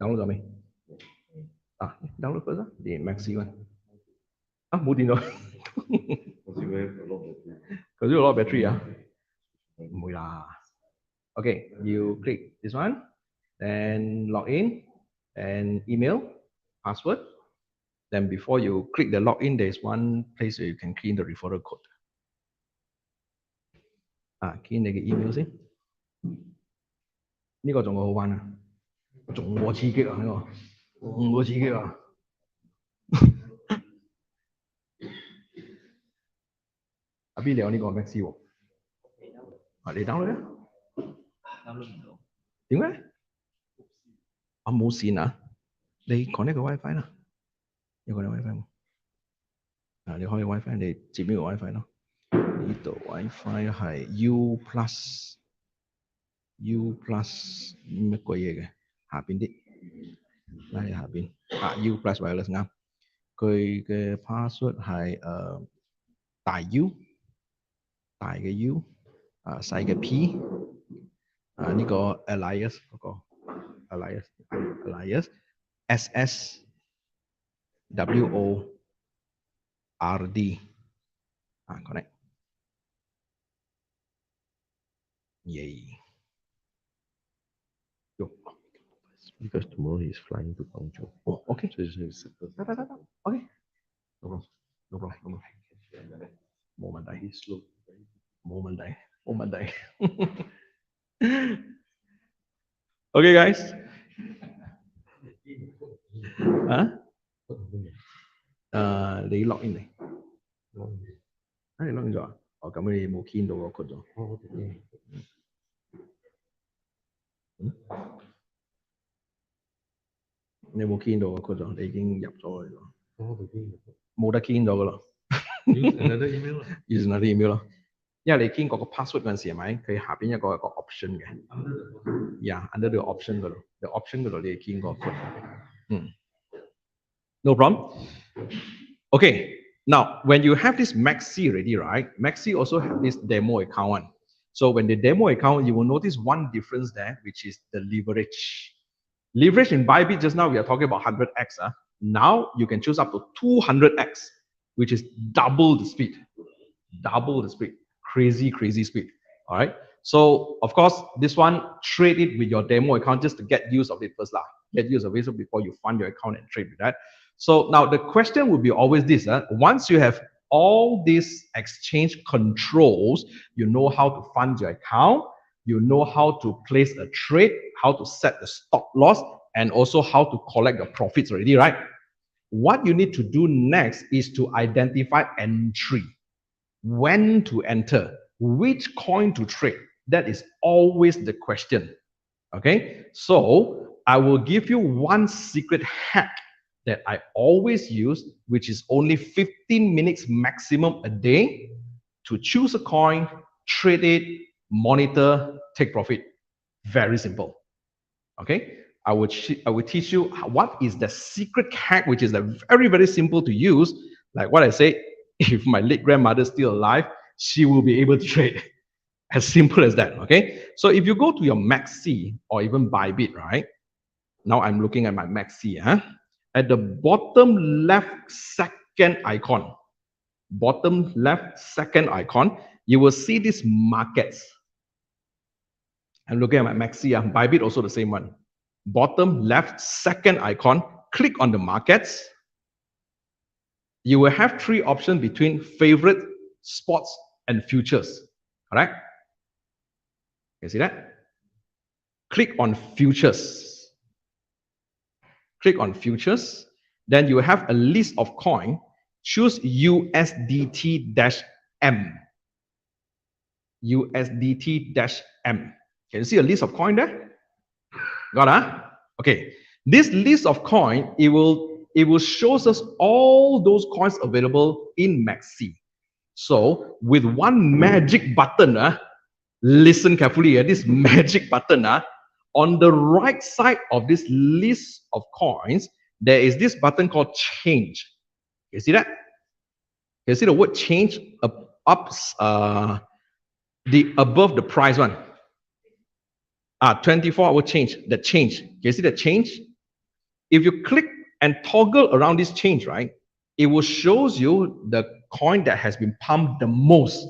Download kami. Download first. The Maxi one.冇電腦。Because you have a lot of battery.唔會啦。Okay, you click this one, then log in, and email, password. Then before you click the login, there's one place where you can key in the referral code. Key in the email 先。呢個仲好玩啊！仲我刺激啊！呢個我刺激啊！阿 B 你有呢個 Maxi 喎？你 download 啊 ？download 唔到。點解？冇線啊？你 connect 個 WiFi 啦。有 connect WiFi 冇？你開個 WiFi，你接邊個 WiFi 咯？呢度 WiFi 係 U plus 乜鬼嘢嘅？下邊啲拉喺下邊U plus wireless 啱。佢嘅 password 係大 U 大嘅 U 細嘅 P 呢個 Alliance 嗰個 Alliance SSWORD connect yay go Because tomorrow he's flying to Guangzhou. oh okay So it's okay no problem 冇問題 he's slow. 冇問題 okay guys 你 log in 嚟你 log in 咗啊？咁你冇 key 到個 code 咗。你有冇 key 到個 code 咗？你已經入咗去咯。冇得 key 咗噶咯。Use another email 啦。Use another email 咯。因為你 key 嗰個 password 嗰陣時係咪？佢下邊有個 option 嘅。under the option 嗰度 ，the option 嗰度你 key 個 code。No problem. Okay. Now, when you have this Maxi already, right? Maxi also have this demo account one. So when the demo account, you will notice one difference there, which is the leverage. Leverage in Bybit, just now we are talking about 100x. Now you can choose up to 200x, which is double the speed. Double the speed. Crazy speed. All right. So of course, this one, trade it with your demo account just to get use of it first. Get use of it before you fund your account and trade with that. So now the question would be always this. Once you have all these exchange controls, you know how to fund your account, you know how to place a trade, how to set the stop loss, and also how to collect your profits already, right? What you need to do next is to identify entry, when to enter, which coin to trade. That is always the question. Okay, so I will give you one secret hack that I always use, which is only 15 minutes maximum a day to choose a coin, trade it, monitor, take profit. Very simple. Okay, I will teach you what is the secret hack, which is very, very simple to use. Like what I say, if my late grandmother is still alive, she will be able to trade. As simple as that, okay? So if you go to your Maxi or even Bybit, right? Now I'm looking at my Maxi, at the bottom left second icon, you will see these markets. I'm looking at my Maxi, Bybit also the same one. Bottom left second icon, click on the markets. You will have three options between favorite, spots, and futures, correct? You see that? Click on futures. Click on futures. Then you have a list of coin. Choose USDT-M. USDT-M. Can you see a list of coin there? Got it? Okay. This list of coin, it will show us all those coins available in Maxi. So with one magic button, listen carefully, this magic button, on the right side of this list of coins, there is this button called change. You see that? You see the word change the above the price one. 24-hour change, the change. Can you see the change? If you click and toggle around this change, right, it will show you the coin that has been pumped the most,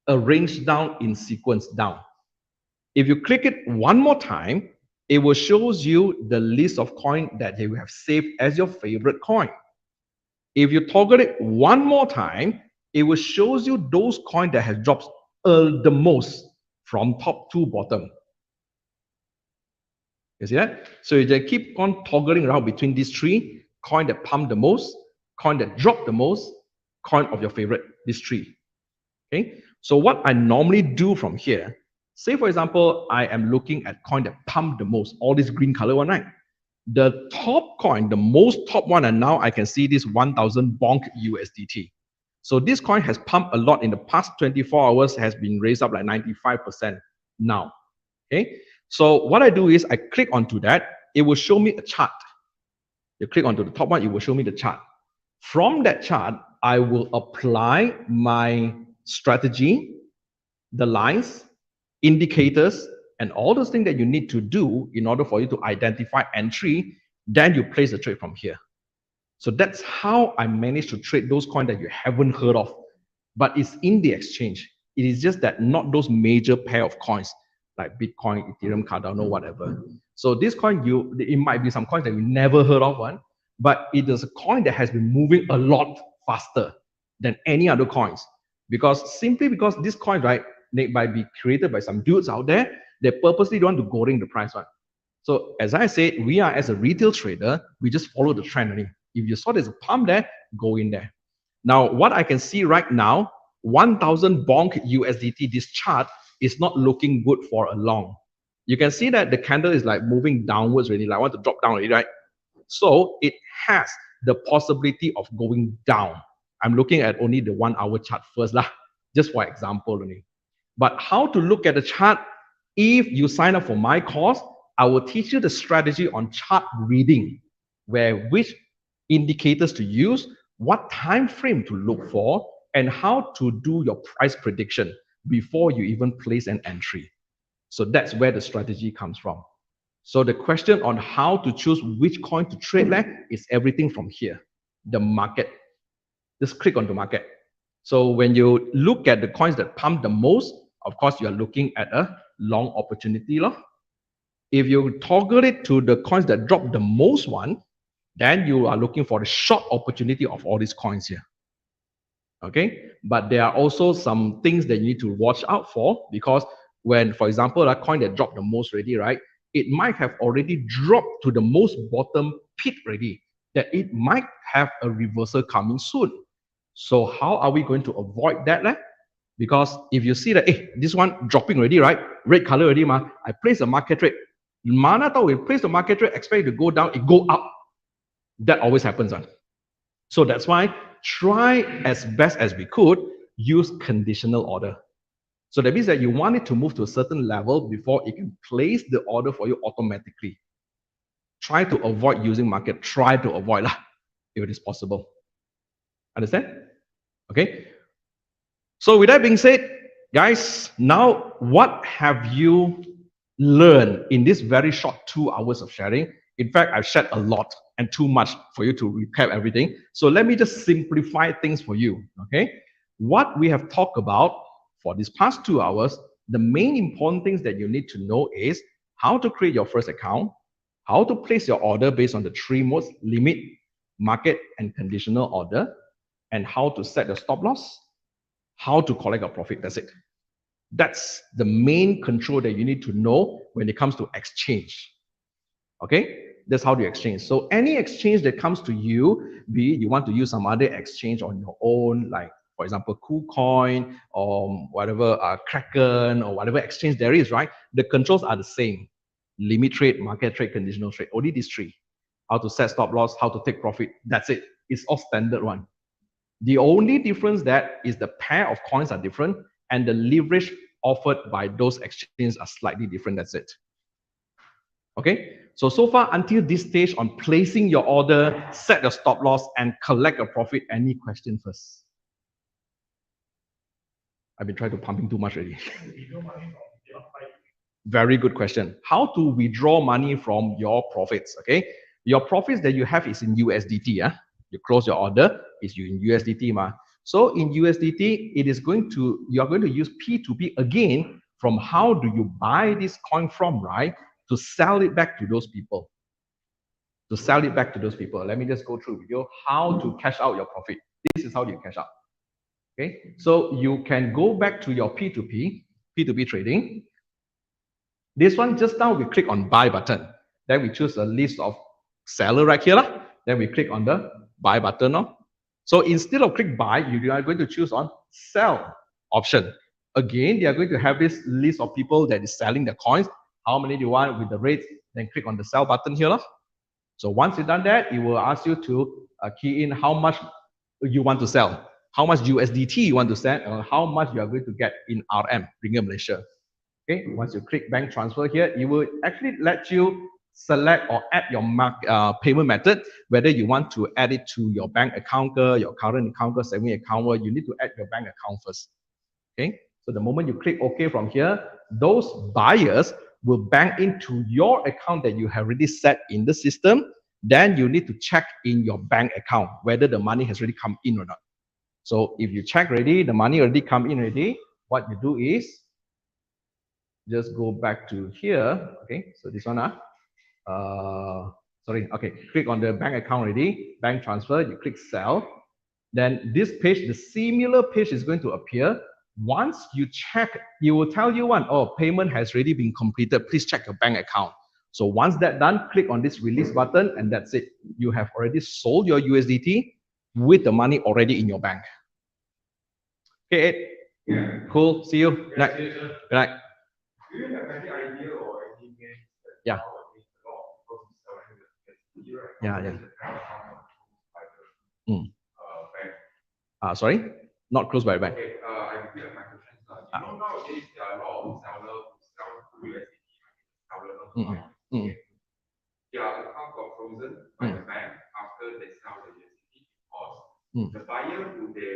arranged down in sequence down. If you click it one more time, it will show you the list of coins that you have saved as your favorite coin. If you toggle it one more time, it will show you those coins that have dropped the most from top to bottom. You see that? So you just keep on toggling around between these three: coin that pumped the most, coin that dropped the most, coin of your favorite, these three. Okay. So what I normally do from here, say for example, I am looking at coin that pumped the most, all this green color one, right? The top coin, the most top one, and now I can see this 1000 bonk USDT. So this coin has pumped a lot in the past 24 hours, has been raised up like 95% now. Okay. So what I do is I click onto that, it will show me a chart. You click onto the top one, it will show me the chart. From that chart, I will apply my strategy, the lines, indicators, and all those things that you need to do in order for you to identify entry. Then you place the trade from here. So that's how I managed to trade those coins that you haven't heard of, but it's in the exchange. It is just that not those major pair of coins like Bitcoin, Ethereum, Cardano, whatever. So this coin, it might be some coins that you never heard of one, but it is a coin that has been moving a lot faster than any other coins. Simply because this coin, right, they might be created by some dudes out there, they purposely don't want to go in the price one. So as I said, we are as a retail trader, we just follow the trend only. If you saw there's a pump there, go in there. Now, what I can see right now, 1000 bonk USDT, this chart is not looking good for a long. You can see that the candle is like moving downwards already, like I want to drop down already, right? So it has the possibility of going down. I'm looking at only the 1 hour chart first, just for example only. But how to look at the chart, if you sign up for my course, I will teach you the strategy on chart reading, where which indicators to use, what time frame to look for, and how to do your price prediction before you even place an entry. So that's where the strategy comes from. So the question on how to choose which coin to trade is everything from here, the market. Just click on the market. So when you look at the coins that pump the most, of course, you are looking at a long opportunity. If you toggle it to the coins that drop the most one, then you are looking for the short opportunity of all these coins here. Okay, but there are also some things that you need to watch out for, because when, for example, a coin that dropped the most already, right, it might have already dropped to the most bottom pit already, that it might have a reversal coming soon. So how are we going to avoid that? Because if you see that, hey, this one dropping already, right? Red color already, I place a market trade. Mana tau we place the market trade, expect it to go down, it go up. That always happens. So that's why try as best as we could use conditional order. So that means that you want it to move to a certain level before it can place the order for you automatically. Try to avoid using market. Try to avoid lah, if it is possible. Understand? Okay. So with that being said, guys, now what have you learned in this very short 2 hours of sharing? In fact, I've shared a lot and too much for you to recap everything. So let me just simplify things for you. Okay. What we have talked about for these past 2 hours, the main important things that you need to know is how to create your first account, how to place your order based on the 3 modes: limit, market, and conditional order, and how to set the stop loss, how to collect a profit. That's it. That's the main control that you need to know when it comes to exchange. Okay? That's how to exchange. So any exchange that comes to you, be it you want to use some other exchange on your own, like for example, KuCoin or whatever, Kraken or whatever exchange there is, right? The controls are the same. Limit trade, market trade, conditional trade. Only these 3. How to set stop loss, how to take profit. That's it. It's all standard one. The only difference that is the pair of coins are different and the leverage offered by those exchanges are slightly different. That's it. Okay. So far until this stage on placing your order, set your stop loss and collect a profit, any question first? I've been trying to pumping too much already. Very good question. How to withdraw money from your profits? Okay. Your profits that you have is in USDT. You close your order, it's in USDT. So in USDT, it is going to, you are going to use P2P again from how do you buy this coin from, right? To sell it back to those people. To sell it back to those people. Let me just go through with you how to cash out your profit. This is how you cash out. Okay. So you can go back to your P2P trading. This one, just now we click on buy button. Then we choose a list of seller right here. Then we click on the buy button. So instead of click buy, you are going to choose on sell option. Again, they are going to have this list of people that is selling the coins. How many do you want with the rates? Then click on the sell button here. So once you've done that, it will ask you to key in how much you want to sell, how much USDT you want to sell, and how much you are going to get in RM, Ringgit Malaysia. Okay, once you click bank transfer here, it will actually let you select or add your payment method, whether you want to add it to your bank account, your current account, saving account, you need to add your bank account first. Okay, so the moment you click OK from here, those buyers will bank into your account that you have already set in the system. Then you need to check in your bank account whether the money has already come in or not. So if you check already, the money already come in already, what you do is just go back to here. Okay, so this one, okay, click on the bank account already, bank transfer, you click sell. Then this page, the similar page is going to appear. Once you check, it will tell you payment has already been completed. Please check your bank account. So once that's done, click on this release button and that's it. You have already sold your USDT with the money already in your bank. Okay, Ed? Yeah. Cool. See you. Good night. Good night. Do you have any idea or any names that Yeah. Yeah. Sorry? Not closed by a bank. Okay, I repeat my questions. Nowadays there are a lot of sellers who sell USDT, their account got frozen by the bank after they sell the USDT because the buyer who they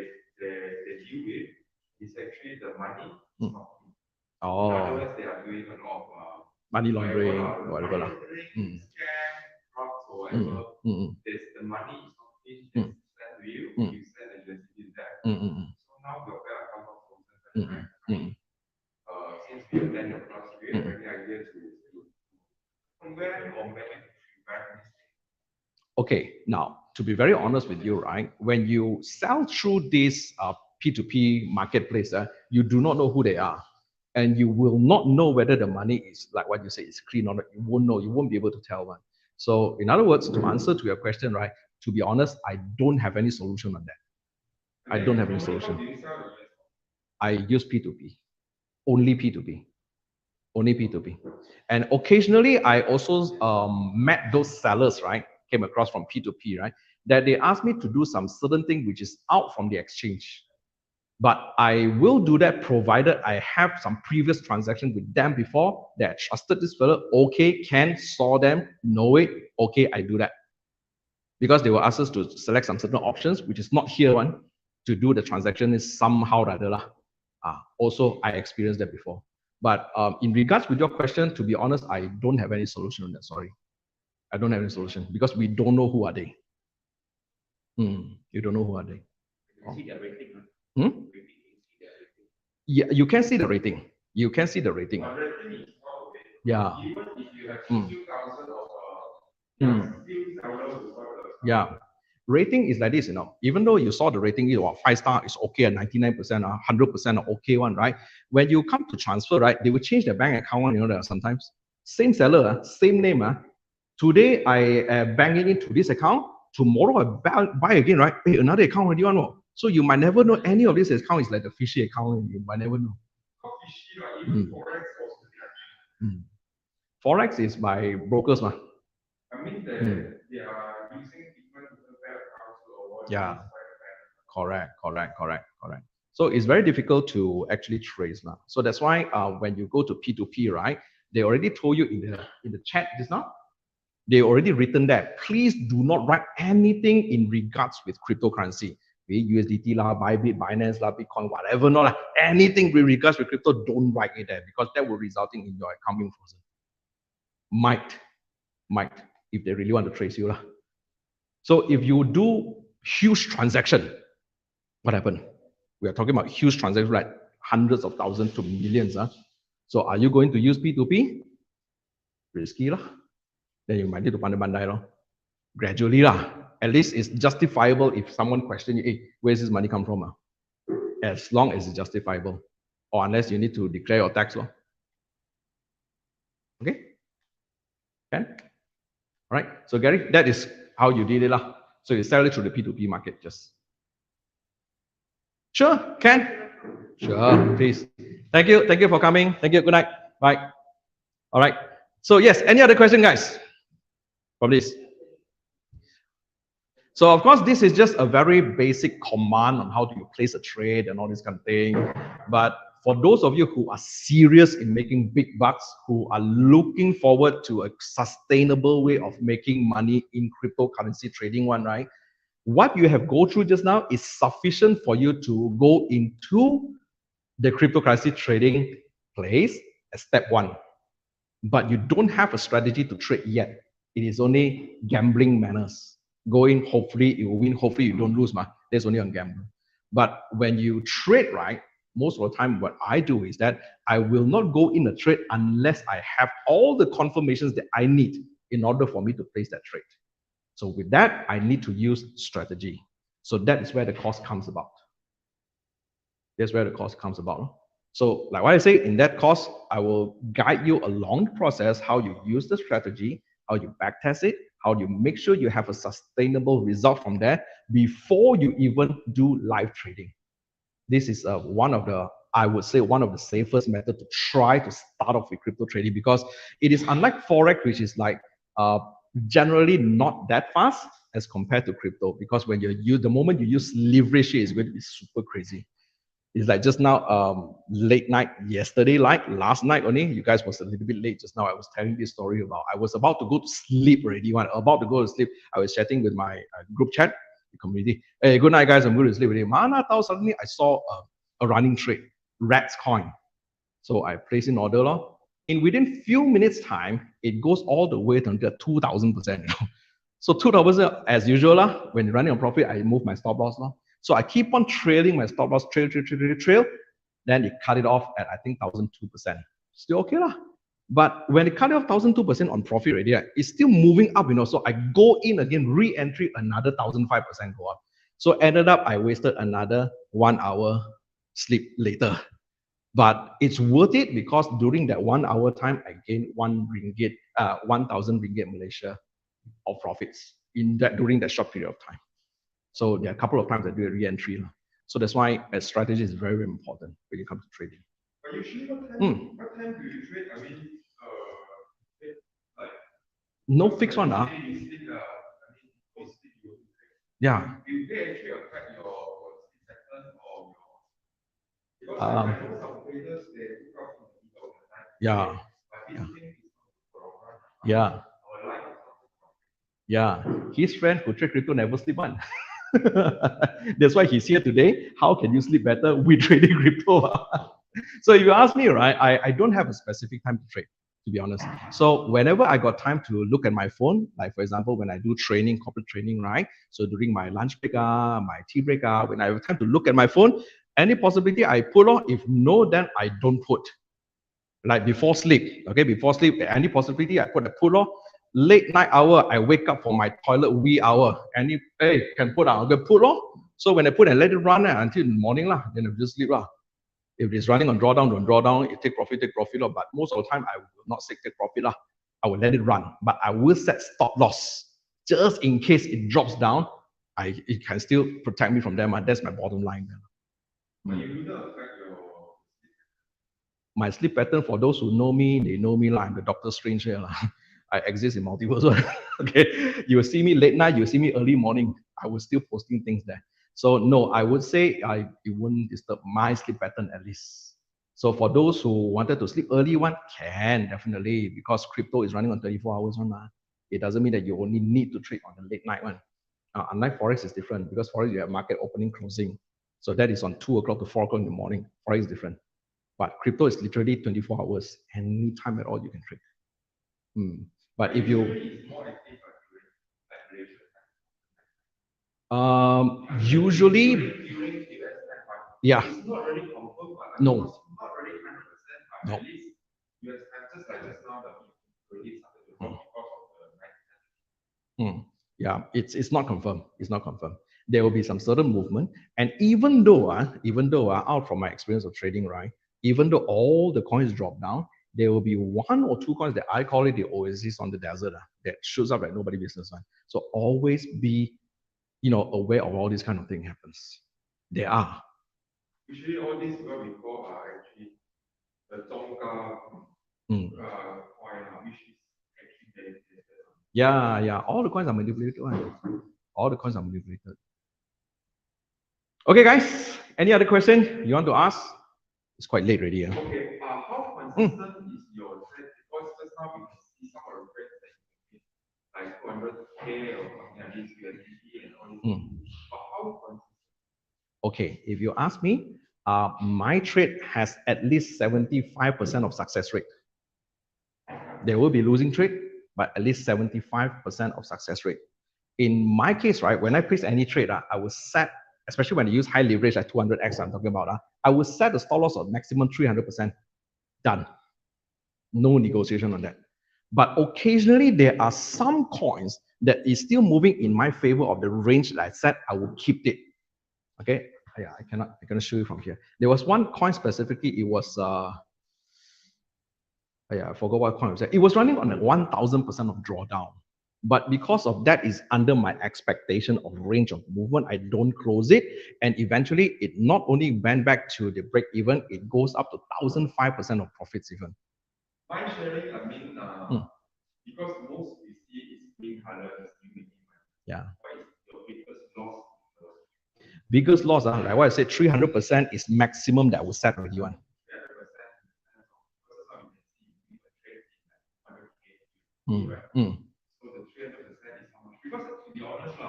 deal with is actually the money is not clean. In other words, they are doing a lot of money laundering, whatever. Scam, drugs, or whatever. The money is not clean, just send to you, you send the USDT there. So now your bank account got frozen by the bank. Since we attend the class, we have any idea to prevent or manage this? Okay, now to be very honest with you, right, when you sell through this P2P marketplace, you do not know who they are. And you will not know whether the money is, like what you say, is clean or not. You won't know. You won't be able to tell one. So in other words, to answer to your question, right, to be honest, I don't have any solution on that. I don't have any solution. I use P2P, only P2P, only P2P. And occasionally, I also met those sellers, right, came across from P2P, right, that they asked me to do some certain thing which is out from the exchange. But I will do that provided I have some previous transaction with them before that I trusted this fellow. Okay, can, saw them, know it. Okay, I do that. Because they will ask us to select some certain options, which is not here one, to do the transaction is somehow rather. Also, I experienced that before. But in regards with your question, to be honest, I don't have any solution on that, sorry. I don't have any solution because we don't know who are they. You don't know who are they. Yeah, you can see the rating. You can see the rating. Yeah. Yeah. Rating is like this, you know. Even though you saw the rating, 5-star is okay, 99%, 100% are okay one, right? When you come to transfer, right, they will change their bank account, you know, there are sometimes. Same seller, same name. Today I bank it into this account. Tomorrow I buy again, right? Hey, another account already one more. So you might never know any of this account is like a fishy account. You might never know. Forex is by brokers, ma. I mean, they are using different accounts to avoid. Yeah. Correct. So it's very difficult to actually trace now. So that's why when you go to P2P, right, they already told you in the chat just now, they already written that please do not write anything in regards with cryptocurrency. Be it USDT lah, Bybit, Binance lah, Bitcoin, whatever, not like anything with regards with crypto, don't write it there because that will resulting in your account being frozen. Might, if they really want to trace you lah. So if you do huge transaction, what happened? We are talking about huge transactions like hundreds of thousands to millions. So are you going to use P2P? Risky lah. Then you might need to pandai-pandai lah. Gradually lah. At least it's justifiable if someone question you, hey, where's this money come from? As long as it's justifiable. Or unless you need to declare your tax. Okay? Okay? All right. So Gary, that is how you did it lah. So you sell it through the P2P market just. Sure, can. Sure, please. Thank you for coming. Thank you. Good night. Bye. All right. So yes, any other question, guys? From this. So of course, this is just a very basic command on how do you place a trade and all this kind of thing. But for those of you who are serious in making big bucks, who are looking forward to a sustainable way of making money in cryptocurrency trading one, right? What you have go through just now is sufficient for you to go into the cryptocurrency trading place as step one. But you don't have a strategy to trade yet. It is only gambling manners. Going, hopefully you will win, hopefully you don't lose. That's only on gambling. But when you trade, right, most of the time what I do is that I will not go in a trade unless I have all the confirmations that I need in order for me to place that trade. So with that, I need to use strategy. So that is where the cost comes about. That's where the cost comes about. So like what I say, in that course, I will guide you along the process, how you use the strategy, how you backtest it, how you make sure you have a sustainable result from there before you even do live trading. This is one of the, I would say, one of the safest methods to try to start off with crypto trading because it is unlike Forex, which is like generally not that fast as compared to crypto because when you use, the moment you use leverage, it's going to be super crazy. It's like just now, late night yesterday, like last night only, you guys was a little bit late just now. I was telling this story about, I was about to go to sleep already. About to go to sleep, I was chatting with my group chat, the community. Hey, good night guys, I'm going to sleep already. Suddenly I saw a running trade, Rats coin. So I placed in order. In within few minutes time, it goes all the way to 2,000%. So 2,000 as usual, when you're running on profit, I move my stop loss. So I keep on trailing my stop loss, trail. Then it cut it off at, I think, 1,002%. Still okay lah. But when it cut off 1,002% on profit already, it's still moving up, So I go in again, re-entry, another 1,005% go up. So ended up, I wasted another 1 hour sleep later. But it's worth it because during that 1 hour time, I gained 1,000 ringgit Malaysia of profits during that short period of time. So there are a couple of times I do a re-entry. So that's why a strategy is very, very important when it comes to trading. But usually, what time do you trade? I mean, like no fixed one. You sleep, you sleep, you trade. Yeah. Do they actually affect your sleep pattern or your? Because Um, I know some traders they wake up in the middle of the night. Yeah. But this thing is not for our run. Yeah. Our life is not for. Yeah. His friend who trade crypto never sleep one. That's why he's here today. How can you sleep better with trading crypto? So if you ask me, right, I don't have a specific time to trade, to be honest. So whenever I got time to look at my phone, like for example, when I do training, corporate training, right? So during my lunch break, my tea break, when I have time to look at my phone, any possibility I put on. If no, then I don't put. Like before sleep, okay, before sleep, any possibility I put a put on. Late night hour, I wake up for my toilet wee hour. Hey, can put on, okay, put on. So when I put and let it run until the morning lah, then I just sleep lah. If it's running on drawdown, don't draw down. It take profit lah. But most of the time, I will not take profit lah. I will let it run, but I will set stop loss just in case it drops down. It can still protect me from them. That's my bottom line. But you don't affect your my sleep pattern, for those who know me, they know me like I'm the Doctor Strange here. I exist in multiverse. Okay. You will see me late night, you will see me early morning. I will still posting things there. So no, I would say it wouldn't disturb my sleep pattern at least. So for those who wanted to sleep early, one can definitely, because crypto is running on 24 hours one. It doesn't mean that you only need to trade on the late night one. Unlike Forex is different because Forex you have market opening, closing. So that is on 2 o'clock to 4 o'clock in the morning. Forex is different. But crypto is literally 24 hours, any time at all you can trade. But if you usually, yeah, it's not really confirmed, but no, not really 100%, but at least your expenses like just now that we already started to drop because of the night. Yeah, it's not confirmed. It's not confirmed. There will be some certain movement, and even though out from my experience of trading, right, even though all the coins drop down, there will be one or two coins that I call it the oasis on the desert that shows up like nobody business one. So always be, aware of all these kind of thing happens. There are. Usually all these what we call are actually the Zongga coin, which is actually manipulated. Yeah. All the coins are manipulated. All the coins are manipulated. Okay, guys. Any other question you want to ask? It's quite late already. Okay. How consistent is your trade? Because just now we can see some of the trades that you make, like 200K or something like this, USDT and all this. But how consistent? Okay, if you ask me, my trade has at least 75% of success rate. There will be losing trade, but at least 75% of success rate. In my case, right, when I place any trade, I will set, especially when I use high leverage like 200x I'm talking about, I will set the stop loss of maximum 300%. Done. No negotiation on that. But occasionally there are some coins that is still moving in my favor of the range that I set. I will keep it. Okay. Yeah, I cannot show you from here. There was one coin specifically. It was I forgot what coin it was. It was running on a 1,000% of drawdown. But because of that is under my expectation of range of movement, I don't close it. And eventually it not only went back to the break even, it goes up to 1,005% of profits even. Mind sharing, I mean, because most we see is green color is new. Yeah. What is your biggest loss? Biggest loss, like what I said, 300% is maximum that I will set already one. 300%. So the 300% is how much? Because to be honest, I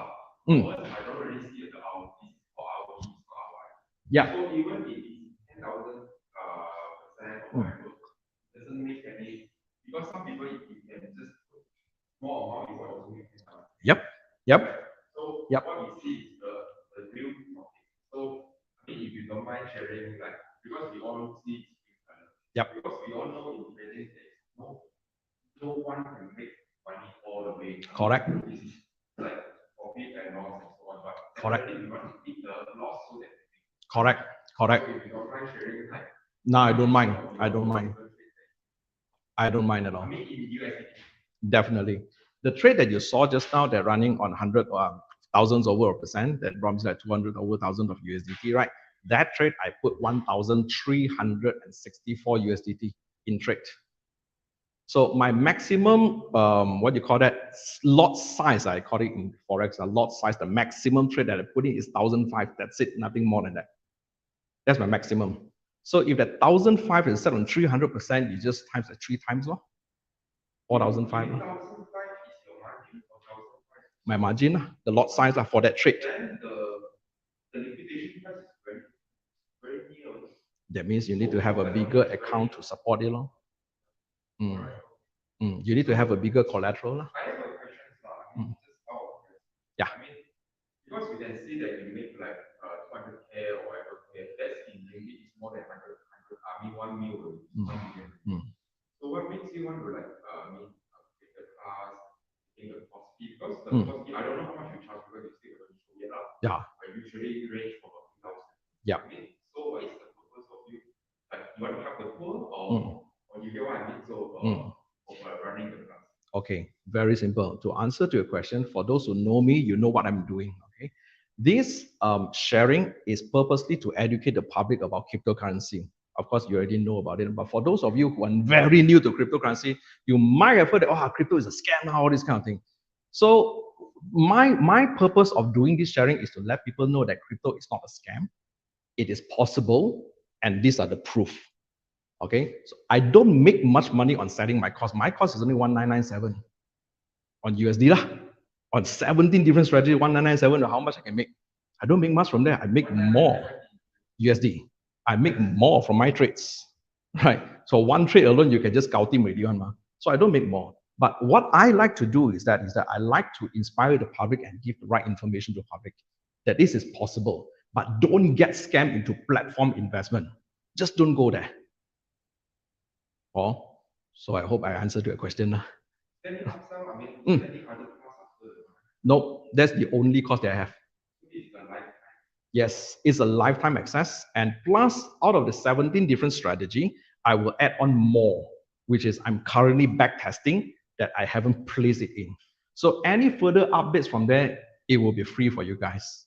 don't really see the ROE or ROE for ROI. Yeah. So even if it's 10,000% or whatever, doesn't make any, because some people you can just put small amount, you want to make 10,000. Yep. So what we see is the real profit. So I mean, if you don't mind sharing, like because we all see. Yep. Because we all know in trading there is no one can make money all the way. Correct. This is like profit and loss and so on. But correct. We want to keep the loss so that. Correct. Correct. So if you don't mind sharing, like. No, I don't mind. I don't mind. I don't mind at all. I mean, in USD. Definitely. The trade that you saw just now, they're running on 100 or thousands over a percent, that runs like 200 over thousand of USDT, right? That trade, I put 1,364 USDT in trade. So my maximum, what you call that, lot size, I call it in Forex, a lot size, the maximum trade that I put in is 1,005. That's it, nothing more than that. That's my maximum. So if that 1,005 is set on 300%, you just times that 3 times, 4,005. My margin, the lot size for that trade. Then the liquidation price is very near. That means you need to have a bigger account to support it. You need to have a bigger collateral. I have a question, just out. Yeah. I mean, because we can see that you make like 200K or whatever, that's in ringgit is more than 100, I mean 1 million. So what makes you want to like, take the class, take the cost fee? Because the cost fee, I don't know how much you charge because you still haven't shown it up. Yeah. But usually range from 1,000. Yeah. I mean, so what is the purpose of you? Like, you want to help the poor or you get what I mean? So, running the class. Okay, very simple. To answer to your question, for those who know me, you know what I'm doing. Okay, this sharing is purposely to educate the public about cryptocurrency. Of course, you already know about it, but for those of you who are very new to cryptocurrency, you might have heard that, oh, crypto is a scam now, all this kind of thing. So my purpose of doing this sharing is to let people know that crypto is not a scam. It is possible, and these are the proof. Okay, so I don't make much money on selling my course. My course is only 1,997 on USD lah. On 17 different strategies, 1,997, how much I can make? I don't make much from there. I make more USD. I make more from my trades, right? So one trade alone, you can just count him with you, so I don't make more. But what I like to do is that I like to inspire the public and give the right information to the public that this is possible. But don't get scammed into platform investment. Just don't go there. So I hope I answered your question. No, that's the only course that I have. Yes, it's a lifetime access. And plus, out of the 17 different strategy, I will add on more, which is I'm currently back testing that I haven't placed it in. So any further updates from there, it will be free for you guys.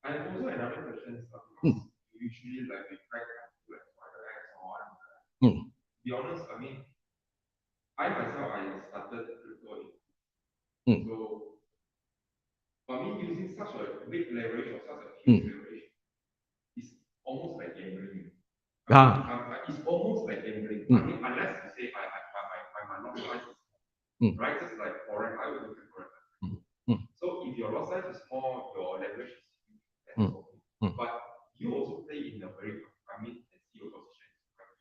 And also another question, usually like we try to like or to be honest, I mean, I myself I started crypto. So for me, using such a big leverage or such a huge leverage is almost like gambling. It's almost like gambling. I mean, unless you say my lot size is right, just like foreign, I would look at foreign. So if your lot size is small, your leverage is huge. That's okay. But you also play in a very, I mean, and see your position is quite.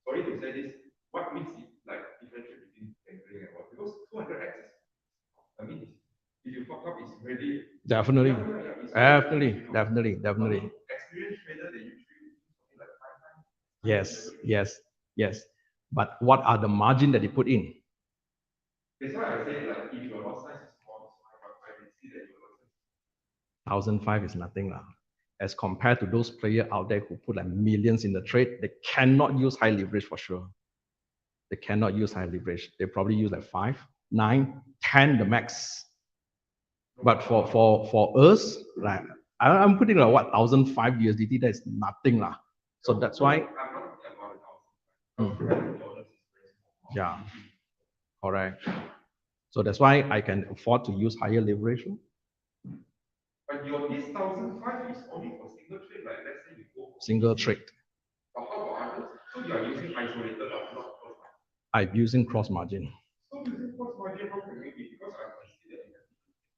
Sorry to say this, what makes it like differentiate between gambling and what? Because 200x is, I mean, if you fuck up, it's really definitely. Experienced trader, they usually something like 5 times. Yes. But what are the margin that they put in? That's why I say like if your lot size is small, I can see that your lot size. 1,005 is nothing lah. As compared to those players out there who put like millions in the trade, they cannot use high leverage for sure. They cannot use high leverage. They probably use like 5, 9, 10 the max. But for us, like I'm putting like what 1,005 USDT, that is nothing lah. So that's why. Yeah, correct. So that's why I can afford to use higher leverage. But your this 1,005 is only for single trade, like let's say you go single trade. But how about others? So you are using isolated or not cross margin? I'm using cross margin. So using cross margin, how can we be? Because I can see that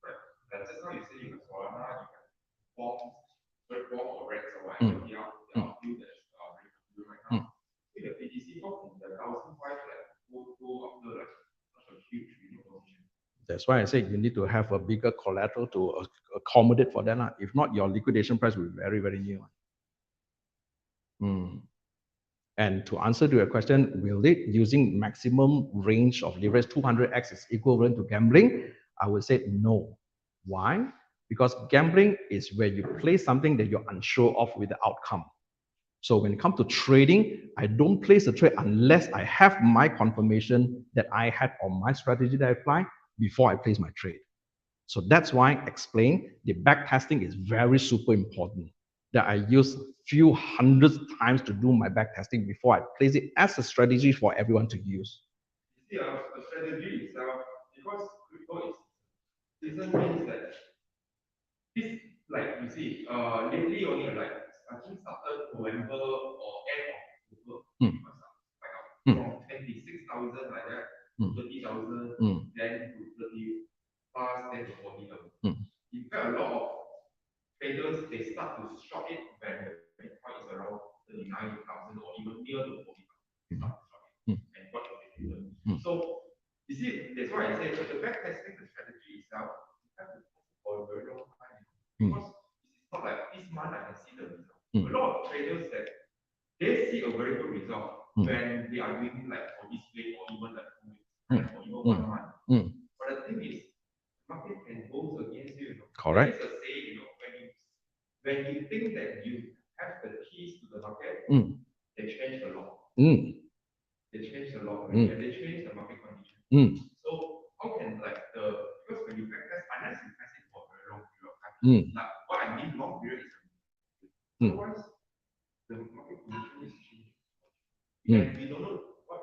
right. That's just how you say in the Solana, you can form or REX or whatever. There are few that right now. So the BTC from the 1,005 like go after like such a huge position. That's why I say you need to have a bigger collateral to accommodate for that. If not, your liquidation price will be very, very new. And to answer to your question, will it using maximum range of leverage 200x is equivalent to gambling? I would say no. Why? Because gambling is where you play something that you're unsure of with the outcome. So when it comes to trading, I don't place a trade unless I have my confirmation that I had on my strategy that I apply before I place my trade. So that's why I explain the back testing is very super important. That I use few hundreds times to do my back testing before I place it as a strategy for everyone to use. You see, the strategy itself, because crypto is season means that this, like you see, lately only like I think started November or end of October, from 26,000 like that, 30,000, then to 30 plus, then to 40,000. In fact, a lot of traders they start to short it when the Bitcoin is around 39,000 or even near to 40,000. Start to short it and got motivated. So you see, that's why I say the back testing the strategy itself, you have to test it for a very long time. Because it's not like this month I can see the result. A lot of traders that they see a very good result when they are doing like for this week or even like 2 weeks or even 1 month. But the thing is, market can go against you. Correct. There is a saying, when you think that you have the keys to the market, they change a lot. They change a lot, and they change the market condition. So how can because when you backtest, unless you test it for a very long period of time, like what I mean long period is otherwise the market condition is changing. And we don't know what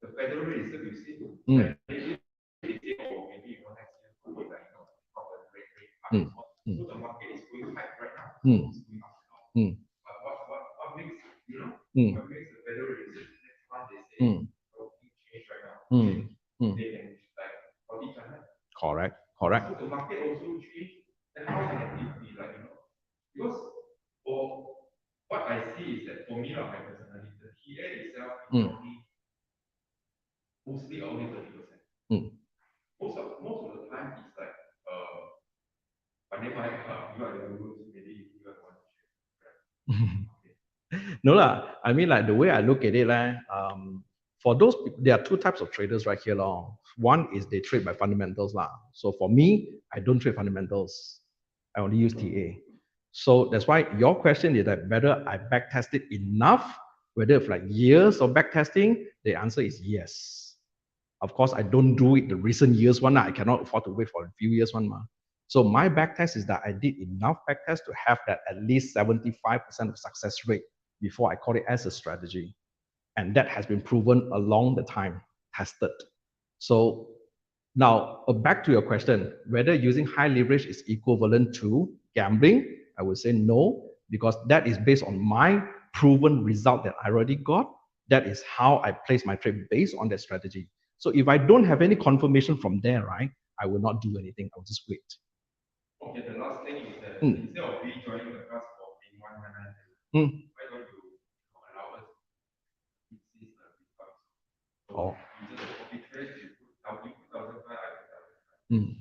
the Federal Reserve will say. Like maybe they say, oh, maybe next year could be like of the rate cut. So the market is going high right now. It's going up now. But what makes what makes the Federal Reserve next month they say things change right now? They can like probably China. Correct. So the market also change. And how can it be like because for what I see is that for me, my personality, the TA itself is only 30%. Most of the time it's like but never mind, you are the rules, maybe you are the one to share. No lah. I mean, like the way I look at it, for those there are two types of traders right here. One is they trade by fundamentals lah. So for me, I don't trade fundamentals. I only use TA. So that's why your question is that whether I back tested enough, whether for like years of back testing, the answer is yes. Of course, I don't do it the recent years one. I cannot afford to wait for a few years one. So my back test is that I did enough back test to have that at least 75% of success rate before I call it as a strategy. And that has been proven along the time, tested. So now back to your question, whether using high leverage is equivalent to gambling, I would say no, because that is based on my proven result that I already got. That is how I place my trade based on that strategy. So if I don't have any confirmation from there, right, I will not do anything. I will just wait. Okay, the last thing is that instead of rejoining the class for being 199, why don't you allow us to see the results? So you just copy trade, you put 2,500.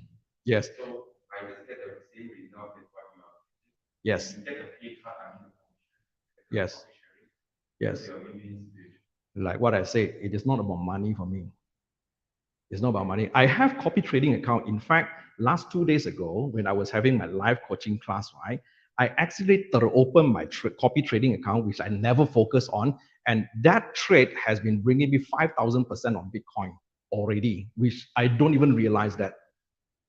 Yes. So I just get the same result with what you are. Yes. You get the pay cut, Yes. Yes. Like what I say, it is not about money for me. It's not about money. I have copy trading account. In fact, last 2 days ago, when I was having my live coaching class, right, I actually opened my copy trading account, which I never focus on. And that trade has been bringing me 5,000% on Bitcoin already, which I don't even realize that.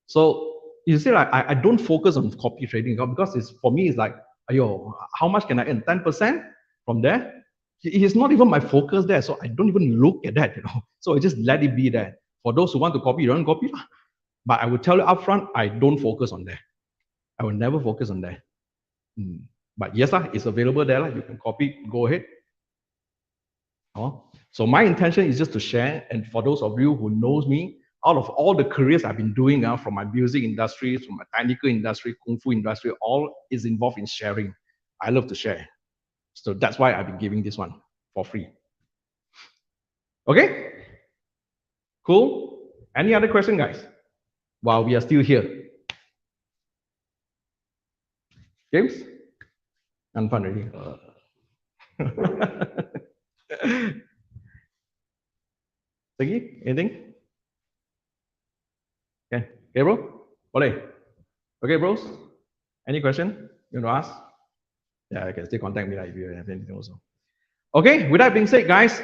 So you see, like, I don't focus on copy trading account because it's for me, it's like, how much can I earn? 10% from there? It's not even my focus there. So I don't even look at that, So I just let it be there. For those who want to copy, you don't copy. But I will tell you upfront, I don't focus on that. I will never focus on that. But yes, it's available there. You can copy, go ahead. So my intention is just to share. And for those of you who knows me, out of all the careers I've been doing from my music industry, from my technical industry, kung fu industry, all is involved in sharing. I love to share. So that's why I've been giving this one for free. Okay? Cool? Any other question, guys? While we are still here. James? I'm fun already. Thingy, anything? Okay, okay, bro? Ole. Okay, bros? Any question you want to ask? Yeah, you can still contact me if you have anything also. Okay, with that being said, guys,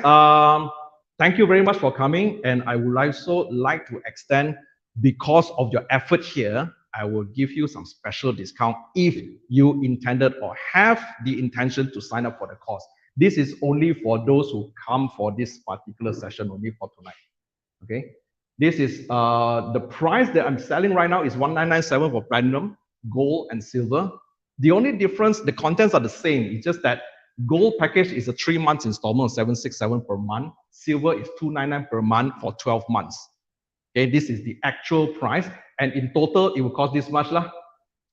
thank you very much for coming. And I would also like to extend, because of your effort here, I will give you some special discount if you intended or have the intention to sign up for the course. This is only for those who come for this particular session, only for tonight. Okay, this is the price that I'm selling right now is 1997 for platinum, gold, and silver. The only difference, the contents are the same. It's just that gold package is a 3 months installment of 767 per month. Silver is 299 per month for 12 months. Okay, this is the actual price, and in total it will cost this much lah.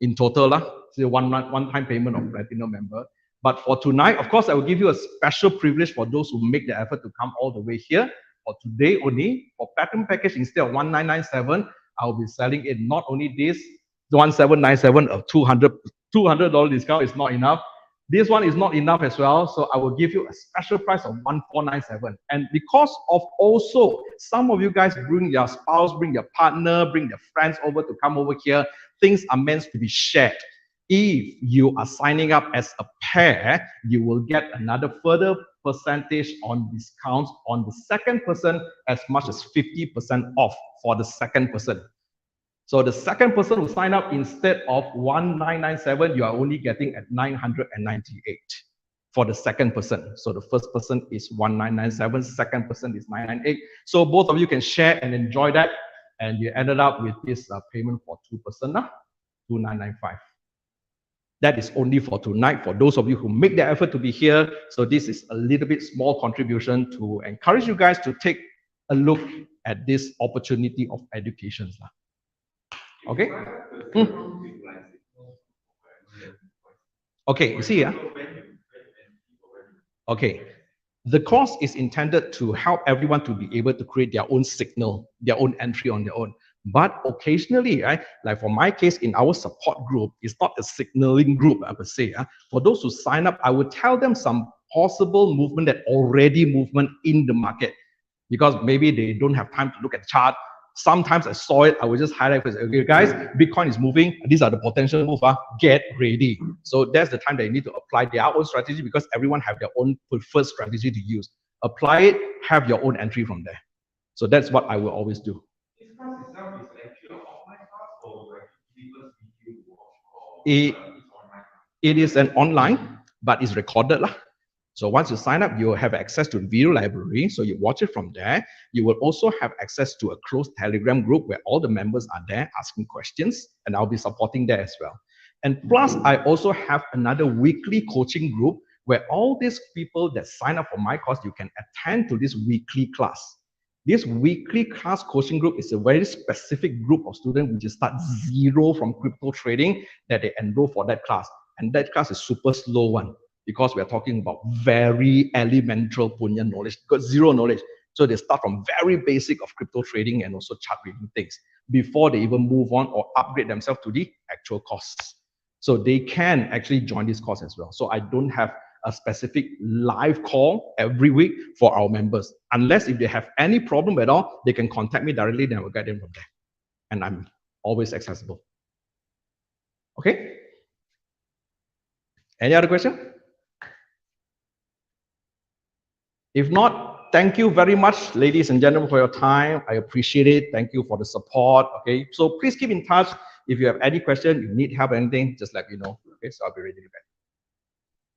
In total lah, so one-time payment of platinum member. But for tonight, of course, I will give you a special privilege for those who make the effort to come all the way here. For today only, for platinum package, instead of 1997, I will be selling it not only this 1797 of $200 discount is not enough. This one is not enough as well, so I will give you a special price of 1497. And because of also some of you guys bring your spouse, bring your partner, bring your friends over to come over here, things are meant to be shared. If you are signing up as a pair, you will get another further percentage on discounts on the second person, as much as 50% off for the second person. So the second person who sign up, instead of 1997, you are only getting at 998 for the second person. So the first person is 1997, second person is 998. So both of you can share and enjoy that, and you ended up with this payment for 2%, 2995. That is only for tonight, for those of you who make the effort to be here. So this is a little bit small contribution to encourage you guys to take a look at this opportunity of education. Okay? Okay, you see, okay. The course is intended to help everyone to be able to create their own signal, their own entry on their own. But occasionally, right, like for my case, in our support group, it's not a signaling group, I would say. For those who sign up, I would tell them some possible movement that already movement in the market, because maybe they don't have time to look at the chart. Sometimes I saw it, I would just highlight, okay, guys, Bitcoin is moving. These are the potential moves. Get ready. So that's the time they need to apply their own strategy, because everyone have their own preferred strategy to use. Apply it, have your own entry from there. So that's what I will always do. This class itself is actually an offline class, or like people video watch, or it's online? It is an online, but it's recorded lah. So once you sign up, you will have access to the video library. So you watch it from there. You will also have access to a closed Telegram group where all the members are there asking questions, and I'll be supporting there as well. And plus, I also have another weekly coaching group where all these people that sign up for my course, you can attend to this weekly class. This weekly class coaching group is a very specific group of students which start zero from crypto trading, that they enroll for that class. And that class is super slow one, because we are talking about very elemental punya knowledge, got zero knowledge. So they start from very basic of crypto trading and also chart reading things before they even move on or upgrade themselves to the actual courses. So they can actually join this course as well. So I don't have a specific live call every week for our members. Unless if they have any problem at all, they can contact me directly, then I will guide them from there. And I'm always accessible. Okay? Any other question? If not, thank you very much, ladies and gentlemen, for your time. I appreciate it. Thank you for the support. Okay, so please keep in touch. If you have any question, you need help, anything, just let me know. Okay, so I'll be ready to get.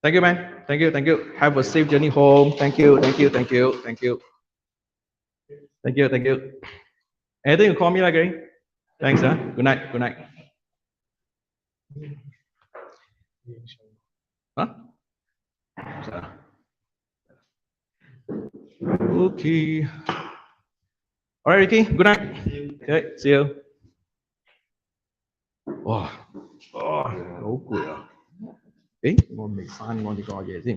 Thank you, man. Thank you. Thank you. Have a safe journey home. Thank you. Thank you. Thank you. Thank you. Thank you. Thank you. Anything, you call me, like, Gary? Thanks, huh? Good night. Good night. Huh? Okay. All right, Ricky. Good night. Okay, see you. Wow. Oh, hổ cười à. Ý, ngon mì san ngon thì coi vậy chứ.